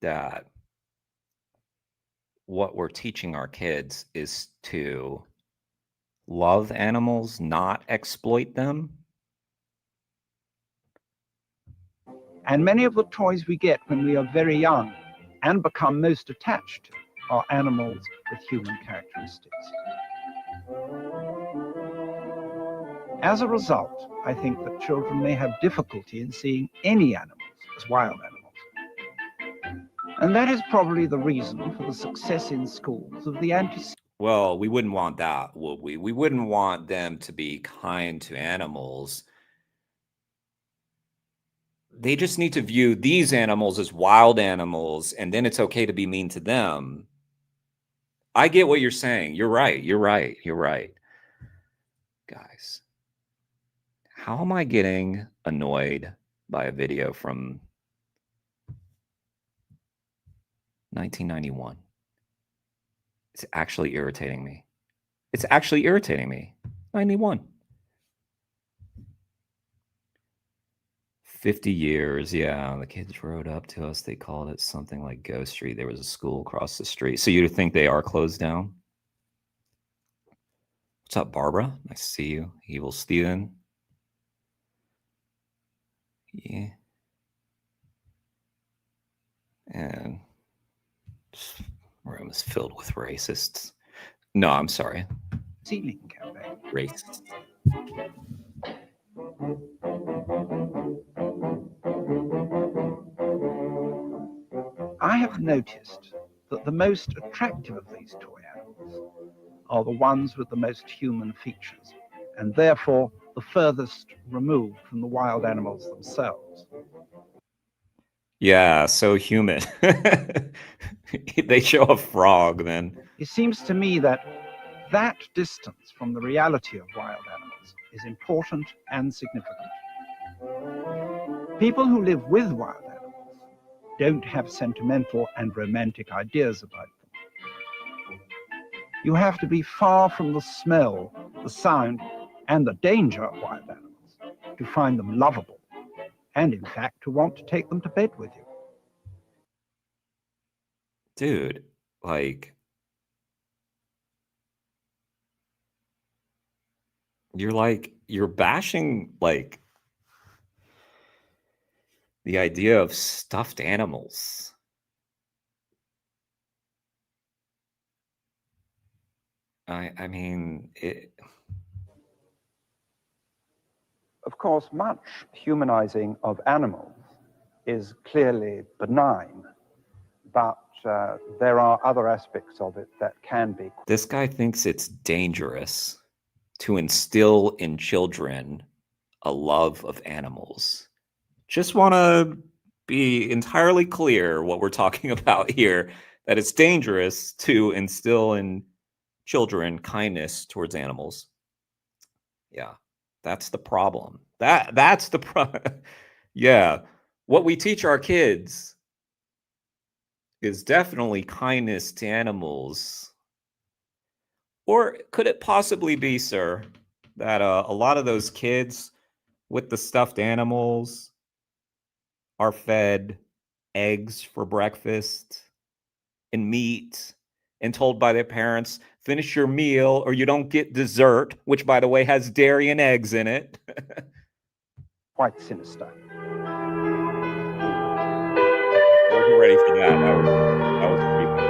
that what we're teaching our kids is to love animals, not exploit them. And many of the toys we get when we are very young and become most attached to are animals with human characteristics. As a result, I think that children may have difficulty in seeing any animals as wild animals. And that is probably the reason for the success in schools of the Well, we wouldn't want that, would we? We wouldn't want them to be kind to animals. They just need to view these animals as wild animals, and then it's okay to be mean to them. I get what you're saying. You're right. You're right. You're right. Guys, how am I getting annoyed by a video from 1991? It's actually irritating me. It's actually irritating me. 91. 50 years, yeah. The kids rode up to us. They called it something like Ghost Street. There was a school across the street. So you think they are closed down? What's up, Barbara? Nice to see you. Evil Steven. Yeah. And this room is filled with racists. No, I'm sorry. Sealing campaign. Racists. I have noticed that the most attractive of these toy animals are the ones with the most human features, and therefore the furthest removed from the wild animals themselves. Yeah, so human. They show a frog then. It seems to me that that distance from the reality of wild animals is important and significant. People who live with wild animals don't have sentimental and romantic ideas about them. You have to be far from the smell, the sound, and the danger of wild animals to find them lovable, and in fact to want to take them to bed with you. Dude, like, you're bashing, like, the idea of stuffed animals. I mean, Of course, much humanizing of animals is clearly benign, but there are other aspects of it that can be. This guy thinks it's dangerous to instill in children a love of animals. Just want to be entirely clear what we're talking about here, that it's dangerous to instill in children kindness towards animals. Yeah, That's the problem. That's the problem. Yeah. What we teach our kids is definitely kindness to animals. Or could it possibly be, sir, that a lot of those kids with the stuffed animals are fed eggs for breakfast and meat and told by their parents, finish your meal or you don't get dessert, which, by the way, has dairy and eggs in it. Quite sinister. Wasn't ready for that. That was pretty funny.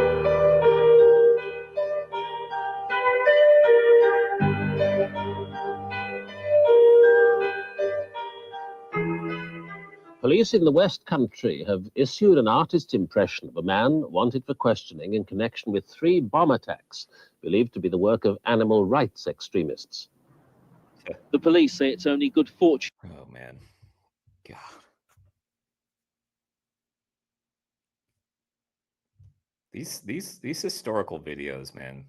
Police in the West Country have issued an artist's impression of a man wanted for questioning in connection with 3 bomb attacks believed to be the work of animal rights extremists. The police say it's only good fortune. Oh, man. God. These historical videos, man.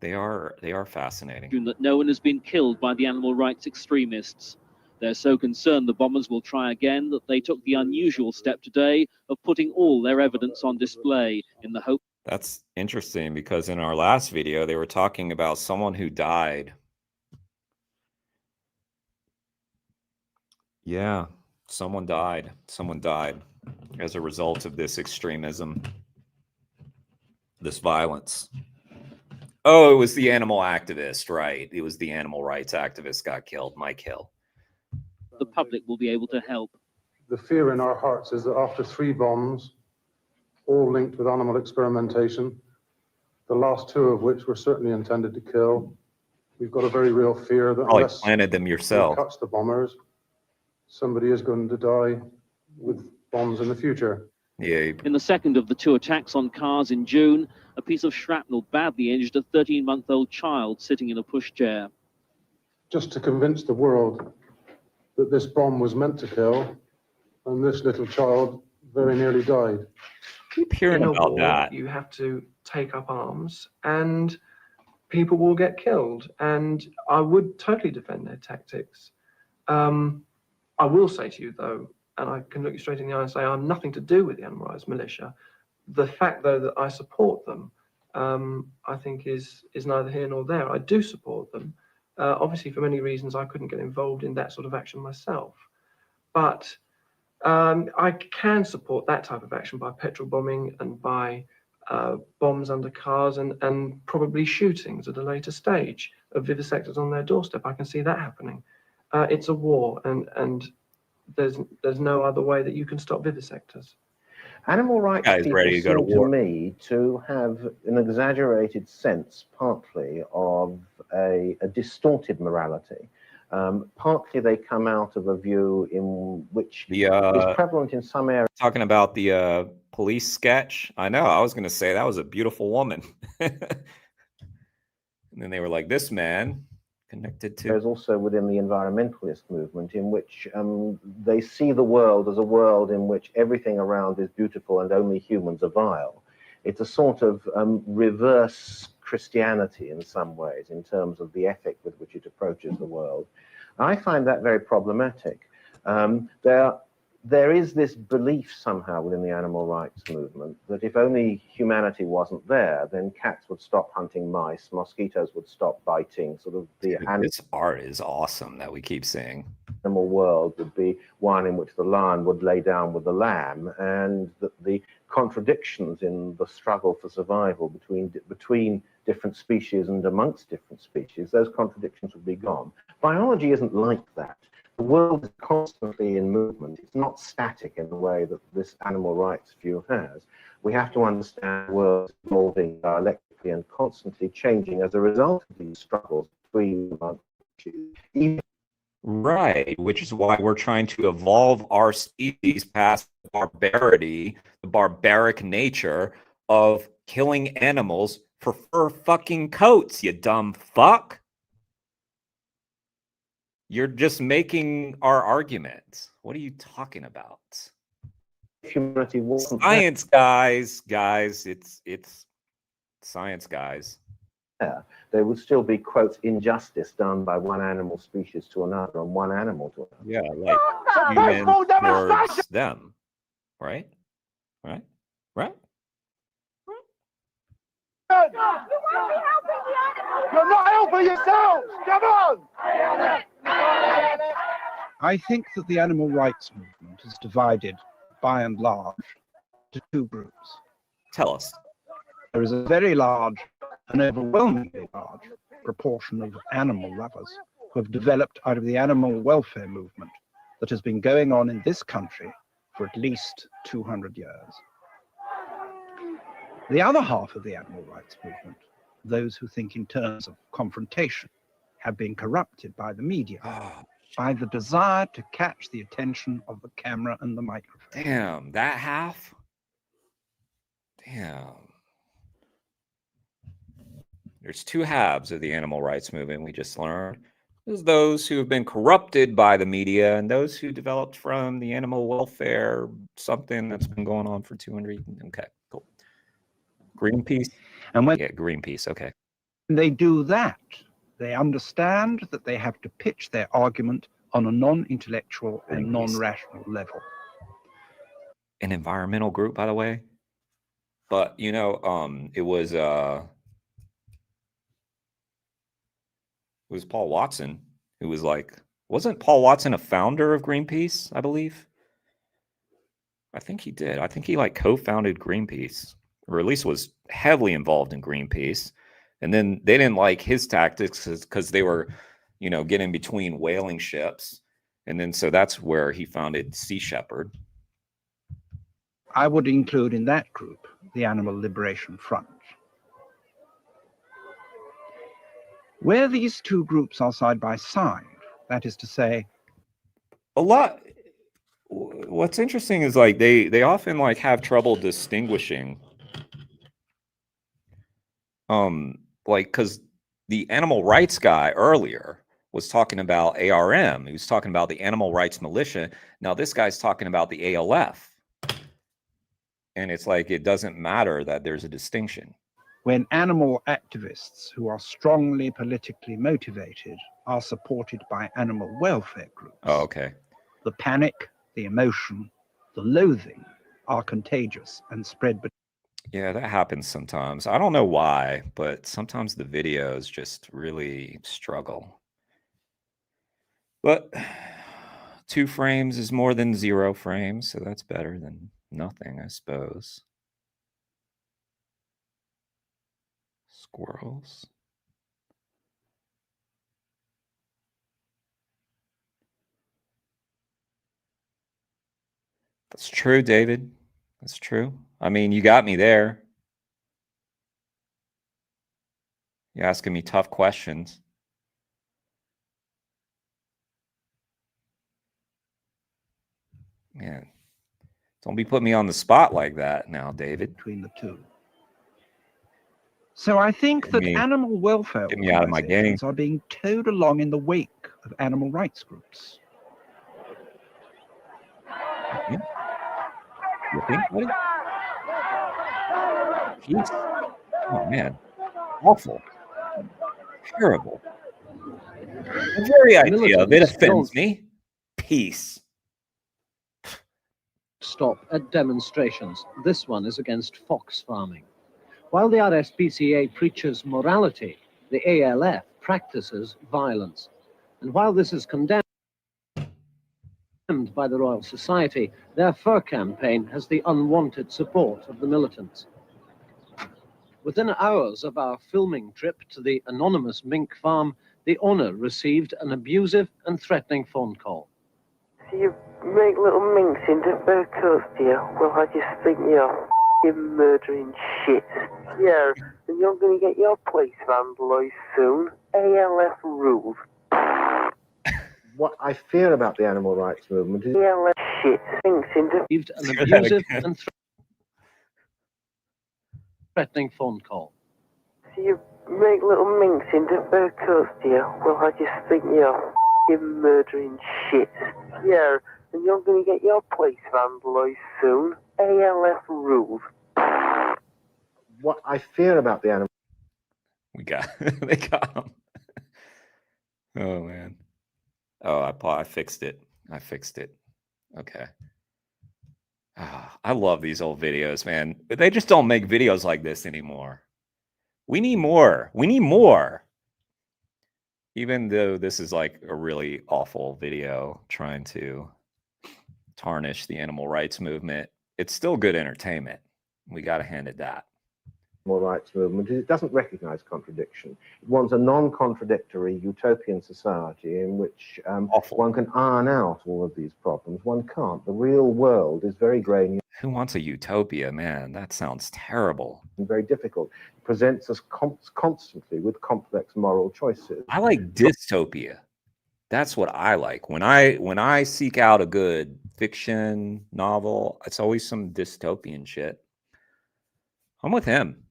They are fascinating. That no one has been killed by the animal rights extremists. They're so concerned the bombers will try again that they took the unusual step today of putting all their evidence on display in the hope. That's interesting because in our last video, they were talking about someone who died. Yeah, someone died. Someone died as a result of this extremism, this violence. Oh, it was the animal activist, right? It was the animal rights activist got killed, Mike Hill. The public will be able to help. The fear in our hearts is that after 3 bombs, all linked with animal experimentation, the last 2 of which were certainly intended to kill, we've got a very real fear that Probably unless planted them yourself. we catch the bombers, somebody is going to die with bombs in the future. Yeah. In the second of the 2 attacks on cars in June, a piece of shrapnel badly injured a 13-month-old child sitting in a pushchair. Just to convince the world that this bomb was meant to kill, and this little child very nearly died. Keep hearing about that. You have to take up arms and people will get killed. And I would totally defend their tactics. I will say to you, though, and I can look you straight in the eye and say I'm nothing to do with the animal rights militia. The fact, though, that I support them, I think is neither here nor there. I do support them. Obviously, for many reasons, I couldn't get involved in that sort of action myself. But I can support that type of action by petrol bombing and by bombs under cars and probably shootings at a later stage of vivisectors on their doorstep. I can see that happening. It's a war, and there's no other way that you can stop vivisectors. Animal rights Guys people ready to go to seem to war. me to have an exaggerated sense, partly, of a distorted morality. Partly they come out of a view in which is prevalent in some areas. Talking about the police sketch. I know. I was going to say that was a beautiful woman. And then they were like, this man connected to. There's also within the environmentalist movement in which they see the world as a world in which everything around is beautiful and only humans are vile. It's a sort of reverse Christianity in some ways in terms of the ethic with which it approaches the world. I find that very problematic. There is this belief somehow within the animal rights movement that if only humanity wasn't there, then cats would stop hunting mice, mosquitoes would stop biting, sort of the This art is awesome that we keep seeing. animal world would be one in which the lion would lay down with the lamb, and that the contradictions in the struggle for survival between different species and amongst different species, those contradictions would be gone. Biology isn't like that. The world is constantly in movement. It's not static in the way that this animal rights view has. We have to understand the world evolving dialectically and constantly changing as a result of these struggles between species. Right, which is why we're trying to evolve our species past barbarity, the barbaric nature of killing animals for fur fucking coats, you dumb fuck. You're just making our argument. What are you talking about? Humanity wasn't science, guys. It's science, guys. there would still be, quote, injustice done by one animal species to another and one animal to another. Yeah, like humans towards them, right? Right? Right? You're not helping yourselves! Come on! I think that the animal rights movement is divided, by and large, into two groups. Tell us. There is a very large, an overwhelmingly large proportion of animal lovers who have developed out of the animal welfare movement that has been going on in this country for at least 200 years. The other half of the animal rights movement, those who think in terms of confrontation, have been corrupted by the media, by the desire to catch the attention of the camera and the microphone. Damn, that half? Damn. There's two halves of the animal rights movement, we just learned. There's those who have been corrupted by the media and those who developed from the animal welfare, something that's been going on for 200. Okay, cool. Greenpeace? And when Greenpeace, okay. they do that, they understand that they have to pitch their argument on a non-intellectual and non-rational level. An environmental group, by the way. But, you know, it was Paul Watson who was like, wasn't Paul Watson a founder of Greenpeace, I believe? I think he did. I think he like co-founded Greenpeace, or at least was heavily involved in Greenpeace. And then they didn't like his tactics because they were, you know, getting between whaling ships. And then so that's where he founded Sea Shepherd. I would include in that group the Animal Liberation Front. Where these two groups are side by side, that is to say, what's interesting is like they often like have trouble distinguishing like because the animal rights guy earlier was talking about ARM, he was talking about the animal rights militia. Now this guy's talking about the ALF, and it's like it doesn't matter that there's a distinction. When animal activists who are strongly politically motivated are supported by animal welfare groups. Oh, okay. The panic, the emotion, the loathing are contagious and spread. Yeah, that happens sometimes. I don't know why, but sometimes the videos just really struggle. But 2 frames is more than 0 frames, so that's better than nothing, I suppose. Squirrels. That's true, David. That's true. I mean, you got me there. You're asking me tough questions. Man, don't be putting me on the spot like that now, David. Between the two. So I think that animal welfare get me out of my game. organizations are being towed along in the wake of animal rights groups. You think, buddy? Jeez. Oh, man. Awful. Terrible. The very idea of it offends me. Peace. Stop at demonstrations. This one is against fox farming. While the RSPCA preaches morality, the ALF practices violence. And while this is condemned by the Royal Society, their fur campaign has the unwanted support of the militants. Within hours of our filming trip to the anonymous mink farm, the owner received an abusive and threatening phone call. So you make little minks into fur coats, do you? Well, I just think you're f***ing murdering shit. Yeah, and you're going to get your place vandalised soon. ALF rules. What I fear about the animal rights movement is ALF shit. Minks into... An abusive and threatening phone call. So you make little minks into fur coats, do you? Well, I just think you're f***ing murdering shit. Yeah, and you're going to get your place vandalised soon. ALF rules. what I fear about the animal. They got him. Oh man. Oh, I fixed it. I fixed it. Okay. I love these old videos, man. They just don't make videos like this anymore. We need more. We need more. Even though this is like a really awful video trying to tarnish the animal rights movement, it's still good entertainment. We got to hand it that. Animal rights movement is it doesn't recognize contradiction. It wants a non-contradictory utopian society in which one can iron out all of these problems. One can't. The real world is very grey. Who wants a utopia, man? That sounds terrible. And very difficult. It presents us constantly with complex moral choices. I like dystopia. That's what I like. When I seek out a good fiction novel, it's always some dystopian shit. I'm with him.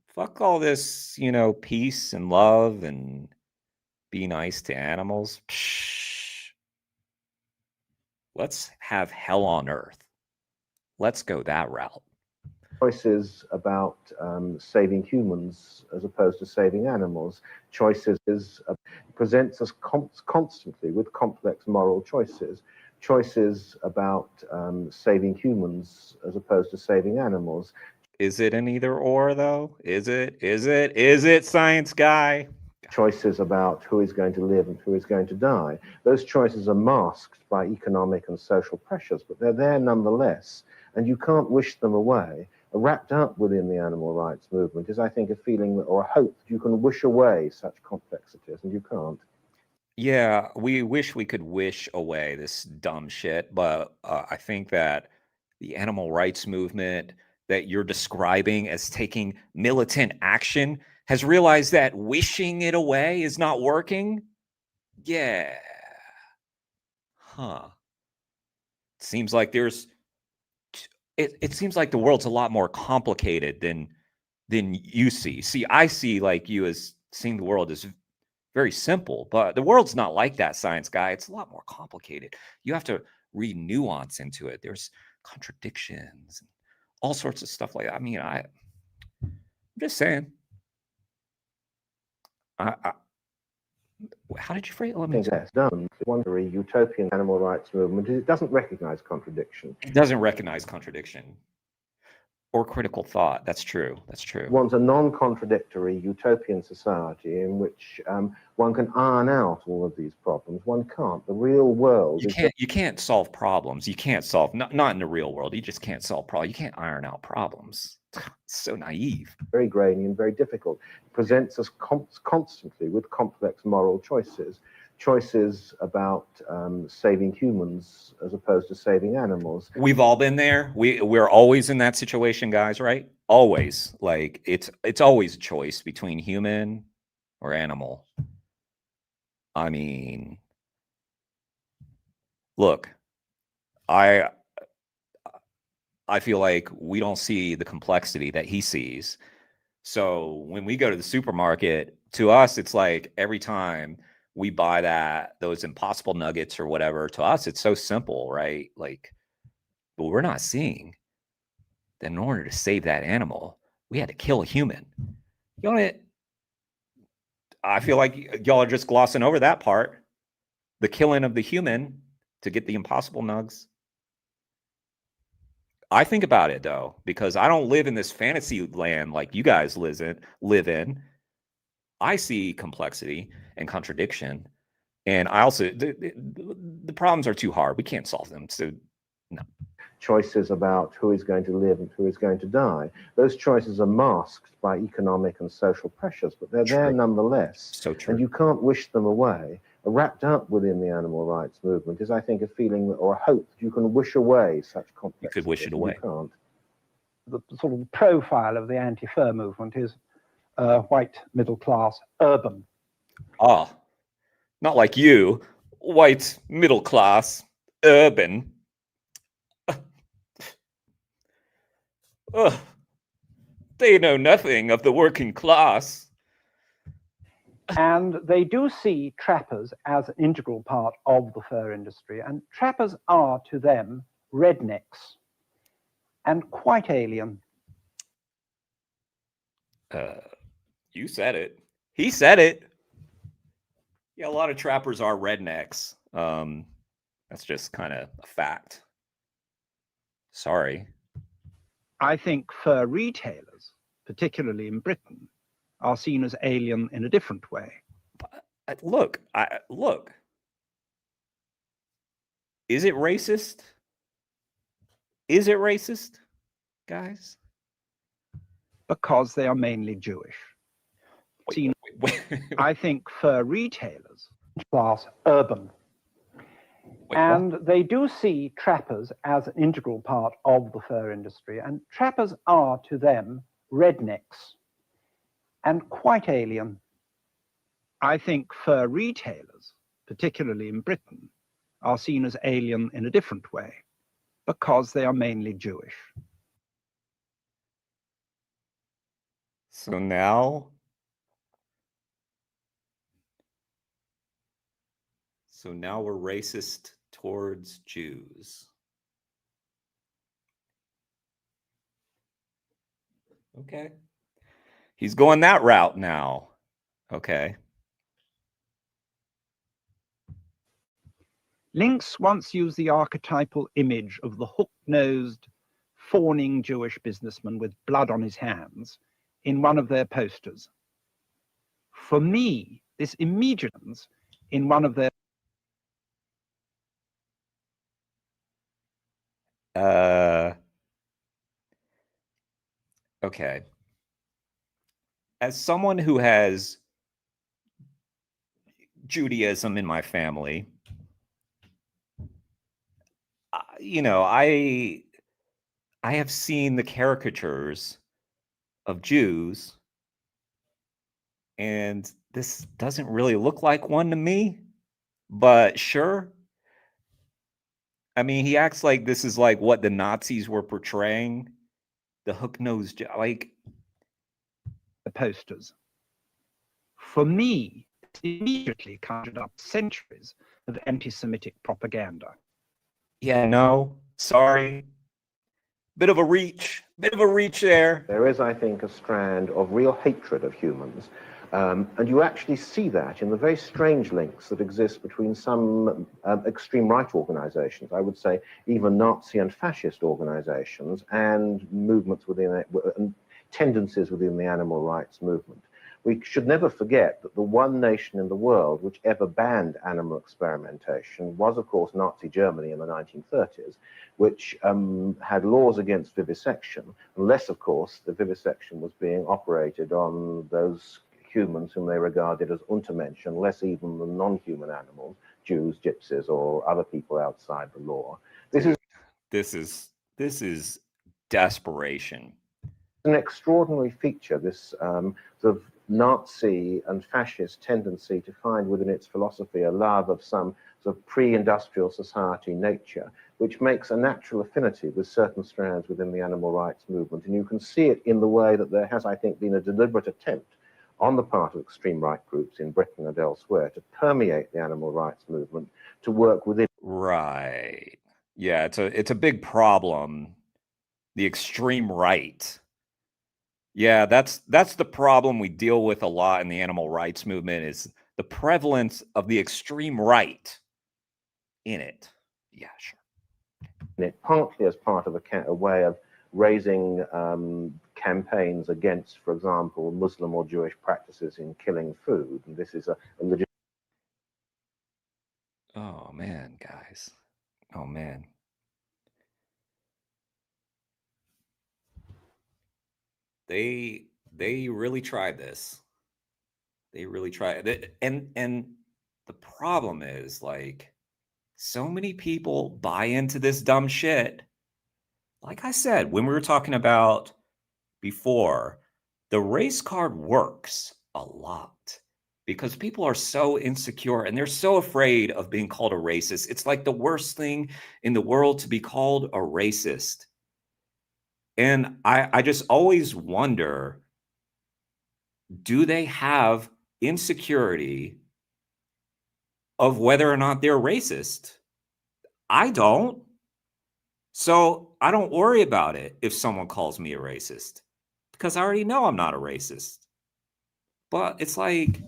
Fuck all this, peace and love and be nice to animals. Psh. Let's have hell on earth. Let's go that route. Choices about saving humans as opposed to saving animals. Choices presents us constantly with complex moral choices. Choices about saving humans as opposed to saving animals. Is it an either or though? Is it, science guy? Choices about who is going to live and who is going to die. Those choices are masked by economic and social pressures, but they're there nonetheless, and you can't wish them away. Wrapped up within the animal rights movement is, I think, a feeling or a hope that you can wish away such complexities, and you can't. Yeah, we wish we could wish away this dumb shit, but I think that the animal rights movement that you're describing as taking militant action has realized that wishing it away is not working. Yeah. Huh. Seems like there's it seems like the world's a lot more complicated than you see. See, I see like you as seeing the world as very simple, but the world's not like that, science guy. It's a lot more complicated. You have to read nuance into it. There's contradictions and all sorts of stuff like that. I mean, I'm just saying. How did you phrase it? Let me that's done. One very utopian animal rights movement is it doesn't recognize contradiction. It doesn't recognize contradiction or critical thought. That's true. That's true. It wants a non-contradictory utopian society in which one can iron out all of these problems. One can't. The real world you can't solve problems. You can't solve not in the real world. You just can't solve problems. You can't iron out problems. It's so naive. Very grainy and very difficult. It presents us constantly with complex moral choices. Choices about saving humans as opposed to saving animals. We've all been there. We're always in that situation, guys, right? Always. Like it's always a choice between human or animal. I mean, look, I feel like we don't see the complexity that he sees. So when we go to the supermarket, to us, it's like every time we buy those Impossible Nuggets or whatever, to us, it's so simple, right? Like, but we're not seeing that in order to save that animal, we had to kill a human. I feel like y'all are just glossing over that part. The killing of the human to get the Impossible Nugs. I think about it though, because I don't live in this fantasy land like you guys live in. I see complexity and contradiction, and I also the problems are too hard. We can't solve them. So no. Choices about who is going to live and who is going to die. Those choices are masked by economic and social pressures, but they're there nonetheless. So true. And you can't wish them away. Wrapped up within the animal rights movement is, I think, a feeling or a hope that you can wish away such complexities. You could wish it away. You can't. The sort of profile of the anti-fur movement is white, middle class, urban. Ah, not like you, white, middle class, urban. They know nothing of the working class. And they do see trappers as an integral part of the fur industry. And trappers are, to them, rednecks and quite alien. You said it. He said it. Yeah, a lot of trappers are rednecks. That's just kind of a fact. Sorry. I think fur retailers, particularly in Britain, are seen as alien in a different way. Look. Is it racist? Is it racist, guys? Because they are mainly Jewish. I think fur retailers class urban. And they do see trappers as an integral part of the fur industry. And trappers are, to them, rednecks and quite alien. I think fur retailers, particularly in Britain, are seen as alien in a different way because they are mainly Jewish. So now we're racist towards Jews. Okay. He's going that route now. Okay. Lynx once used the archetypal image of the hook-nosed, fawning Jewish businessman with blood on his hands in one of their posters. For me, this immediately in one of their Okay. As someone who has Judaism in my family, I have seen the caricatures of Jews, and this doesn't really look like one to me, but sure. I mean, he acts like this is like what the Nazis were portraying, the hook-nosed, like the posters. For me, it immediately conjured up centuries of anti-Semitic propaganda. Yeah, no, sorry. Bit of a reach there. There is, I think, a strand of real hatred of humans. And you actually see that in the very strange links that exist between some extreme right organizations, I would say even Nazi and fascist organizations, and movements within it, and tendencies within the animal rights movement. We should never forget that the one nation in the world which ever banned animal experimentation was, of course, Nazi Germany in the 1930s, which had laws against vivisection, unless, of course, the vivisection was being operated on those humans whom they regarded as Untermenschen, less even than non-human animals, Jews, gypsies, or other people outside the law. This is desperation. An extraordinary feature, this sort of Nazi and fascist tendency to find within its philosophy a love of some sort of pre-industrial society nature, which makes a natural affinity with certain strands within the animal rights movement. And you can see it in the way that there has, I think, been a deliberate attempt on the part of extreme right groups in Britain and elsewhere to permeate the animal rights movement, to work within. Right. Yeah, it's a big problem. The extreme right. Yeah, that's the problem we deal with a lot in the animal rights movement, is the prevalence of the extreme right in it. Yeah, sure. And it partly as part of a way of raising campaigns against, for example, Muslim or Jewish practices in killing food. And this is a legit. Oh man, guys. Oh man. They really tried this. They really tried it. And the problem is, like, so many people buy into this dumb shit. Like I said, when we were talking about before, the race card works a lot because people are so insecure and they're so afraid of being called a racist. It's like the worst thing in the world to be called a racist. And I just always wonder, do they have insecurity of whether or not they're racist? I don't. So I don't worry about it if someone calls me a racist, because I already know I'm not a racist. But it's like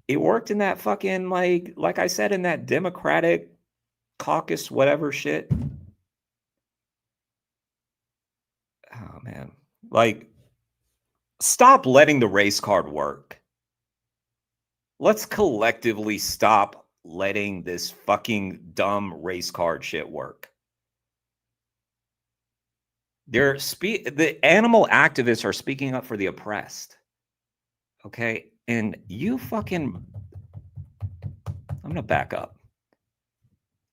it worked in that fucking like I said in that Democratic caucus whatever shit. Oh man. Like stop letting the race card work. Let's collectively stop letting this fucking dumb race card shit work. The animal activists are speaking up for the oppressed. Okay? And you fucking I'm going to back up.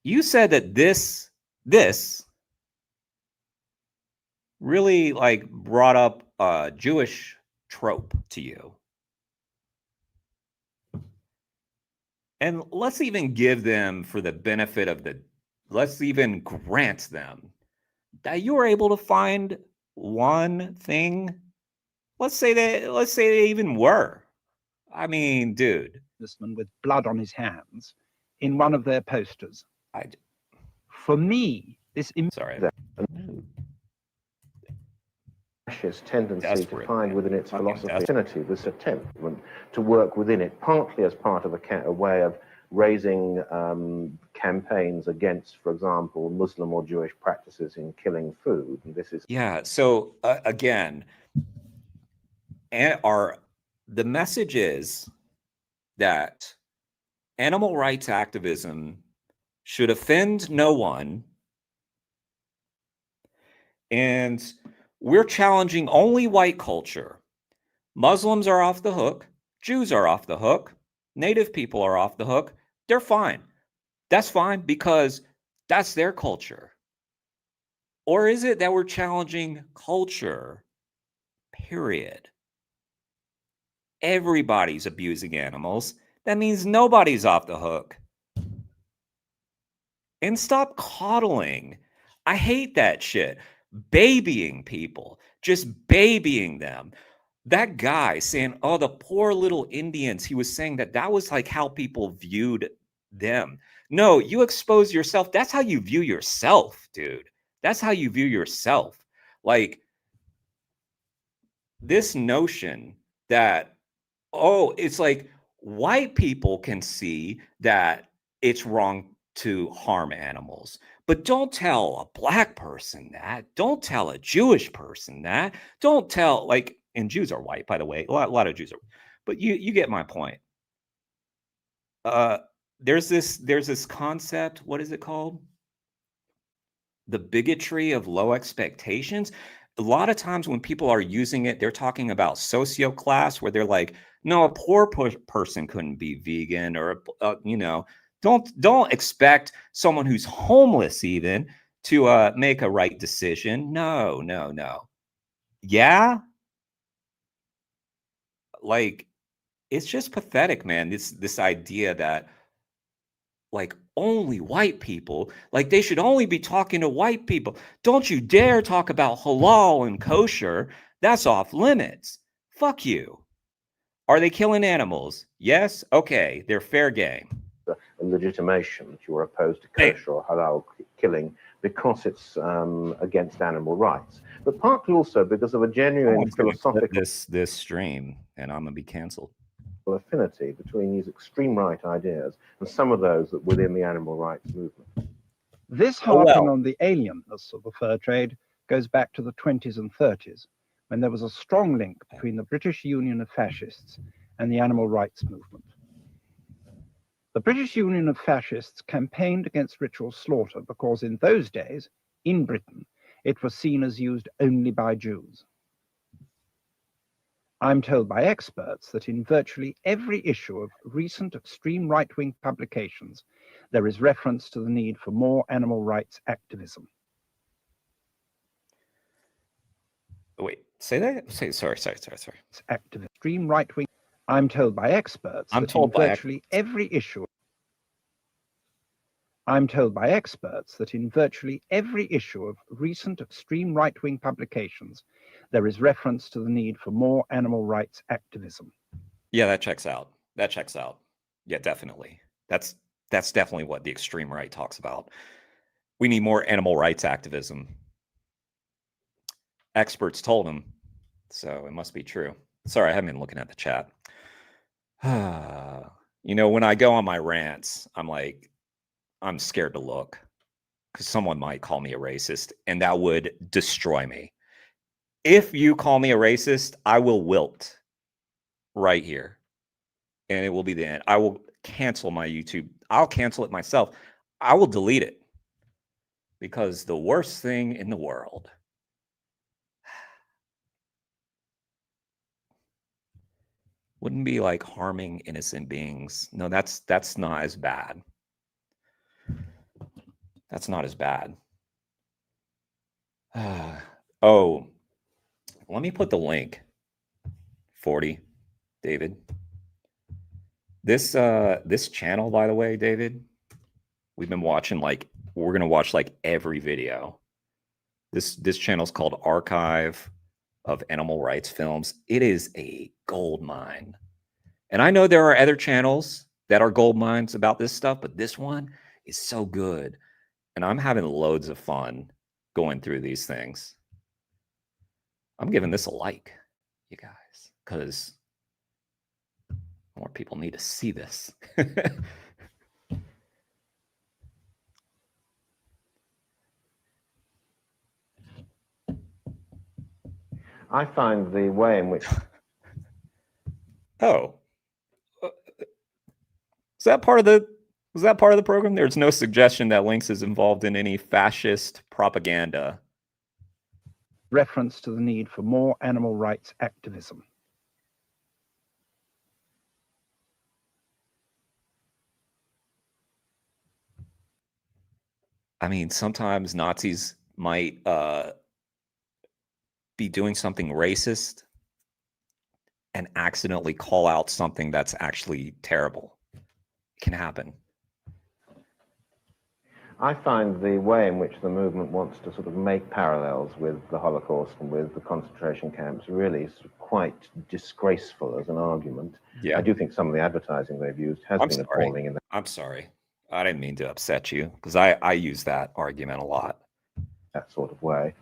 You said that this really like brought up a Jewish trope to you. And let's even give them for the benefit of let's even grant them that you were able to find one thing. Let's say they even were. I mean, dude. This man with blood on his hands in one of their posters. For me, this... Sorry. Fascist tendency Desperate, to find within its fucking philosophy desperate. affinity, this attempt to work within it, partly as part of a way of raising campaigns against, for example, Muslim or Jewish practices in killing food. And this is So again, the message is that animal rights activism should offend no one, and we're challenging only white culture. Muslims are off the hook. Jews are off the hook. Native people are off the hook. They're fine. That's fine because that's their culture. Or is it that we're challenging culture? Period. Everybody's abusing animals. That means nobody's off the hook. And stop coddling. I hate that shit. Babying people, just babying them. That guy saying, oh, the poor little Indians, he was saying that was like how people viewed them. No, you expose yourself. That's how you view yourself, dude. That's how you view yourself. Like this notion that, oh, it's like white people can see that it's wrong to harm animals. But don't tell a black person that. Don't tell a Jewish person that. Don't tell, like, and Jews are white, by the way. A lot of Jews are, but you get my point. There's this concept. What is it called? The bigotry of low expectations. A lot of times when people are using it, they're talking about socioclass, where they're like, no, a poor person couldn't be vegan, or don't expect someone who's homeless even to make a right decision. No. Yeah, like it's just pathetic, man. This idea that like only white people, like they should only be talking to white people. Don't you dare talk about halal and kosher. That's off limits. Fuck you. Are they killing animals? Yes. Okay, they're fair game. a legitimation that you are opposed to kosher or halal killing because it's against animal rights, but partly also because of a genuine philosophical this stream, and I'm gonna be canceled. Affinity between these extreme right ideas and some of those that within the animal rights movement. This harping on the alienness of the fur trade goes back to the 20s and 30s, when there was a strong link between the British Union of Fascists and the animal rights movement. The British Union of Fascists campaigned against ritual slaughter because in those days, in Britain, it was seen as used only by Jews. I'm told by experts that in virtually every issue of recent extreme right-wing publications, there is reference to the need for more animal rights activism. Wait, say that? Sorry. Extreme right-wing. I'm told by experts that in virtually every issue. I'm told by experts that in virtually every issue of recent extreme right-wing publications, there is reference to the need for more animal rights activism. Yeah, that checks out. Yeah, definitely. That's definitely what the extreme right talks about. We need more animal rights activism. Experts told them So it must be true. Sorry, I haven't been looking at the chat. You know, when I go on my rants, I'm scared to look because someone might call me a racist, and that would destroy me. If you call me a racist, I will wilt right here, and it will be the end. I will cancel my YouTube. I'll cancel it myself. I will delete it because the worst thing in the world wouldn't be like harming innocent beings. No, that's not as bad. That's not as bad. Oh, let me put the link. 40, David. This channel, by the way, David, we've been watching we're gonna watch every video. This channel is called Archive of Animal Rights Films. It is a gold mine. And I know there are other channels that are gold mines about this stuff, but this one is so good. And I'm having loads of fun going through these things. I'm giving this a like, you guys, because more people need to see this. I find the way in which... Oh. Was that part of the program? There's no suggestion that Lynx is involved in any fascist propaganda. Reference to the need for more animal rights activism. I mean, sometimes Nazis might be doing something racist and accidentally call out something that's actually terrible. It can happen. I find the way in which the movement wants to sort of make parallels with the Holocaust and with the concentration camps really sort of quite disgraceful as an argument. Yeah. I do think some of the advertising they've used has been appalling in that. I'm sorry. I didn't mean to upset you because I use that argument a lot. That sort of way.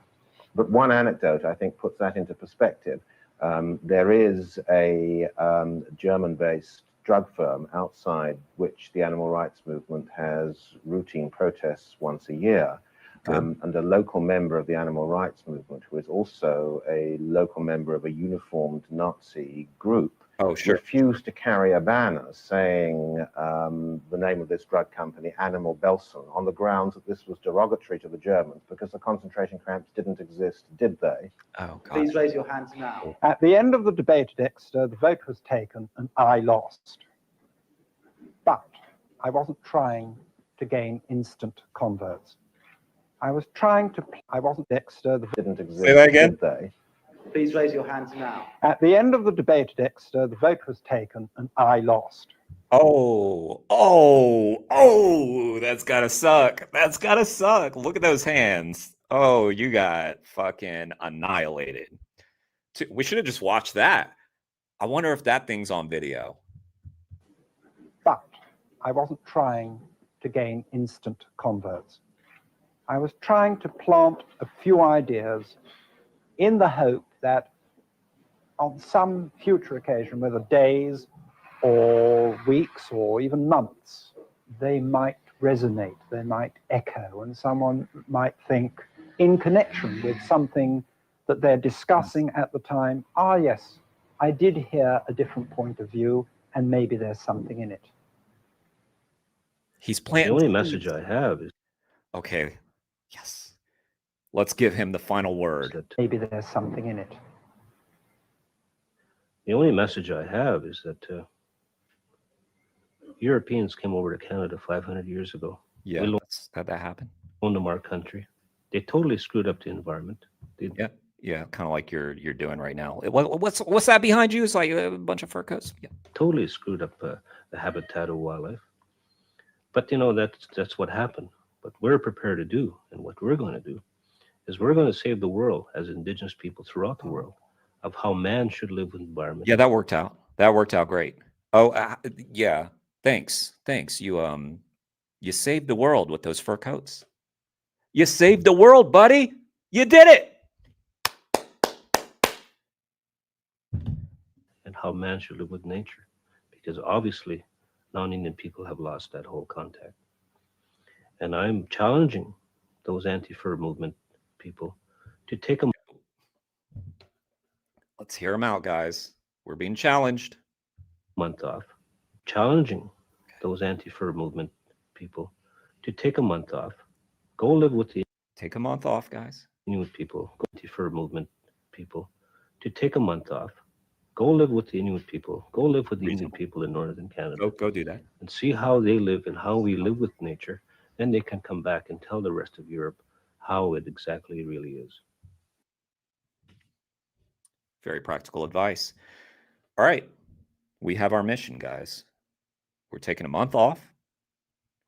But one anecdote, I think, puts that into perspective. There is a German-based drug firm outside which the animal rights movement has routine protests once a year. And a local member of the animal rights movement, who is also a local member of a uniformed Nazi group, refused to carry a banner saying the name of this drug company, Animal Belsen, on the grounds that this was derogatory to the Germans because the concentration camps didn't exist, did they? Oh, God. Please raise your hands now. At the end of the debate at Exeter, the vote was taken and I lost. But I wasn't trying to gain instant converts. I was trying to... I wasn't Exeter. The didn't exist. Say that again. Did they? Please raise your hands now. At the end of the debate at Exeter, the vote was taken and I lost. Oh, that's gotta suck. That's gotta suck. Look at those hands. Oh, you got fucking annihilated. We should have just watched that. I wonder if that thing's on video. But I wasn't trying to gain instant converts. I was trying to plant a few ideas in the hope that on some future occasion, whether days or weeks or even months, they might resonate, they might echo, and someone might think in connection with something that they're discussing at the time, ah, yes, I did hear a different point of view, and maybe there's something in it. He's planting. The only message I have is... Okay, yes. Let's give him the final word. Maybe there's something in it. The only message I have is that Europeans came over to Canada 500 years ago. Yeah, that happened. Owned them our country. They totally screwed up the environment. Yeah, kind of like you're doing right now. What's that behind you? It's like a bunch of fur coats. Yeah, totally screwed up the habitat of wildlife. But you know that's what happened. What we're prepared to do, and what we're going to do, is we're going to save the world as indigenous people throughout the world of how man should live with the environment. Yeah, that worked out. That worked out great. Oh, yeah. Thanks. You saved the world with those fur coats. You saved the world, buddy. You did it. how man should live with nature, because obviously non-Indian people have lost that whole contact. And I'm challenging those anti-fur movement people to take a Let's hear them out, guys. We're being challenged. month off. Challenging those anti-fur movement people to take a month off. Go live with the Take a month off, guys. Inuit people, anti-fur movement people, to take a month off. Go live with the Inuit people. Go live with the Indian people in northern Canada. Go do that. And see how they live and how we live with nature. Then they can come back and tell the rest of Europe how it exactly really is. Very practical advice. All right. We have our mission, guys. We're taking a month off.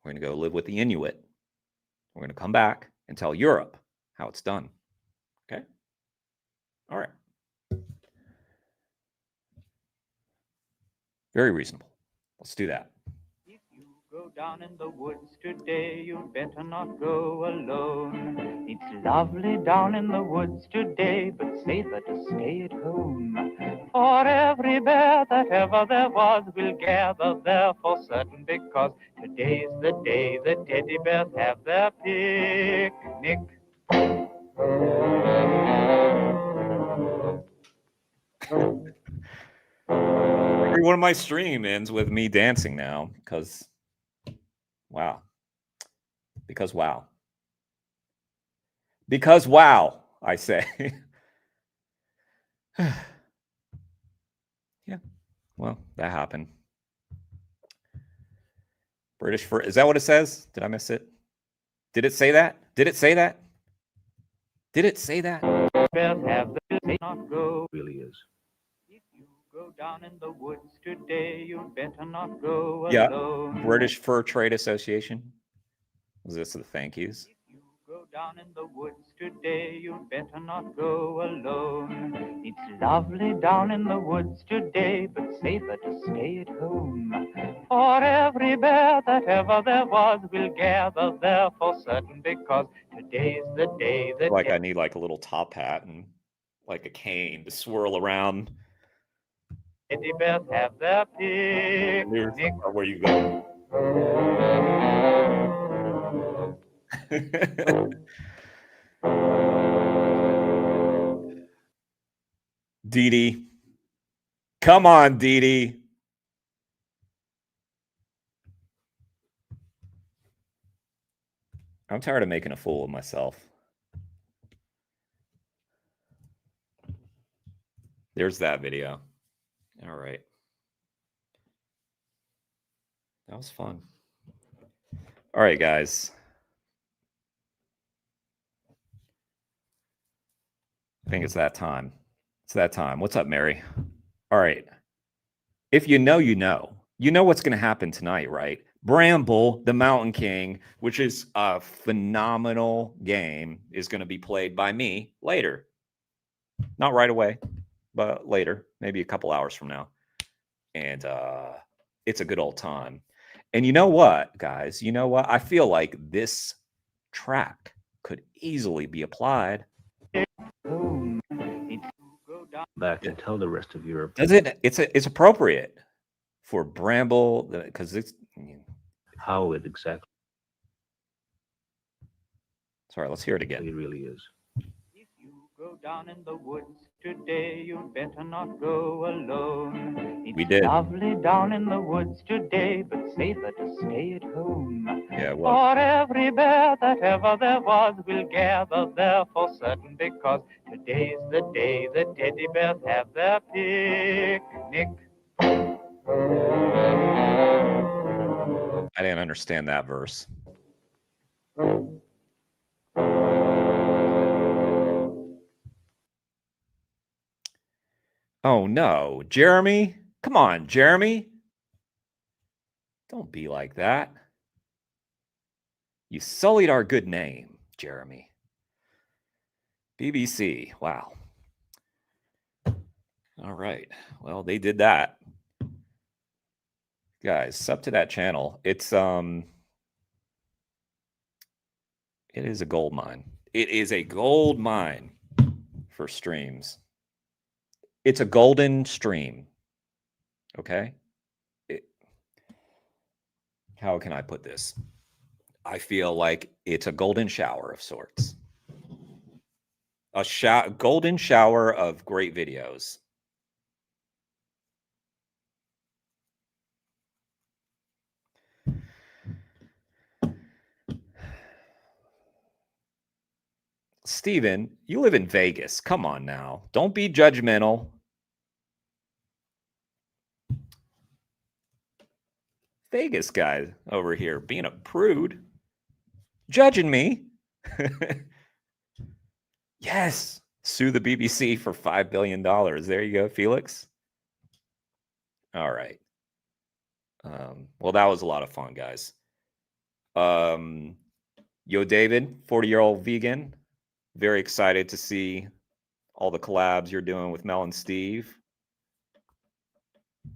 We're going to go live with the Inuit. We're going to come back and tell Europe how it's done. Okay? All right. Very reasonable. Let's do that. Go down in the woods today, you better not go alone. It's lovely down in the woods today, but safer to stay at home. For every bear that ever there was will gather there for certain, because today's the day the teddy bears have their picnic. Every one of my stream ends with me dancing now because, wow. Because wow. Because wow, I say. Yeah, well, that happened. British for, is that what it says? Did I miss it? Did it say that? Did it say that? Did it say that? Really is. Go down in the woods today, you better not go Yeah, alone. British Fur Trade Association. Was this the thank yous? Go down in the woods today, you better not go alone. It's lovely down in the woods today, but safer to stay at home. For every bear that ever there was will gather there for certain, because today's the day that Like I need like a little top hat and like a cane to swirl around. teddy bears have their picnic. Where you go? Dee Dee. Come on, Dee Dee. I'm tired of making a fool of myself. There's that video. All right. That was fun. All right, guys. I think it's that time. It's that time. What's up, Mary? All right. If you know, you know. You know what's going to happen tonight, right? Bramble, the Mountain King, which is a phenomenal game, is going to be played by me later. Not right away, but later, maybe a couple hours from now. And it's a good old time. And you know what, guys? You know what? I feel like this track could easily be applied. Back and tell the rest of Europe. Does it? It's appropriate for Bramble because it's how it exactly. Sorry, let's hear it again. It really is. Go down in the woods today, you better not go alone. It's We did. lovely down in the woods today, but safer to stay at home. Yeah, well. For every bear that ever there was will gather there for certain, because today's the day the teddy bears have their picnic. I didn't understand that verse. Oh, no. Jeremy? Come on, Jeremy. Don't be like that. You sullied our good name, Jeremy. BBC. Wow. All right. Well, they did that. Guys, sub to that channel. It is a gold mine. It is a gold mine for streams. It's a golden stream. Okay. How can I put this? I feel like it's a golden shower of sorts. A golden shower of great videos. Steven, you live in Vegas. Come on now. Don't be judgmental. Vegas guy over here being a prude. Judging me. Yes. Sue the BBC for $5 billion. There you go, Felix. All right. Well, that was a lot of fun, guys. Yo, David, 40-year-old vegan. Very excited to see all the collabs you're doing with Mel and Steve.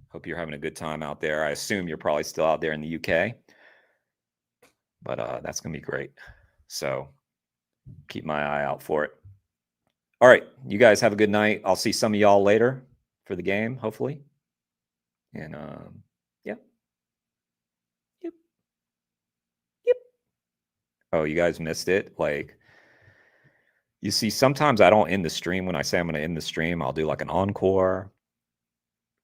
Hope you're having a good time out there. I assume you're probably still out there in the UK. But that's going to be great. So keep my eye out for it. All right. You guys have a good night. I'll see some of y'all later for the game, hopefully. And yep. Oh, you guys missed it. Like, you see, sometimes I don't end the stream when I say I'm going to end the stream. I'll do like an encore,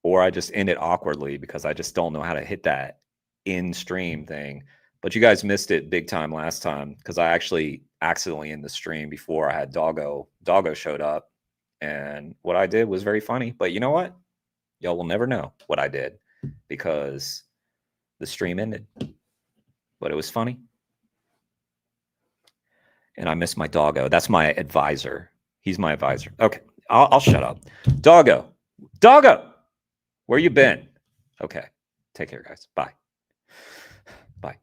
or I just end it awkwardly because I just don't know how to hit that in stream thing. But you guys missed it big time last time because I actually accidentally ended the stream before I had Doggo. Doggo showed up, and what I did was very funny. But you know what? Y'all will never know what I did because the stream ended. But it was funny. And I miss my Doggo. That's my advisor. He's my advisor. Okay, I'll shut up. Doggo. Doggo! Where you been? Okay, take care, guys. Bye. Bye.